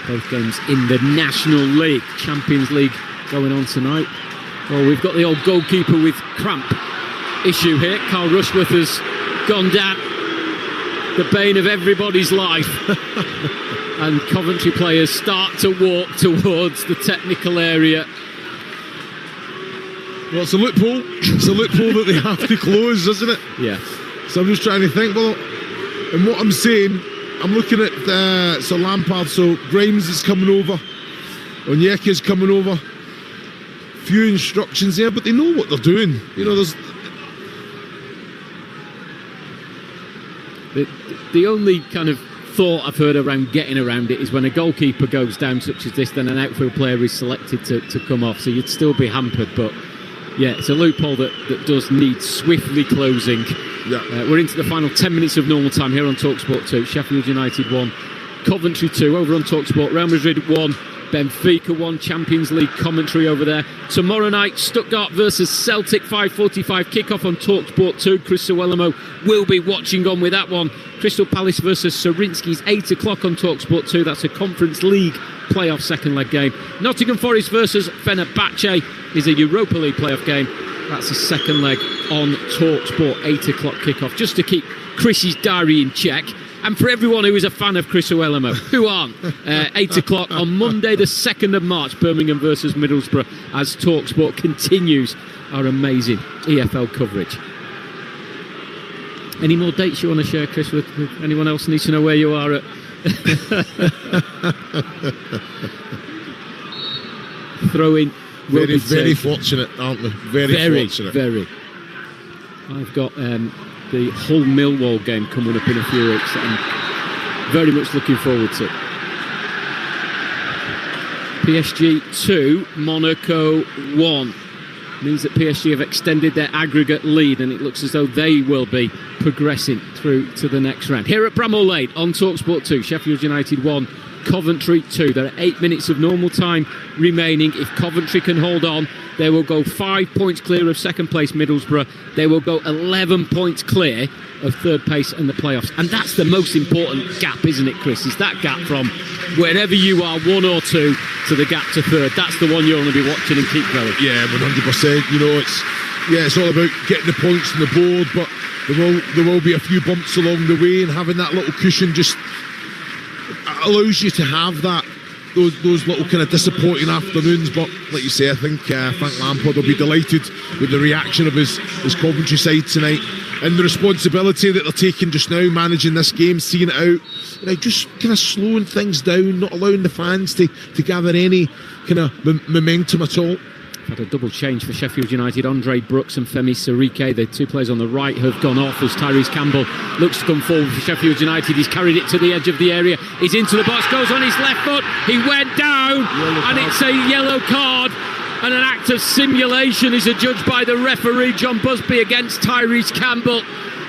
Both games in the National League. Champions League going on tonight. Well, we've got the old goalkeeper with cramp issue here. Carl Rushworth has gone down. The bane of everybody's life. And Coventry players start to walk towards the technical area. Well, it's a loophole. It's a loophole that they have to close, isn't it? Yeah. So I'm just trying to think, well, and what I'm saying, I'm looking at Sir Lampard, so Grimes is coming over, Onyeka is coming over. Few instructions there, but they know what they're doing. You know, there's the only kind of thought I've heard around getting around it is when a goalkeeper goes down such as this, then an outfield player is selected to come off, so you'd still be hampered. But yeah, it's a loophole that does need swiftly closing. Yeah. We're into the final 10 minutes of normal time here on Talksport 2. Sheffield United 1, Coventry 2. Over on Talksport, Real Madrid 1, Benfica 1. Champions League commentary over there. Tomorrow night, Stuttgart versus Celtic, 5:45 kickoff on Talksport 2. Chris Sewellamo will be watching on with that one. Crystal Palace versus Sarinsky's 8 o'clock on Talksport 2. That's a Conference League playoff second leg game. Nottingham Forest versus Fenerbahce is a Europa League playoff game. That's a second leg on Talksport, 8 o'clock kickoff. Just to keep Chris's diary in check. And for everyone who is a fan of Chris Sewellamo, who aren't, 8 o'clock on Monday the 2nd of March, Birmingham versus Middlesbrough, as Talksport continues our amazing EFL coverage. Any more dates you want to share, Chris, with anyone else needs to know where you are at? Throw in. Very fortunate, aren't we? Very fortunate. Very. I've got the Hull Millwall game coming up in a few weeks that I'm very much looking forward to. PSG 2, Monaco 1. Means that PSG have extended their aggregate lead, and it looks as though they will be progressing through to the next round. Here at Bramall Lane on Talksport 2, Sheffield United 1, Coventry 2. There are 8 minutes of normal time remaining. If Coventry can hold on, they will go 5 points clear of second place Middlesbrough. They will go 11 points clear of third place in the playoffs. And that's the most important gap, isn't it, Chris? Is that gap from wherever you are, 1 or 2, to the gap to third. That's the one you're going to be watching and keep going. Yeah, 100%. You know, it's all about getting the points on the board, but there will be a few bumps along the way, and having that little cushion just allows you to have those little kind of disappointing afternoons. But like you say, I think Frank Lampard will be delighted with the reaction of his Coventry side tonight, and the responsibility that they're taking just now, managing this game, seeing it out, just kind of slowing things down, not allowing the fans to gather any kind of momentum at all. Had a double change for Sheffield United. Andre Brooks and Femi Sirike, the two players on the right, have gone off as Tyrese Campbell looks to come forward for Sheffield United. He's carried it to the edge of the area. He's into the box, goes on his left foot. He went down. down, and it's a yellow card. And an act of simulation is adjudged by the referee, John Busby, against Tyrese Campbell.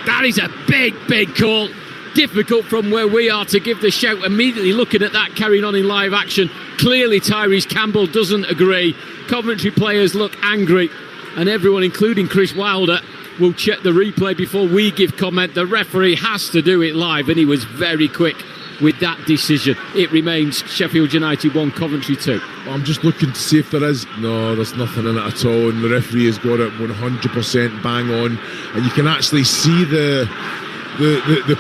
That is a big, big call. Difficult from where we are to give the shout. Immediately looking at that, carrying on in live action. Clearly Tyrese Campbell doesn't agree. Coventry players look angry, and everyone, including Chris Wilder, will check the replay before we give comment. The referee has to do it live, and he was very quick with that decision. It remains Sheffield United 1, Coventry 2. I'm just looking to see if there is. No, there's nothing in it at all, and the referee has got it 100% bang on, and you can actually see the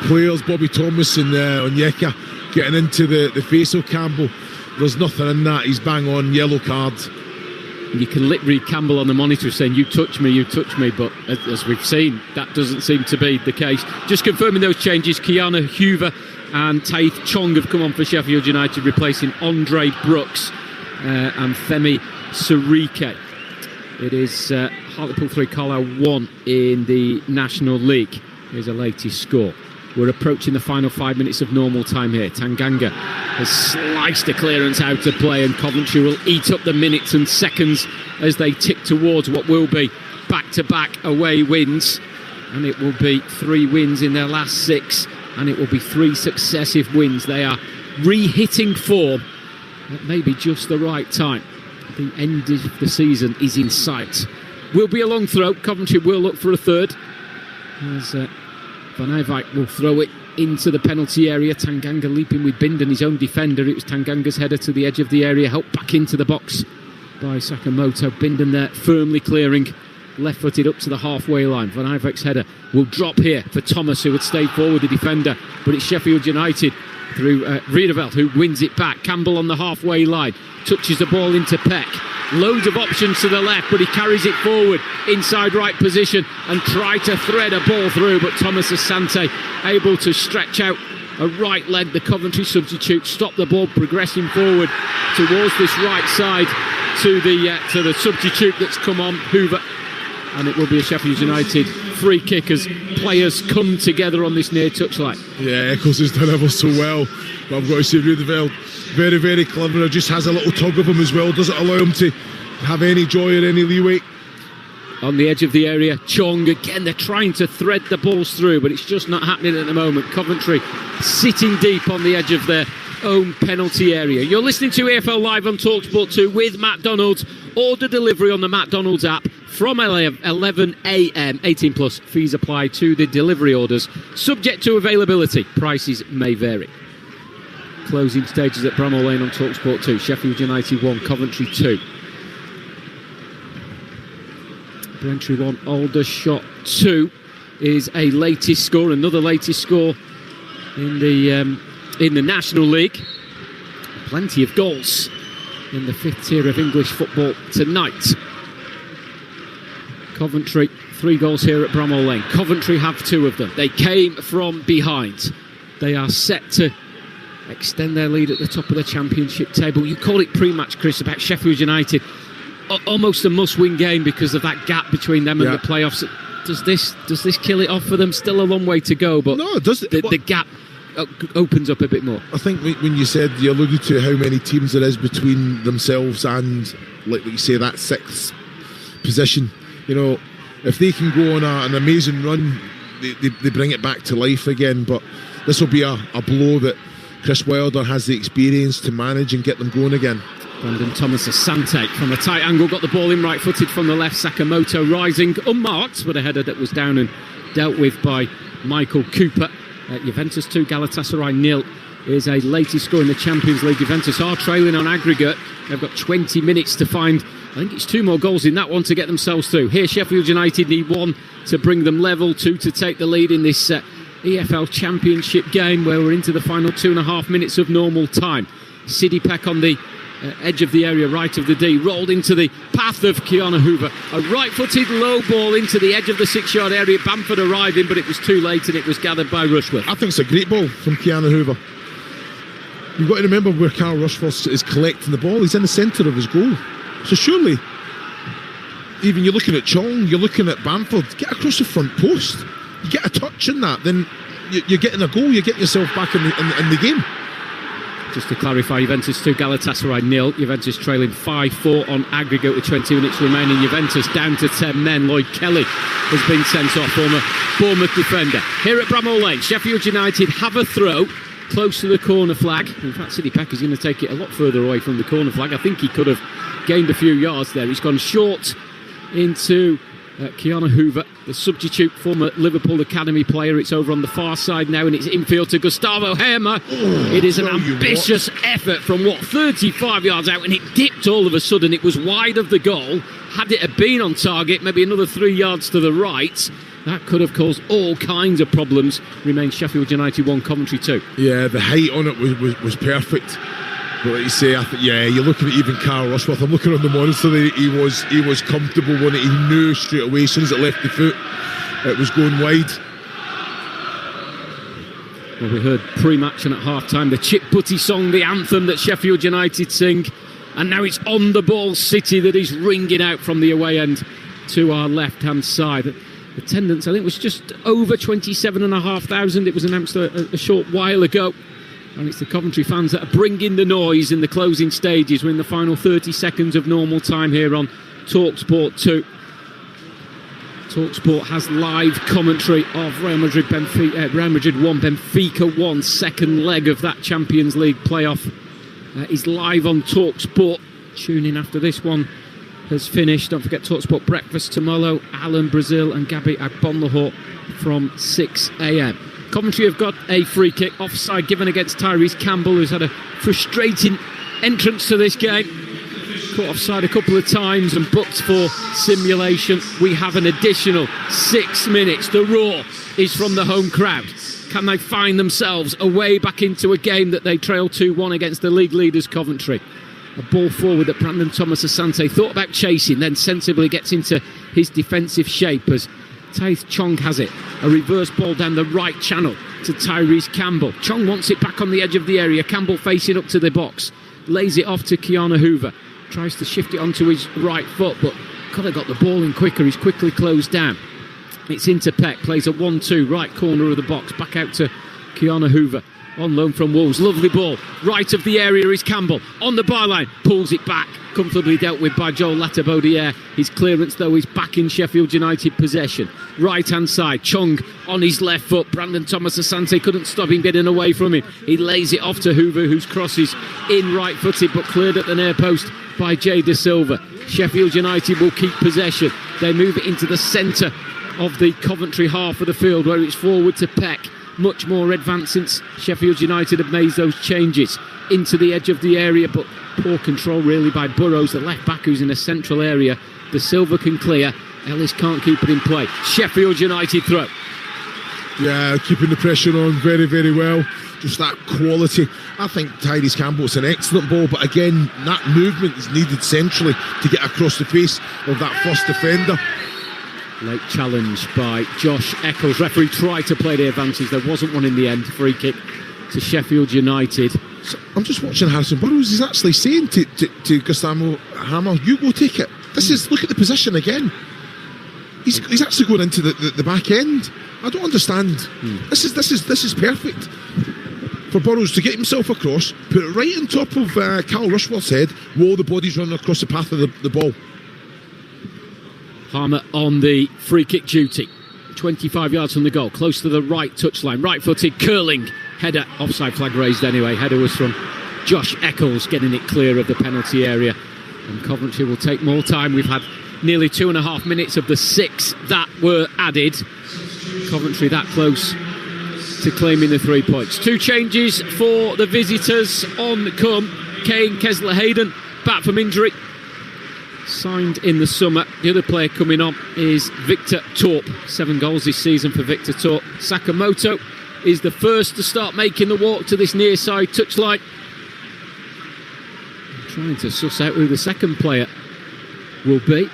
players, Bobby Thomas and Onyeka, getting into the face of Campbell. There's nothing in that. He's bang on, yellow card. And you can read Campbell on the monitor saying, you touch me, but as we've seen, that doesn't seem to be the case. Just confirming those changes, Keanu Hoover and Taith Chong have come on for Sheffield United, replacing Andre Brooks and Femi Sirike. It is Hartlepool 3, Carlisle 1 in the National League. Here's a latest score. We're approaching the final 5 minutes of normal time here. Tanganga has sliced a clearance out of play, and Coventry will eat up the minutes and seconds as they tick towards what will be back-to-back away wins. And it will be 3 wins in their last 6, and it will be 3 successive wins. They are re-hitting form at maybe just the right time. The end of the season is in sight. Will be a long throw. Coventry will look for a third, as Van Eyck will throw it into the penalty area. Tanganga leaping with Bindon, his own defender. It was Tanganga's header to the edge of the area, helped back into the box by Sakamoto. Bindon there firmly clearing, left-footed up to the halfway line. Van Eyck's header will drop here for Thomas, who would stay forward, the defender, but it's Sheffield United through Riedeveld, who wins it back. Campbell on the halfway line, touches the ball into Peck. Loads of options to the left, but he carries it forward inside right position and try to thread a ball through, but Thomas Asante able to stretch out a right leg. The Coventry substitute stop the ball progressing forward towards this right side to the substitute that's come on, Hoover, and it will be a Sheffield United free kick as players come together on this near touchline. Yeah, Eccles has done ever so well, but I've got to say Riedeveld, very, very clever. Just has a little tug of him as well. Doesn't allow him to have any joy or any leeway. On the edge of the area, Chong again. They're trying to thread the balls through, but it's just not happening at the moment. Coventry sitting deep on the edge of their own penalty area. You're listening to EFL Live on Talksport 2 with Matt Donalds. Order delivery on the Matt Donalds app from 11 a.m. 18 plus. Fees apply to the delivery orders. Subject to availability. Prices may vary. Closing stages at Bramall Lane on Talksport 2. Sheffield United 1, Coventry 2. Brentry 1, Aldershot 2 is a latest score, another latest score in the National League. Plenty of goals in the 5th tier of English football tonight. Coventry, 3 goals here at Bramall Lane. Coventry have 2 of them. They came from behind. They are set to extend their lead at the top of the Championship table. You call it pre-match, Chris, about Sheffield United. Almost a must-win game because of that gap between them and the playoffs. Does this kill it off for them? Still a long way to go, but no, does it? The gap opens up a bit more. I think when you said, you alluded to how many teams there is between themselves and, like you say, that 6th position. You know, if they can go on an amazing run, they bring it back to life again. But this will be a blow that Chris Wilder has the experience to manage and get them going again. Brendan Thomas Asante from a tight angle, got the ball in right-footed from the left. Sakamoto rising, unmarked, but a header that was down and dealt with by Michael Cooper. Juventus 2, Galatasaray 0 is a latest score in the Champions League. Juventus are trailing on aggregate. They've got 20 minutes to find, I think it's 2 more goals in that one to get themselves through. Here Sheffield United need 1 to bring them level, 2 to take the lead in this EFL Championship game, where we're into the final 2.5 minutes of normal time. Siddy Peck on the edge of the area, right of the D, rolled into the path of Keanu Hoover. A right-footed low ball into the edge of the 6-yard area. Bamford arriving, but it was too late and it was gathered by Rushworth. I think it's a great ball from Keanu Hoover. You've got to remember where Carl Rushworth is collecting the ball. He's in the centre of his goal. So surely, even you're looking at Chong, you're looking at Bamford, get across the front post. You get a touch in that, then you're getting a goal, you're getting yourself back in the game. Just to clarify, Juventus 2, Galatasaray 0. Juventus trailing 5-4 on aggregate with 20 minutes remaining. Juventus down to 10 men. Lloyd Kelly has been sent off, former Bournemouth defender. Here at Bramall Lane, Sheffield United have a throw close to the corner flag. In fact, Sidney Pecker's going to take it a lot further away from the corner flag. I think he could have gained a few yards there. He's gone short into Keanu Hoover, the substitute former Liverpool Academy player. It's over on the far side now, and it's infield to Gustavo Hermer. It is an ambitious effort from 35 yards out, and it dipped all of a sudden. It was wide of the goal. Had it have been on target, maybe another 3 yards to the right, that could have caused all kinds of problems. Remains Sheffield United 1, Coventry 2. Yeah, the height on it was perfect. But like you say, you're looking at even Carl Rushworth. I'm looking on the monitor there. He was comfortable when he knew straight away as soon as it left the foot, it was going wide. Well, we heard pre-match and at half-time the Chip Butty song, the anthem that Sheffield United sing, and now it's On The Ball City that is ringing out from the away end to our left-hand side. Attendance, I think, was just over 27,500. It was announced a short while ago. And it's the Coventry fans that are bringing the noise in the closing stages. We're in the final 30 seconds of normal time here on Talksport 2. Talksport has live commentary of Real Madrid 1, Benfica 1, second leg of that Champions League playoff. Is live on Talksport. Tune in after this one has finished. Don't forget Talksport Breakfast tomorrow. Alan Brazil and Gabby Agbonlahor from 6 a.m. Coventry have got a free kick, offside given against Tyrese Campbell, who's had a frustrating entrance to this game. Caught offside a couple of times and booked for simulation. We have an additional 6 minutes. The roar is from the home crowd. Can they find themselves a way back into a game that they trail 2-1 against the league leaders Coventry? A ball forward that Brandon Thomas-Asante thought about chasing, then sensibly gets into his defensive shape as Taith Chong has it. A reverse ball down the right channel to Tyrese Campbell. Chong wants it back on the edge of the area. Campbell facing up to the box. Lays it off to Keanu Hoover. Tries to shift it onto his right foot, but could have got the ball in quicker. He's quickly closed down. It's into Peck. Plays a 1-2 right corner of the box. Back out to Keanu Hoover. On loan from Wolves. Lovely ball. Right of the area is Campbell. On the byline. Pulls it back. Comfortably dealt with by Joel Latabaudiere. His clearance, though, is back in Sheffield United possession. Right-hand side. Chong on his left foot. Brandon Thomas-Asante couldn't stop him getting away from him. He lays it off to Hoover, whose crosses in right-footed, but cleared at the near post by Jay De Silva. Sheffield United will keep possession. They move it into the centre of the Coventry half of the field, where it's forward to Peck. Much more advanced since Sheffield United have made those changes into the edge of the area, but poor control really by Burrows, the left back, who's in a central area. De Silva can clear. Ellis can't keep it in play. Sheffield United throw. Yeah, keeping the pressure on very, very well. Just that quality. I think Tyrese Campbell's an excellent ball, but again, that movement is needed centrally to get across the face of that first defender. Late challenge by Josh Eccles. Referee tried to play the advantage. There wasn't one in the end. Free kick to Sheffield United. So I'm just watching Harrison Burrows. He's actually saying to Gustavo Hammer, "You go take it." Look at the position again. He's actually going into the back end. I don't understand. This is perfect for Burrows to get himself across, put it right on top of Carl Rushworth's head, while the body's running across the path of the ball. Harmer on the free kick duty. 25 yards from the goal, close to the right touchline. Right-footed, curling header. Offside flag raised anyway. Header was from Josh Eccles, getting it clear of the penalty area. And Coventry will take more time. We've had nearly 2.5 minutes of the 6 that were added. Coventry that close to claiming the 3 points. 2 changes for the visitors on the come. Kane Kessler-Hayden back from injury, signed in the summer. The other player coming on is Victor Torp. 7 goals this season for Victor Torp. Sakamoto is the first to start making the walk to this near side touchline. Trying to suss out who the second player will be.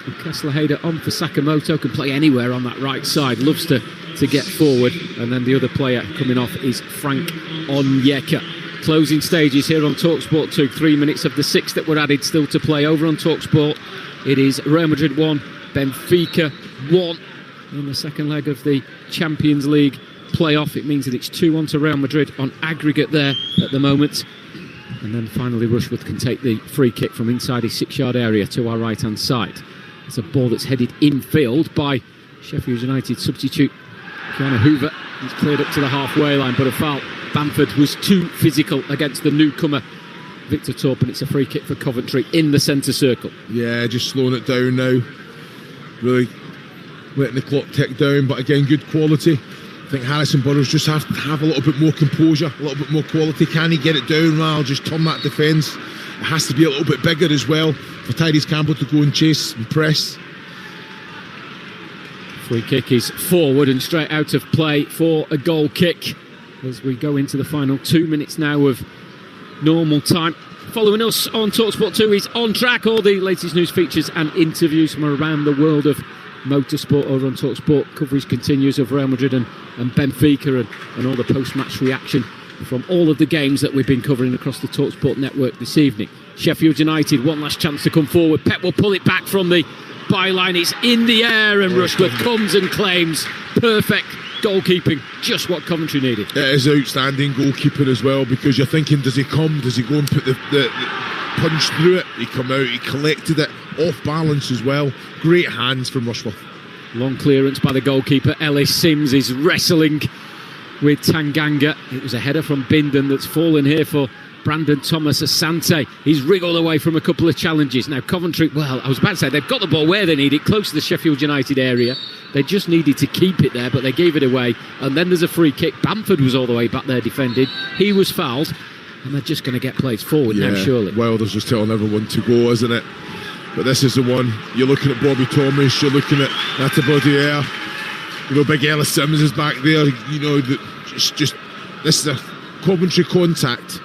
And Kessler-Hayden on for Sakamoto. Can play anywhere on that right side. Loves to get forward. And then the other player coming off is Frank Onyeka. Closing stages here on Talksport 2. 3 minutes of the 6 that were added still to play. Over on Talksport, it is Real Madrid 1, Benfica 1 in the second leg of the Champions League play-off. It means that it's 2-1 to Real Madrid on aggregate there at the moment. And then finally Rushworth can take the free kick from inside his 6-yard area to our right-hand side. It's a ball that's headed infield by Sheffield United substitute Kiana Hoover. He's cleared up to the halfway line, but a foul. Bamford was too physical against the newcomer Victor Torp, and it's a free kick for Coventry in the centre circle. Yeah, just slowing it down now. Really letting the clock tick down, but again, good quality. I think Harrison Burrows just have to have a little bit more composure, a little bit more quality. Can he get it down, Ral? Just turn that defence. It has to be a little bit bigger as well for Tyrese Campbell to go and chase and press. Free kick is forward and straight out of play for a goal kick as we go into the final 2 minutes now of normal time. Following us on Talksport 2 is On Track, all the latest news, features and interviews from around the world of motorsport over on Talksport. Coverage continues of Real Madrid and Benfica and all the post-match reaction from all of the games that we've been covering across the Talksport network this evening. Sheffield United, one last chance to come forward. Pep will pull it back from the byline. It's in the air and Rushworth comes and claims. Perfect goalkeeping, just what Coventry needed. It is outstanding goalkeeping as well, because you're thinking, does he come, does he go and put the punch through it? He come out, he collected it off balance as well. Great hands from Rushworth. Long clearance by the goalkeeper. Ellis Sims is wrestling with Tanganga. It was a header from Bindon that's fallen here for Brandon Thomas Asante. He's wriggled away from a couple of challenges. Now Coventry, well, I was about to say, they've got the ball where they need it, close to the Sheffield United area. They just needed to keep it there, but they gave it away. And then there's a free kick. Bamford was all the way back there defended. He was fouled, and they're just going to get plays forward now, surely. Wilder's just telling everyone to go, isn't it? But this is the one. You're looking at Bobby Thomas, you're looking at Natabody Air. You know, Big Ellis Simmons is back there. You know, just this is a Coventry contact.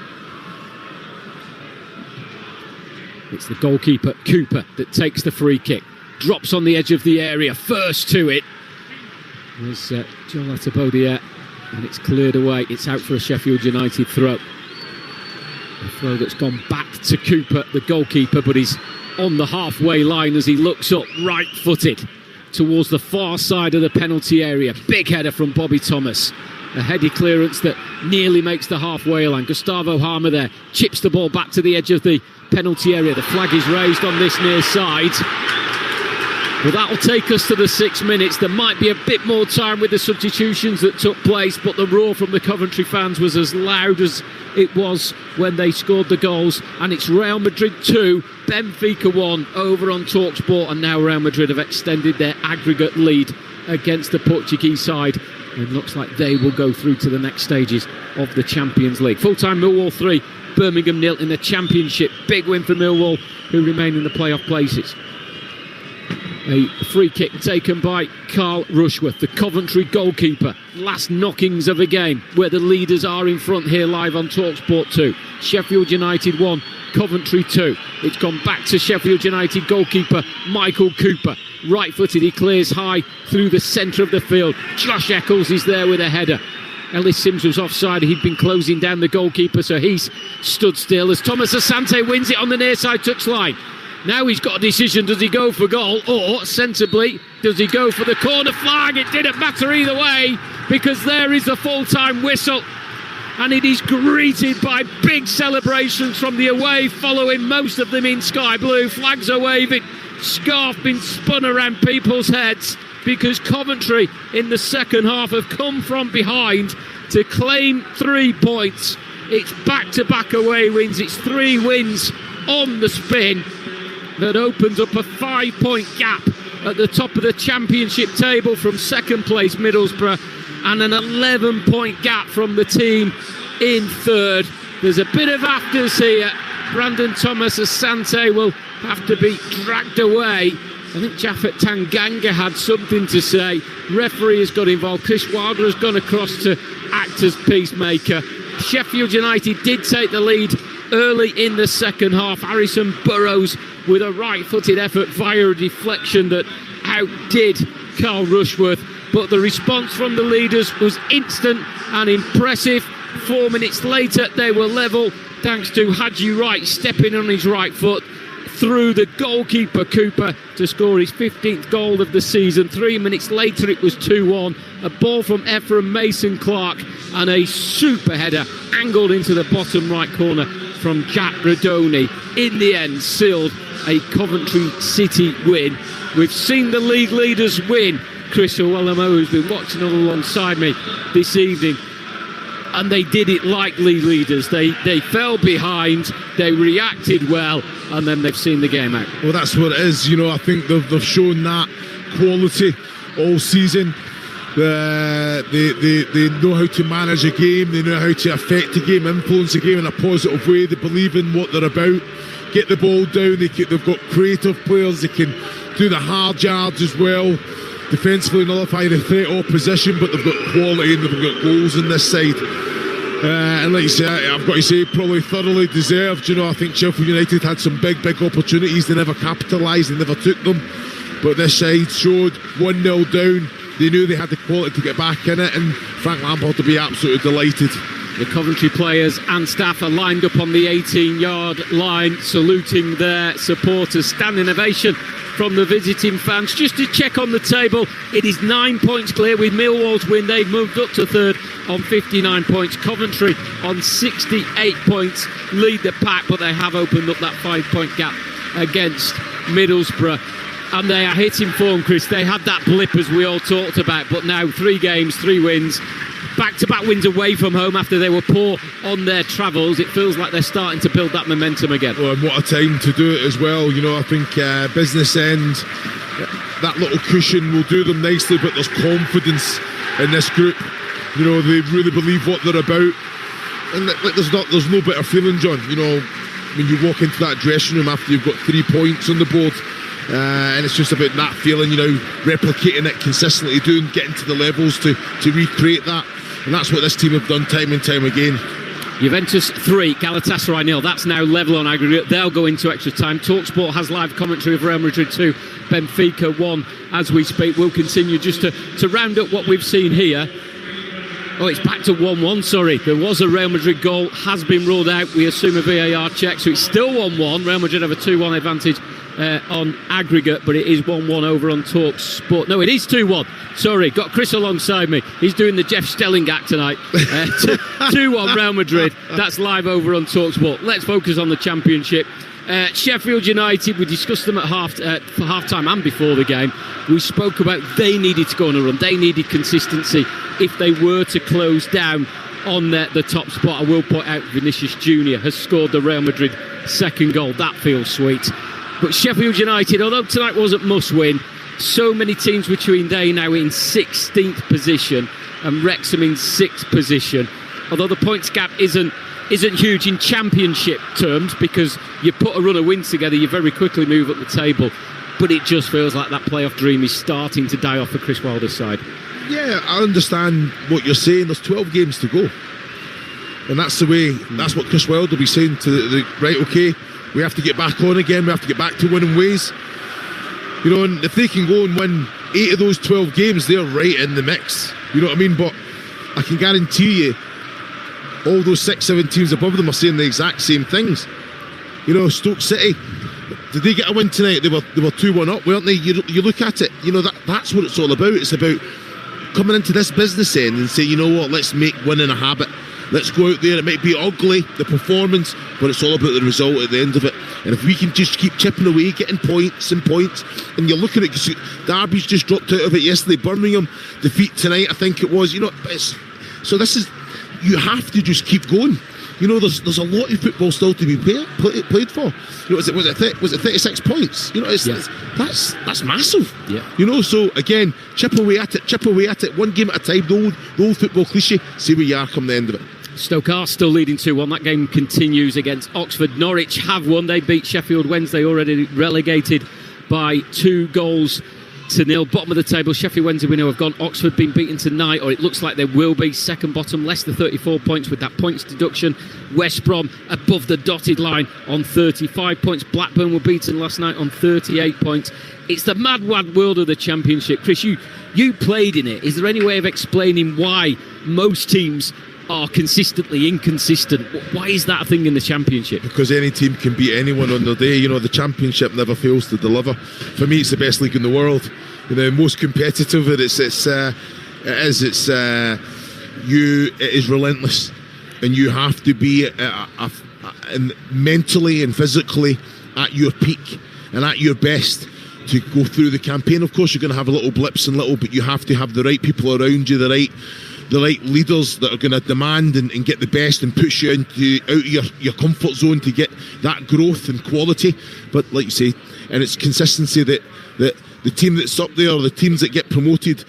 It's the goalkeeper, Cooper, that takes the free kick. Drops on the edge of the area, first to it. There's Joel Atabodier, and it's cleared away. It's out for a Sheffield United throw. A throw that's gone back to Cooper, the goalkeeper, but he's on the halfway line as he looks up, right-footed, towards the far side of the penalty area. Big header from Bobby Thomas. A heady clearance that nearly makes the halfway line. Gustavo Harmer there chips the ball back to the edge of the penalty area. The flag is raised on this near side. Well, that'll take us to the 6 minutes. There might be a bit more time with the substitutions that took place, but the roar from the Coventry fans was as loud as it was when they scored the goals. And it's Real Madrid 2, Benfica 1 over on Talksport, and now Real Madrid have extended their aggregate lead against the Portuguese side. It looks like they will go through to the next stages of the Champions League. Full-time Millwall 3, Birmingham 0 in the Championship. Big win for Millwall, who remain in the playoff places. A free kick taken by Carl Rushworth, the Coventry goalkeeper. Last knockings of a game where the leaders are in front here live on Talksport 2. Sheffield United 1, Coventry 2. It's gone back to Sheffield United goalkeeper Michael Cooper. Right-footed, he clears high through the centre of the field. Josh Eccles is there with a header. Ellis Sims was offside. He'd been closing down the goalkeeper, so he's stood still as Thomas Asante wins it on the near side touchline. Now he's got a decision. Does he go for goal, or sensibly does he go for the corner flag? It didn't matter either way, because there is the full-time whistle, and it is greeted by big celebrations from the away following, most of them in sky blue. Flags are waving, scarf being spun around people's heads, because Coventry in the second half have come from behind to claim 3 points. It's back-to-back away wins. It's 3 wins on the spin. That opens up a 5-point gap at the top of the Championship table from second place Middlesbrough, and an 11-point gap from the team in third. There's a bit of afters here. Brandon Thomas Asante will have to be dragged away. I think Japhet Tanganga had something to say. Referee has got involved. Chris Wilder has gone across to act as peacemaker. Sheffield United did take the lead early in the second half. Harrison Burrows with a right-footed effort via a deflection that outdid Carl Rushworth. But the response from the leaders was instant and impressive. 4 minutes later, they were level, thanks to Haji Wright stepping on his right foot. through the goalkeeper Cooper to score his 15th goal of the season. 3 minutes later it was 2-1. A ball from Ephraim Mason-Clark and a super header angled into the bottom right corner from Jack Radoni. In the end, sealed a Coventry City win. We've seen the league leaders win. Chris Owellamo, who's been watching all alongside me this evening, and they did it like league leaders. They fell behind, they reacted well, and then they've seen the game out. Well, that's what it is. I think they've shown that quality all season. They know how to manage a game, they know how to affect a game, influence a game in a positive way. They believe in what they're about, get the ball down. They've got creative players, they can do the hard yards as well. Defensively nullify the threat opposition, but they've got quality and they've got goals on this side. And like you say, I've got to say, probably thoroughly deserved. I think Sheffield United had some big opportunities. They never capitalised, they never took them. But this side showed 1-0 down. They knew they had the quality to get back in it, and Frank Lampard to be absolutely delighted. The Coventry players and staff are lined up on the 18-yard line, saluting their supporters. Standing ovation from the visiting fans. Just to check on the table, it is 9 points clear with Millwall's win. They've moved up to third on 59 points. Coventry on 68 points lead the pack, but they have opened up that 5-point gap against Middlesbrough. And they are hitting form, Chris. They had that blip as we all talked about, but now 3 games, 3 wins. Back-to-back wins away from home after they were poor on their travels. It feels like they're starting to build that momentum again. Well, and what a time to do it as well. I think business end, that little cushion will do them nicely, but there's confidence in this group. They really believe what they're about. And there's no better feeling, John. When you walk into that dressing room after you've got 3 points on the board, and it's just about that feeling, replicating it consistently, getting to the levels to recreate that. And that's what this team have done time and time again. Juventus 3, Galatasaray 0. That's now level on aggregate. They'll go into extra time. Talksport has live commentary of Real Madrid 2, Benfica 1 as we speak. We'll continue just to round up what we've seen here. Oh, it's back to 1-1, sorry. There was a Real Madrid goal, has been ruled out. We assume a VAR check, so it's still 1-1. Real Madrid have a 2-1 advantage on aggregate, but it is 1-1 over on Talksport. No, it is 2-1. Sorry, got Chris alongside me. He's doing the Jeff Stelling act tonight. 2-1 Real Madrid. That's live over on Talksport. Let's focus on the Championship. Sheffield United, we discussed them at for half-time and before the game. We spoke about they needed to go on a run. They needed consistency if they were to close down on the top spot. I will point out Vinicius Jr. has scored the Real Madrid second goal. That feels sweet. But Sheffield United, although tonight wasn't must-win, so many teams between they now in 16th position and Wrexham in 6th position. Although the points gap isn't huge in Championship terms, because you put a run of wins together, you very quickly move up the table. But it just feels like that playoff dream is starting to die off for Chris Wilder's side. Yeah, I understand what you're saying. There's 12 games to go. And that's the way, that's what Chris Wilder will be saying to right, okay, we have to get back on again, we have to get back to winning ways. And if they can go and win 8 of those 12 games, they're right in the mix. You know what I mean? But I can guarantee you, all those 6-7 teams above them are saying the exact same things. Stoke City, did they get a win tonight? They were 2-1 up, weren't they? You look at it, that's what it's all about. It's about coming into this business end and say, you know what, let's make winning a habit. Let's go out there. It might be ugly, the performance, but it's all about the result at the end of it. And if we can just keep chipping away, getting points, and you're looking at Derby's just dropped out of it yesterday. Birmingham defeat tonight, I think it was. So this is, you have to just keep going. There's a lot of football still to be played for. Was it 36 points? That's massive. Yeah. So again, chip away at it, one game at a time. The old football cliche. See where you are come the end of it. Stoke are still leading 2-1. That game continues against Oxford. Norwich have won. They beat Sheffield Wednesday, already relegated by 2-0. Bottom of the table, Sheffield Wednesday we know have gone. Oxford been beaten tonight, or it looks like they will be. Second bottom, Leicester 34 points with that points deduction. West Brom above the dotted line on 35 points. Blackburn were beaten last night on 38 points. It's the mad world of the Championship. Chris, you played in it. Is there any way of explaining why most teams are consistently inconsistent. Why is that a thing in the Championship? Because any team can beat anyone on their day. You know, the Championship never fails to deliver. For me, it's the best league in the world. You know, most competitive. It is relentless, and you have to be mentally and physically at your peak and at your best to go through the campaign. Of course, you're going to have little blips but you have to have the right people around you, the right leaders that are going to demand and get the best and push you out of your comfort zone to get that growth and quality. But like you say, and it's consistency that the team that's up there, the teams that get promoted,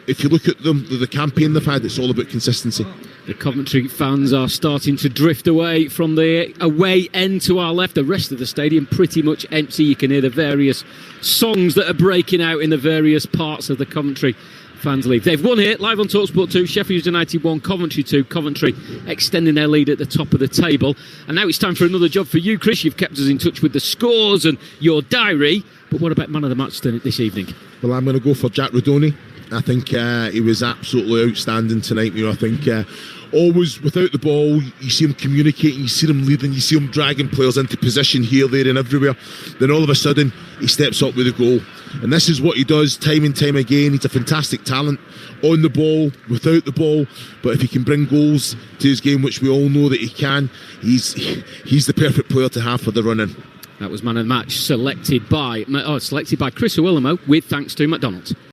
if you look at them, the campaign they've had, it's all about consistency. The Coventry fans are starting to drift away from the away end to our left. The rest of the stadium pretty much empty. You can hear the various songs that are breaking out in the various parts of the Coventry fans leave. They've won here, live on Talksport 2, Sheffield United 1, Coventry 2. Coventry extending their lead at the top of the table. And now it's time for another job for you, Chris. You've kept us in touch with the scores and your diary. But what about man of the match this evening? Well, I'm going to go for Jack Rodoni. I think he was absolutely outstanding tonight. You know, I think always without the ball, you see him communicating, you see him leading, you see him dragging players into position here, there and everywhere. Then all of a sudden, he steps up with a goal. And this is what he does time and time again. He's a fantastic talent on the ball, without the ball. But if he can bring goals to his game, which we all know that he can, he's the perfect player to have for the run-in. That was man of the match selected by Chris O'Willamo, with thanks to McDonald's.